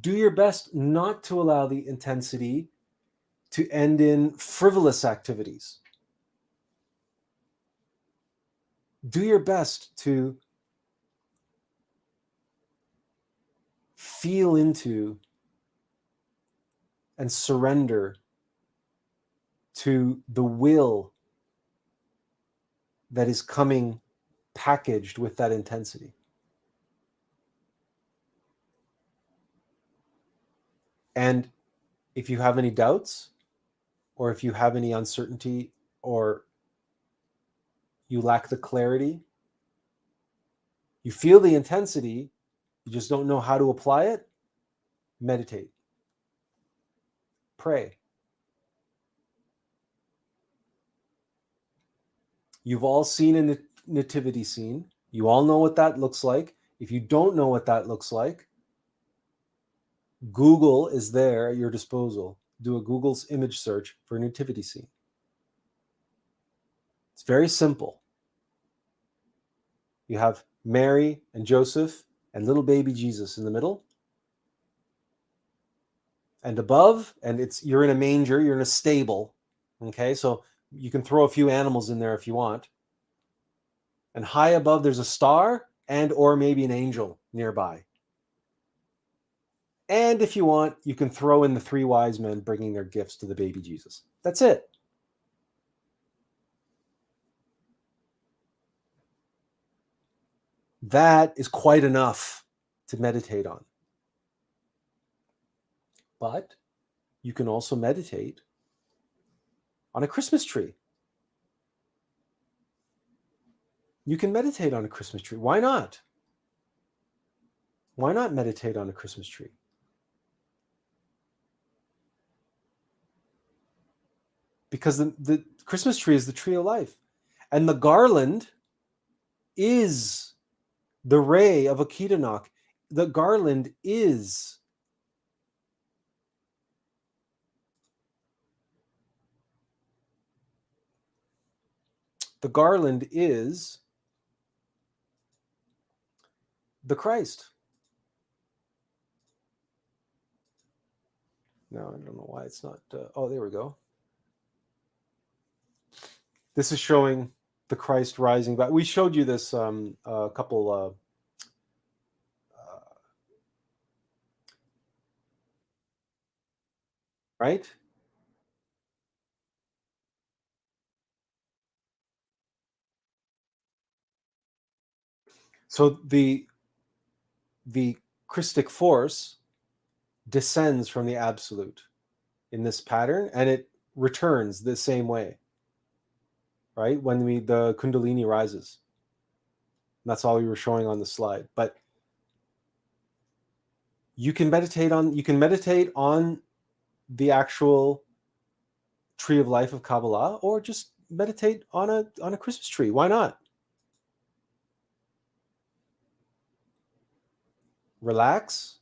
Do your best not to allow the intensity to end in frivolous activities. Do your best to feel into and surrender to the will that is coming packaged with that intensity. And if you have any doubts, or if you have any uncertainty, or you lack the clarity, you feel the intensity, you just don't know how to apply it, meditate. Pray. You've all seen a nativity scene. You all know what that looks like. If you don't know what that looks like, Google is there at your disposal. Do a Google's image search for a nativity scene. It's very simple. You have Mary and Joseph and little baby Jesus in the middle. And above, and you're in a manger, you're in a stable. Okay, so you can throw a few animals in there if you want. And high above, there's a star and or maybe an angel nearby. And if you want, you can throw in the 3 wise men bringing their gifts to the baby Jesus. That's it. That is quite enough to meditate on. But you can also meditate on a Christmas tree. You can meditate on a Christmas tree. Why not? Why not meditate on a Christmas tree? Because the Christmas tree is the tree of life. And the garland is the ray of Oceanog. The garland is the Christ. Now, I don't know why it's not. Oh, there we go. This is showing the Christ rising back. We showed you this a couple right? So the Christic force descends from the absolute in this pattern, and it returns the same way, right? When the Kundalini rises. And that's all we were showing on the slide. But you can meditate on the actual tree of life of Kabbalah, or just meditate on a Christmas tree. Why not? Relax,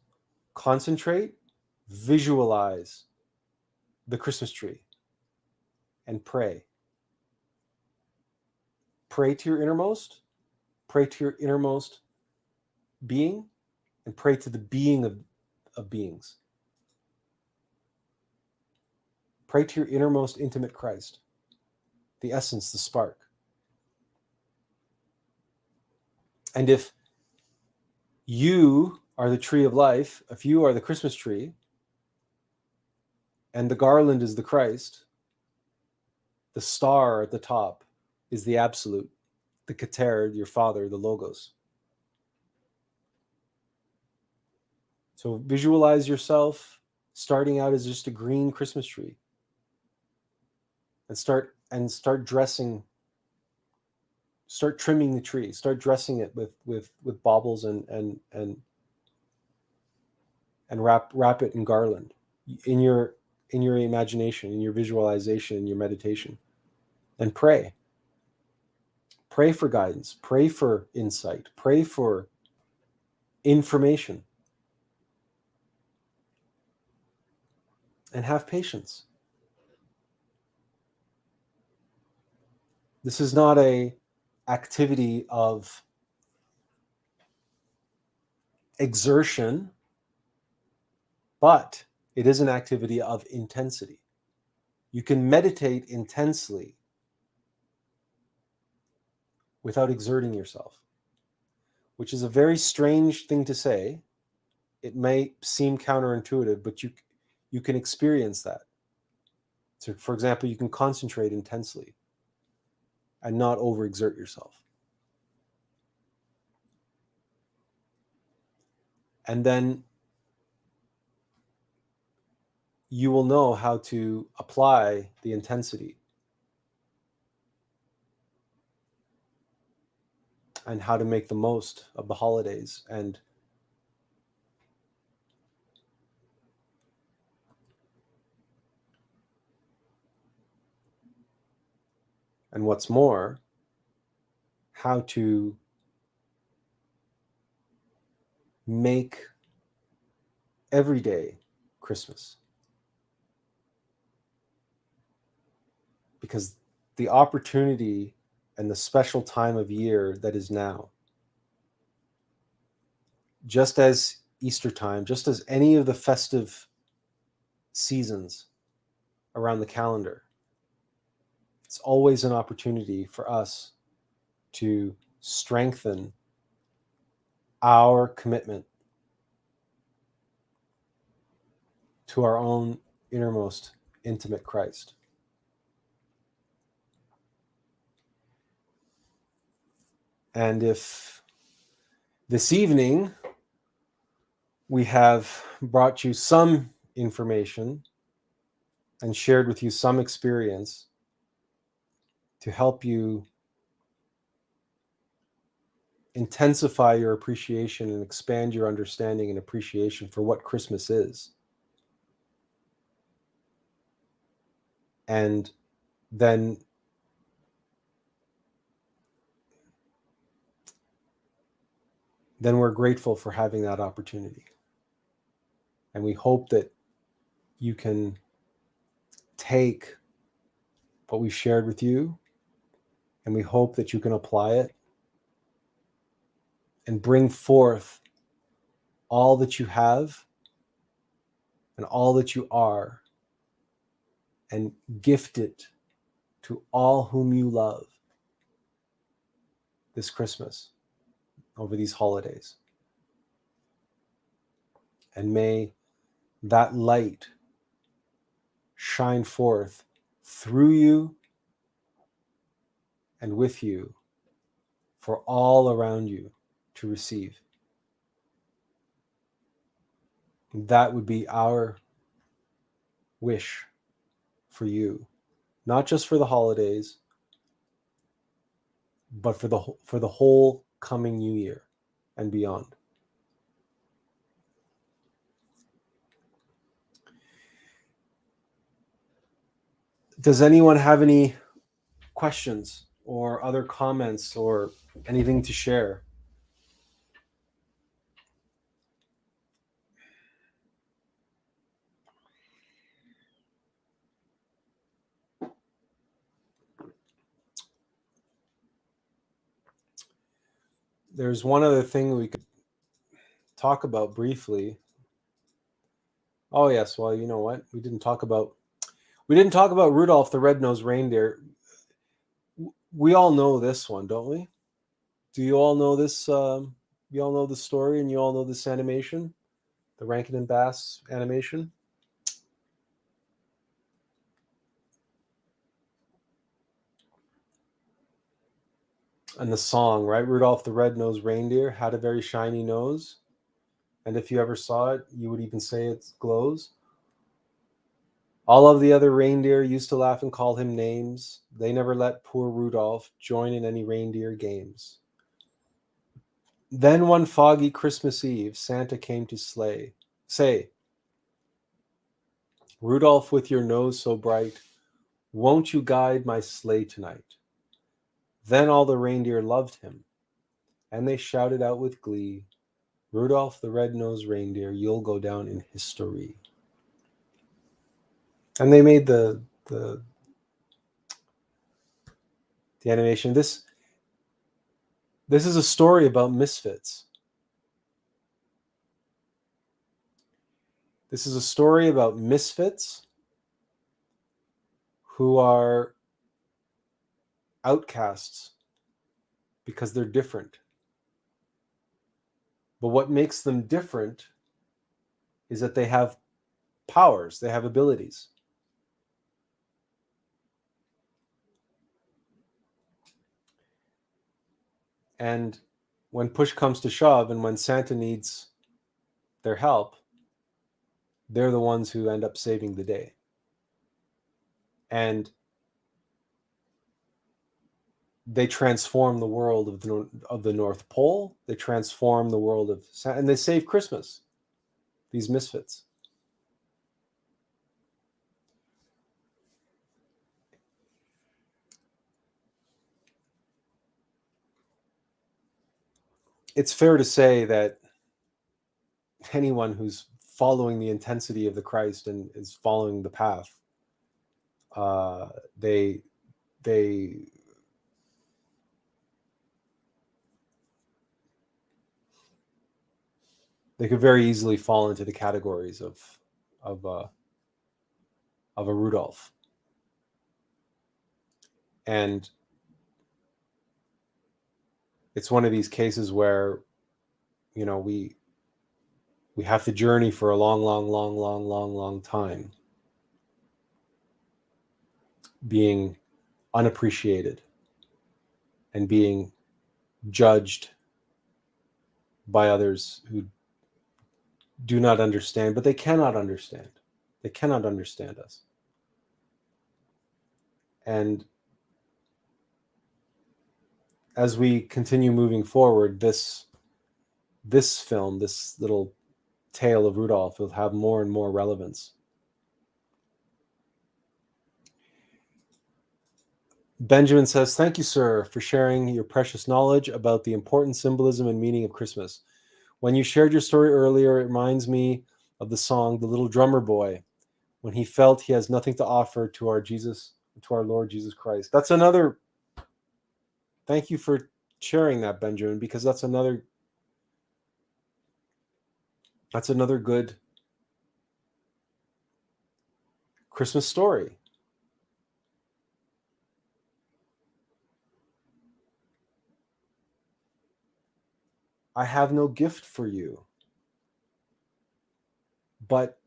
concentrate, visualize the Christmas tree, and pray. Pray to your innermost, pray to your innermost being, and pray to the being of beings. Pray to your innermost intimate Christ, the essence, the spark. And if you are the tree of life, if you are the Christmas tree, and the garland is the Christ, the star at the top is the absolute, the Keter, your Father, the Logos. So visualize yourself starting out as just a green Christmas tree, and start dressing, start trimming the tree, start dressing it with baubles and wrap it in garland in your imagination, in your visualization, in your meditation, and pray for guidance, pray for insight, pray for information, and have patience. This is not a activity of exertion, but it is an activity of intensity. You can meditate intensely without exerting yourself, which is a very strange thing to say. It may seem counterintuitive, but you can experience that. So, for example, you can concentrate intensely and not overexert yourself. And then you will know how to apply the intensity and how to make the most of the holidays and what's more, how to make every day Christmas. Because the opportunity and the special time of year that is now, just as Easter time, just as any of the festive seasons around the calendar, it's always an opportunity for us to strengthen our commitment to our own innermost intimate Christ. And if this evening we have brought you some information and shared with you some experience to help you intensify your appreciation and expand your understanding and appreciation for what Christmas is, and then we're grateful for having that opportunity. And we hope that you can take what we've shared with you, and we hope that you can apply it and bring forth all that you have and all that you are, and gift it to all whom you love this Christmas, over these holidays. And may that light shine forth through you and with you for all around you to receive. That would be our wish for you, not just for the holidays, but for the whole coming new year and beyond. Does anyone have any questions or other comments or anything to share? There's one other thing we could talk about briefly. Oh yes, well, you know what? We didn't talk about Rudolph the Red-Nosed Reindeer. We all know this one, don't we? Do you all know this? You all know the story, and you all know this animation, the Rankin and Bass animation. And the song, right? Rudolph the Red-Nosed Reindeer had a very shiny nose. And if you ever saw it, you would even say it glows. All of the other reindeer used to laugh and call him names. They never let poor Rudolph join in any reindeer games. Then one foggy Christmas Eve, Santa came to say, Rudolph, with your nose so bright, won't you guide my sleigh tonight? Then all the reindeer loved him, and they shouted out with glee, Rudolph the Red-Nosed Reindeer, you'll go down in history. And they made the animation. This is a story about misfits. This is a story about misfits who are outcasts because they're different. But what makes them different is that they have powers, they have abilities. And when push comes to shove and when Santa needs their help, they're the ones who end up saving the day. And they transform the world of the North Pole. They transform the world of Santa, and they save Christmas, these misfits. It's fair to say that anyone who's following the intensity of the Christ and is following the path, they could very easily fall into the categories of a Rudolph. And it's one of these cases where, you know, we have to journey for a long time, being unappreciated and being judged by others who do not understand, but they cannot understand. They cannot understand us. And as we continue moving forward, this film, this little tale of Rudolph, will have more and more relevance. Benjamin says, thank you, sir, for sharing your precious knowledge about the important symbolism and meaning of Christmas. When you shared your story earlier, it reminds me of the song, The Little Drummer Boy, when he felt he has nothing to offer to our Lord Jesus Christ. That's another, thank you for sharing that, Benjamin, because that's another good Christmas story. I have no gift for you, but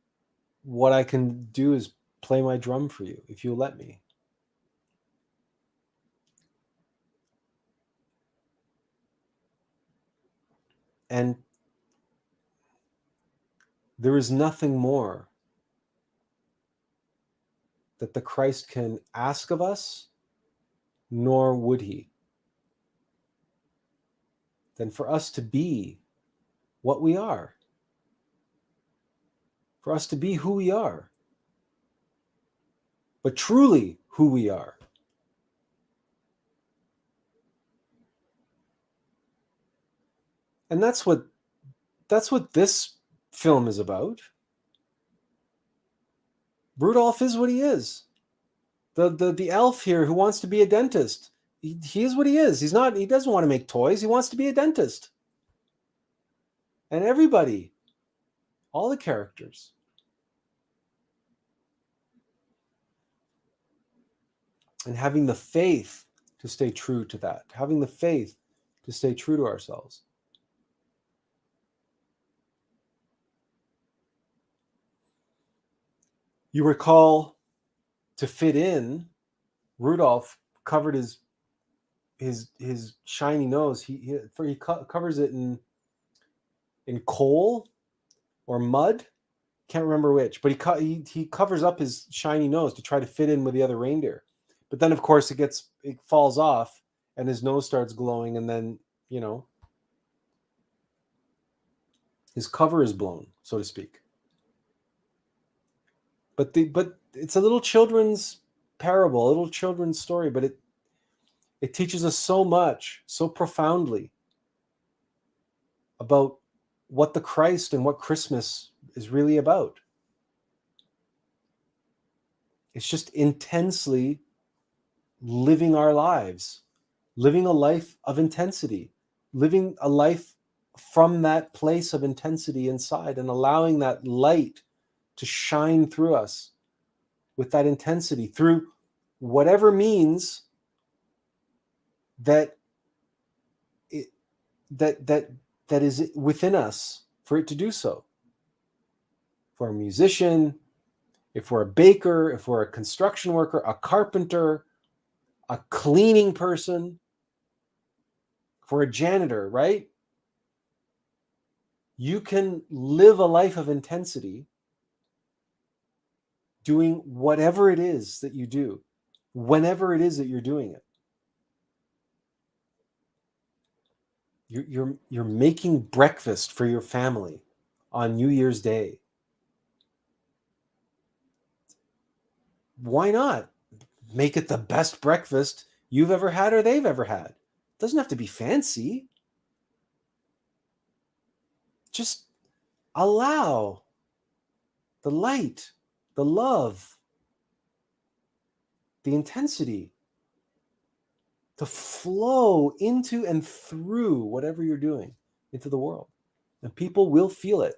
what I can do is play my drum for you if you'll let me. And there is nothing more that the Christ can ask of us, nor would he, than for us to be what we are, for us to be who we are, but truly who we are. And that's what this film is about. Rudolph is what he is. The elf here who wants to be a dentist. He is what he is. He doesn't want to make toys. He wants to be a dentist. And everybody, all the characters. And having the faith to stay true to that. Having the faith to stay true to ourselves. You recall, to fit in, Rudolph covered his shiny nose. He covers it in coal or mud. Can't remember which, but he covers up his shiny nose to try to fit in with the other reindeer. But then, of course, it falls off, and his nose starts glowing, and then his cover is blown, so to speak. But it's a little children's parable, a little children's story, but it teaches us so much, so profoundly, about what the Christ and what Christmas is really about. It's just intensely living our lives, living a life of intensity, living a life from that place of intensity inside, and allowing that light to shine through us with that intensity through whatever means that is within us for it to do so. If we're a musician, if we're a baker, if we're a construction worker, a carpenter, a cleaning person, if we're a janitor, right? You can live a life of intensity doing whatever it is that you do, whenever it is that you're doing it. You're making breakfast for your family on New Year's Day. Why not make it the best breakfast you've ever had or they've ever had? It doesn't have to be fancy. Just allow the light, the love, the intensity to flow into and through whatever you're doing into the world. And people will feel it.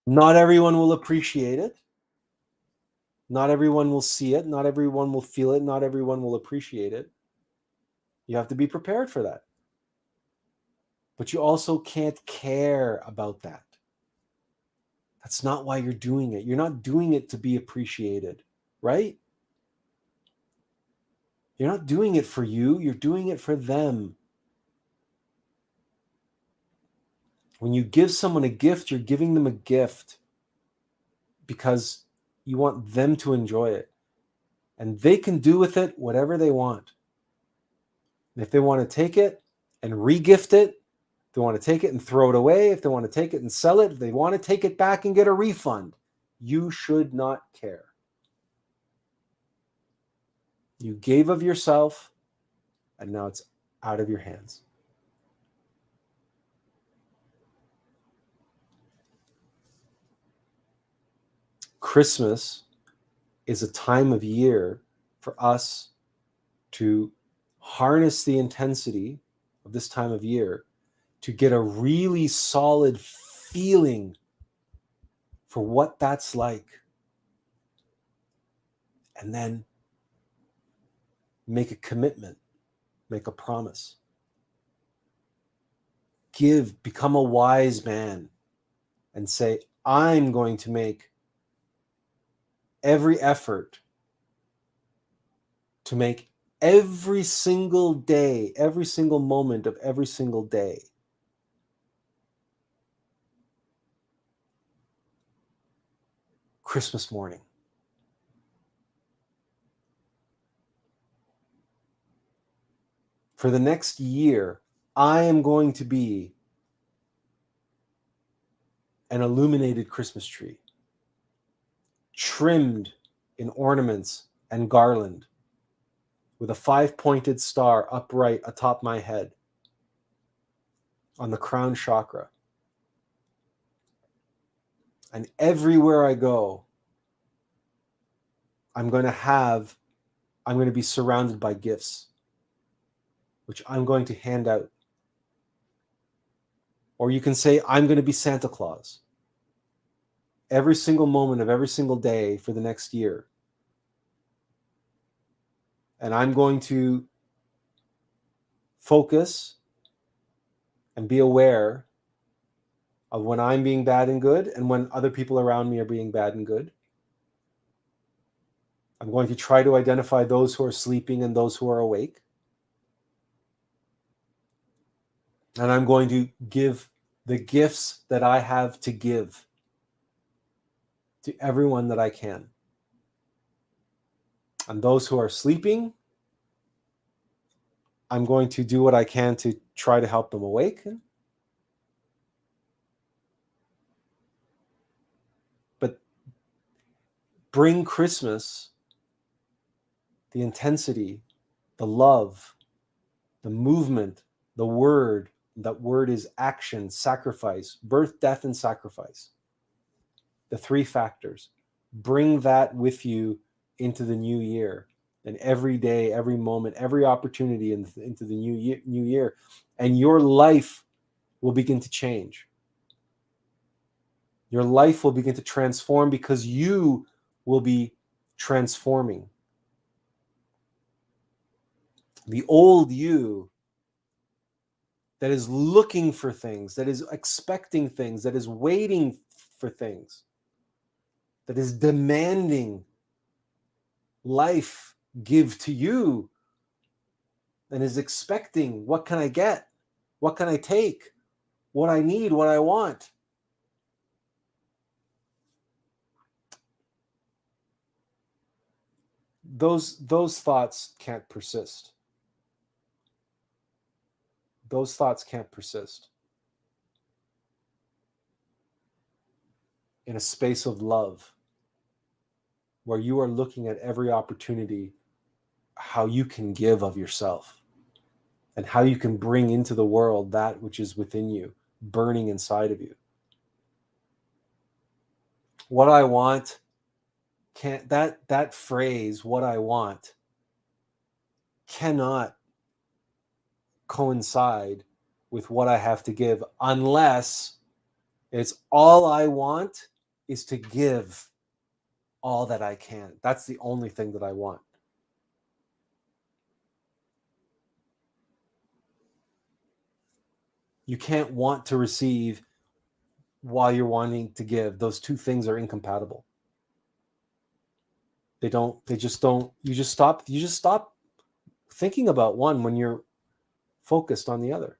Not everyone will appreciate it. Not everyone will see it. Not everyone will feel it. Not everyone will appreciate it. You have to be prepared for that. But you also can't care about that. That's not why you're doing it. You're not doing it to be appreciated, right? You're not doing it for you. You're doing it for them. When you give someone a gift, you're giving them a gift because you want them to enjoy it. And they can do with it whatever they want. And if they want to take it and re-gift it, if they want to take it and throw it away, if they want to take it and sell it, if they want to take it back and get a refund, you should not care. You gave of yourself, and now it's out of your hands. Christmas is a time of year for us to harness the intensity of this time of year to get a really solid feeling for what that's like. And then make a commitment, make a promise. Become a wise man and say, I'm going to make every effort to make every single day, every single moment of every single day Christmas morning. For the next year, I am going to be an illuminated Christmas tree, trimmed in ornaments and garland, with a 5-pointed star upright atop my head on the crown chakra. And everywhere I go, I'm going to be surrounded by gifts, which I'm going to hand out. Or you can say, I'm going to be Santa Claus. Every single moment of every single day for the next year. And I'm going to focus and be aware of when I'm being bad and good and when other people around me are being bad and good. I'm going to try to identify those who are sleeping and those who are awake. And I'm going to give the gifts that I have to give to everyone that I can. And those who are sleeping, I'm going to do what I can to try to help them awaken. But bring Christmas, the intensity, the love, the movement, the word. That word is action, sacrifice, birth, death, and sacrifice. The 3 factors. Bring that with you into the new year. And every day, every moment, every opportunity into the new year. And your life will begin to change. Your life will begin to transform because you will be transforming. The old you that is looking for things, that is expecting things, that is waiting for things, that is demanding life give to you, and is expecting, what can I get? What can I take? What I need, what I want. Those thoughts can't persist. Those thoughts can't persist in a space of love where you are looking at every opportunity how you can give of yourself and how you can bring into the world that which is within you, burning inside of you. What I want can't, that phrase, what I want, cannot coincide with what I have to give unless it's all I want is to give all that I can. That's the only thing that I want. You can't want to receive while you're wanting to give. Those 2 things are incompatible. They just don't, you just stop thinking about one when you're focused on the other.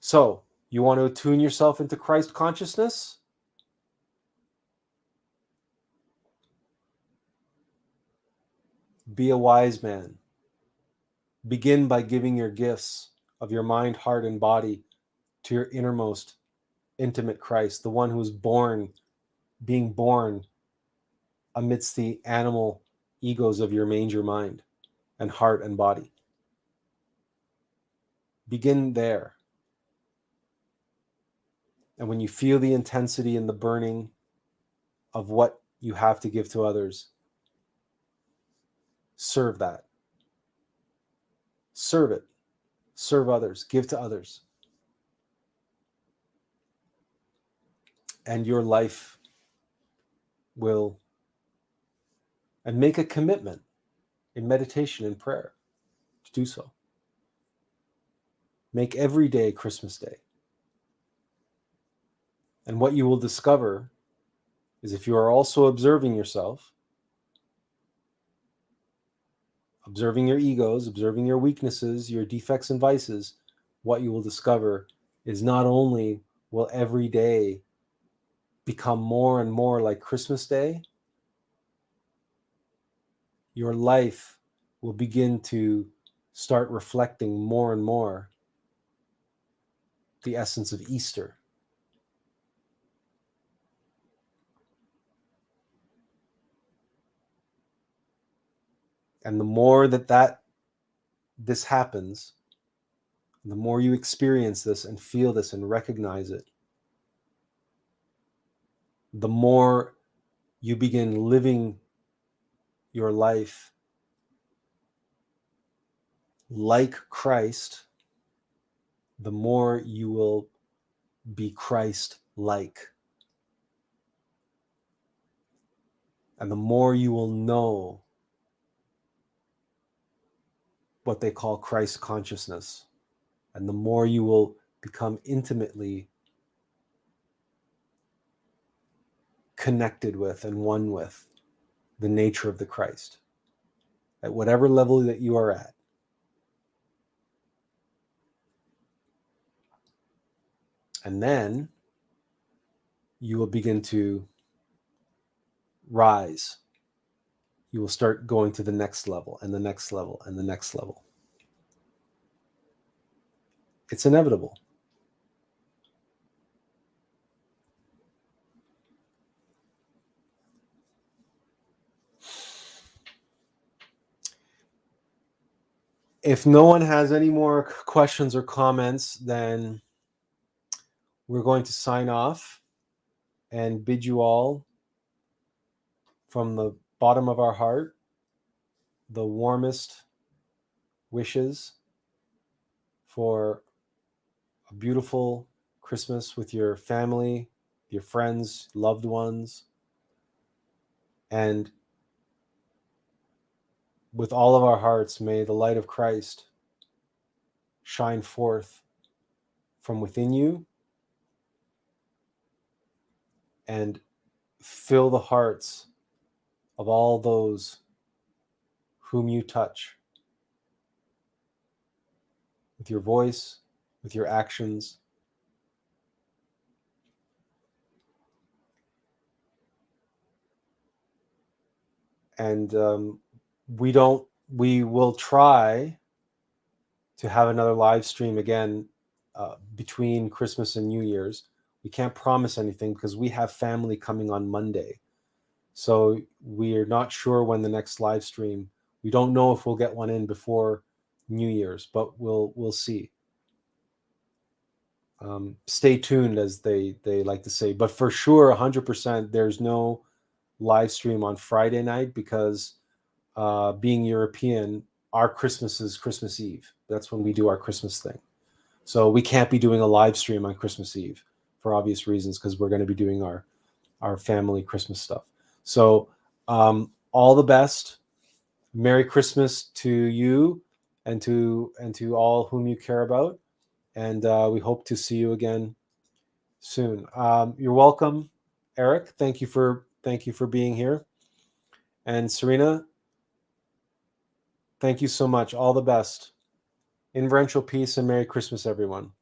So, you want to attune yourself into Christ consciousness? Be a wise man. Begin by giving your gifts of your mind, heart, and body to your innermost intimate Christ, the one who was being born amidst the animal egos of your manger mind and heart and body. Begin there. And when you feel the intensity and the burning of what you have to give to others, serve that. Serve it. Serve others. Give to others. And your life will, and make a commitment in meditation and prayer to do so. Make every day Christmas Day. And what you will discover is if you are also observing yourself, observing your egos, observing your weaknesses, your defects and vices, what you will discover is not only will every day become more and more like Christmas Day, your life will begin to start reflecting more and more the essence of Easter. And the more that this happens, the more you experience this and feel this and recognize it, the more you begin living your life like Christ, the more you will be Christ-like. And the more you will know what they call Christ consciousness, and the more you will become intimately connected with and one with the nature of the Christ, at whatever level that you are at. And then you will begin to rise. You will start going to the next level and the next level and the next level. It's inevitable. If no one has any more questions or comments, then we're going to sign off and bid you all, from the bottom of our heart, the warmest wishes for a beautiful Christmas with your family, your friends, loved ones, and with all of our hearts, may the light of Christ shine forth from within you and fill the hearts of all those whom you touch with your voice, with your actions. And we will try to have another live stream again between Christmas and New Year's. We can't promise anything because we have family coming on Monday. So we're not sure when the next live stream. We don't know if we'll get one in before New Year's, but we'll see. Stay tuned, as they like to say. But for sure, 100%, there's no live stream on Friday night because being European, our Christmas is Christmas Eve. That's when we do our Christmas thing. So we can't be doing a live stream on Christmas Eve for obvious reasons, because we're going to be doing our family Christmas stuff. So all the best. Merry Christmas to you and to all whom you care about. And we hope to see you again soon. You're welcome, Eric. Thank you for being here. And Serena, thank you so much. All the best. Inferential peace and Merry Christmas, everyone.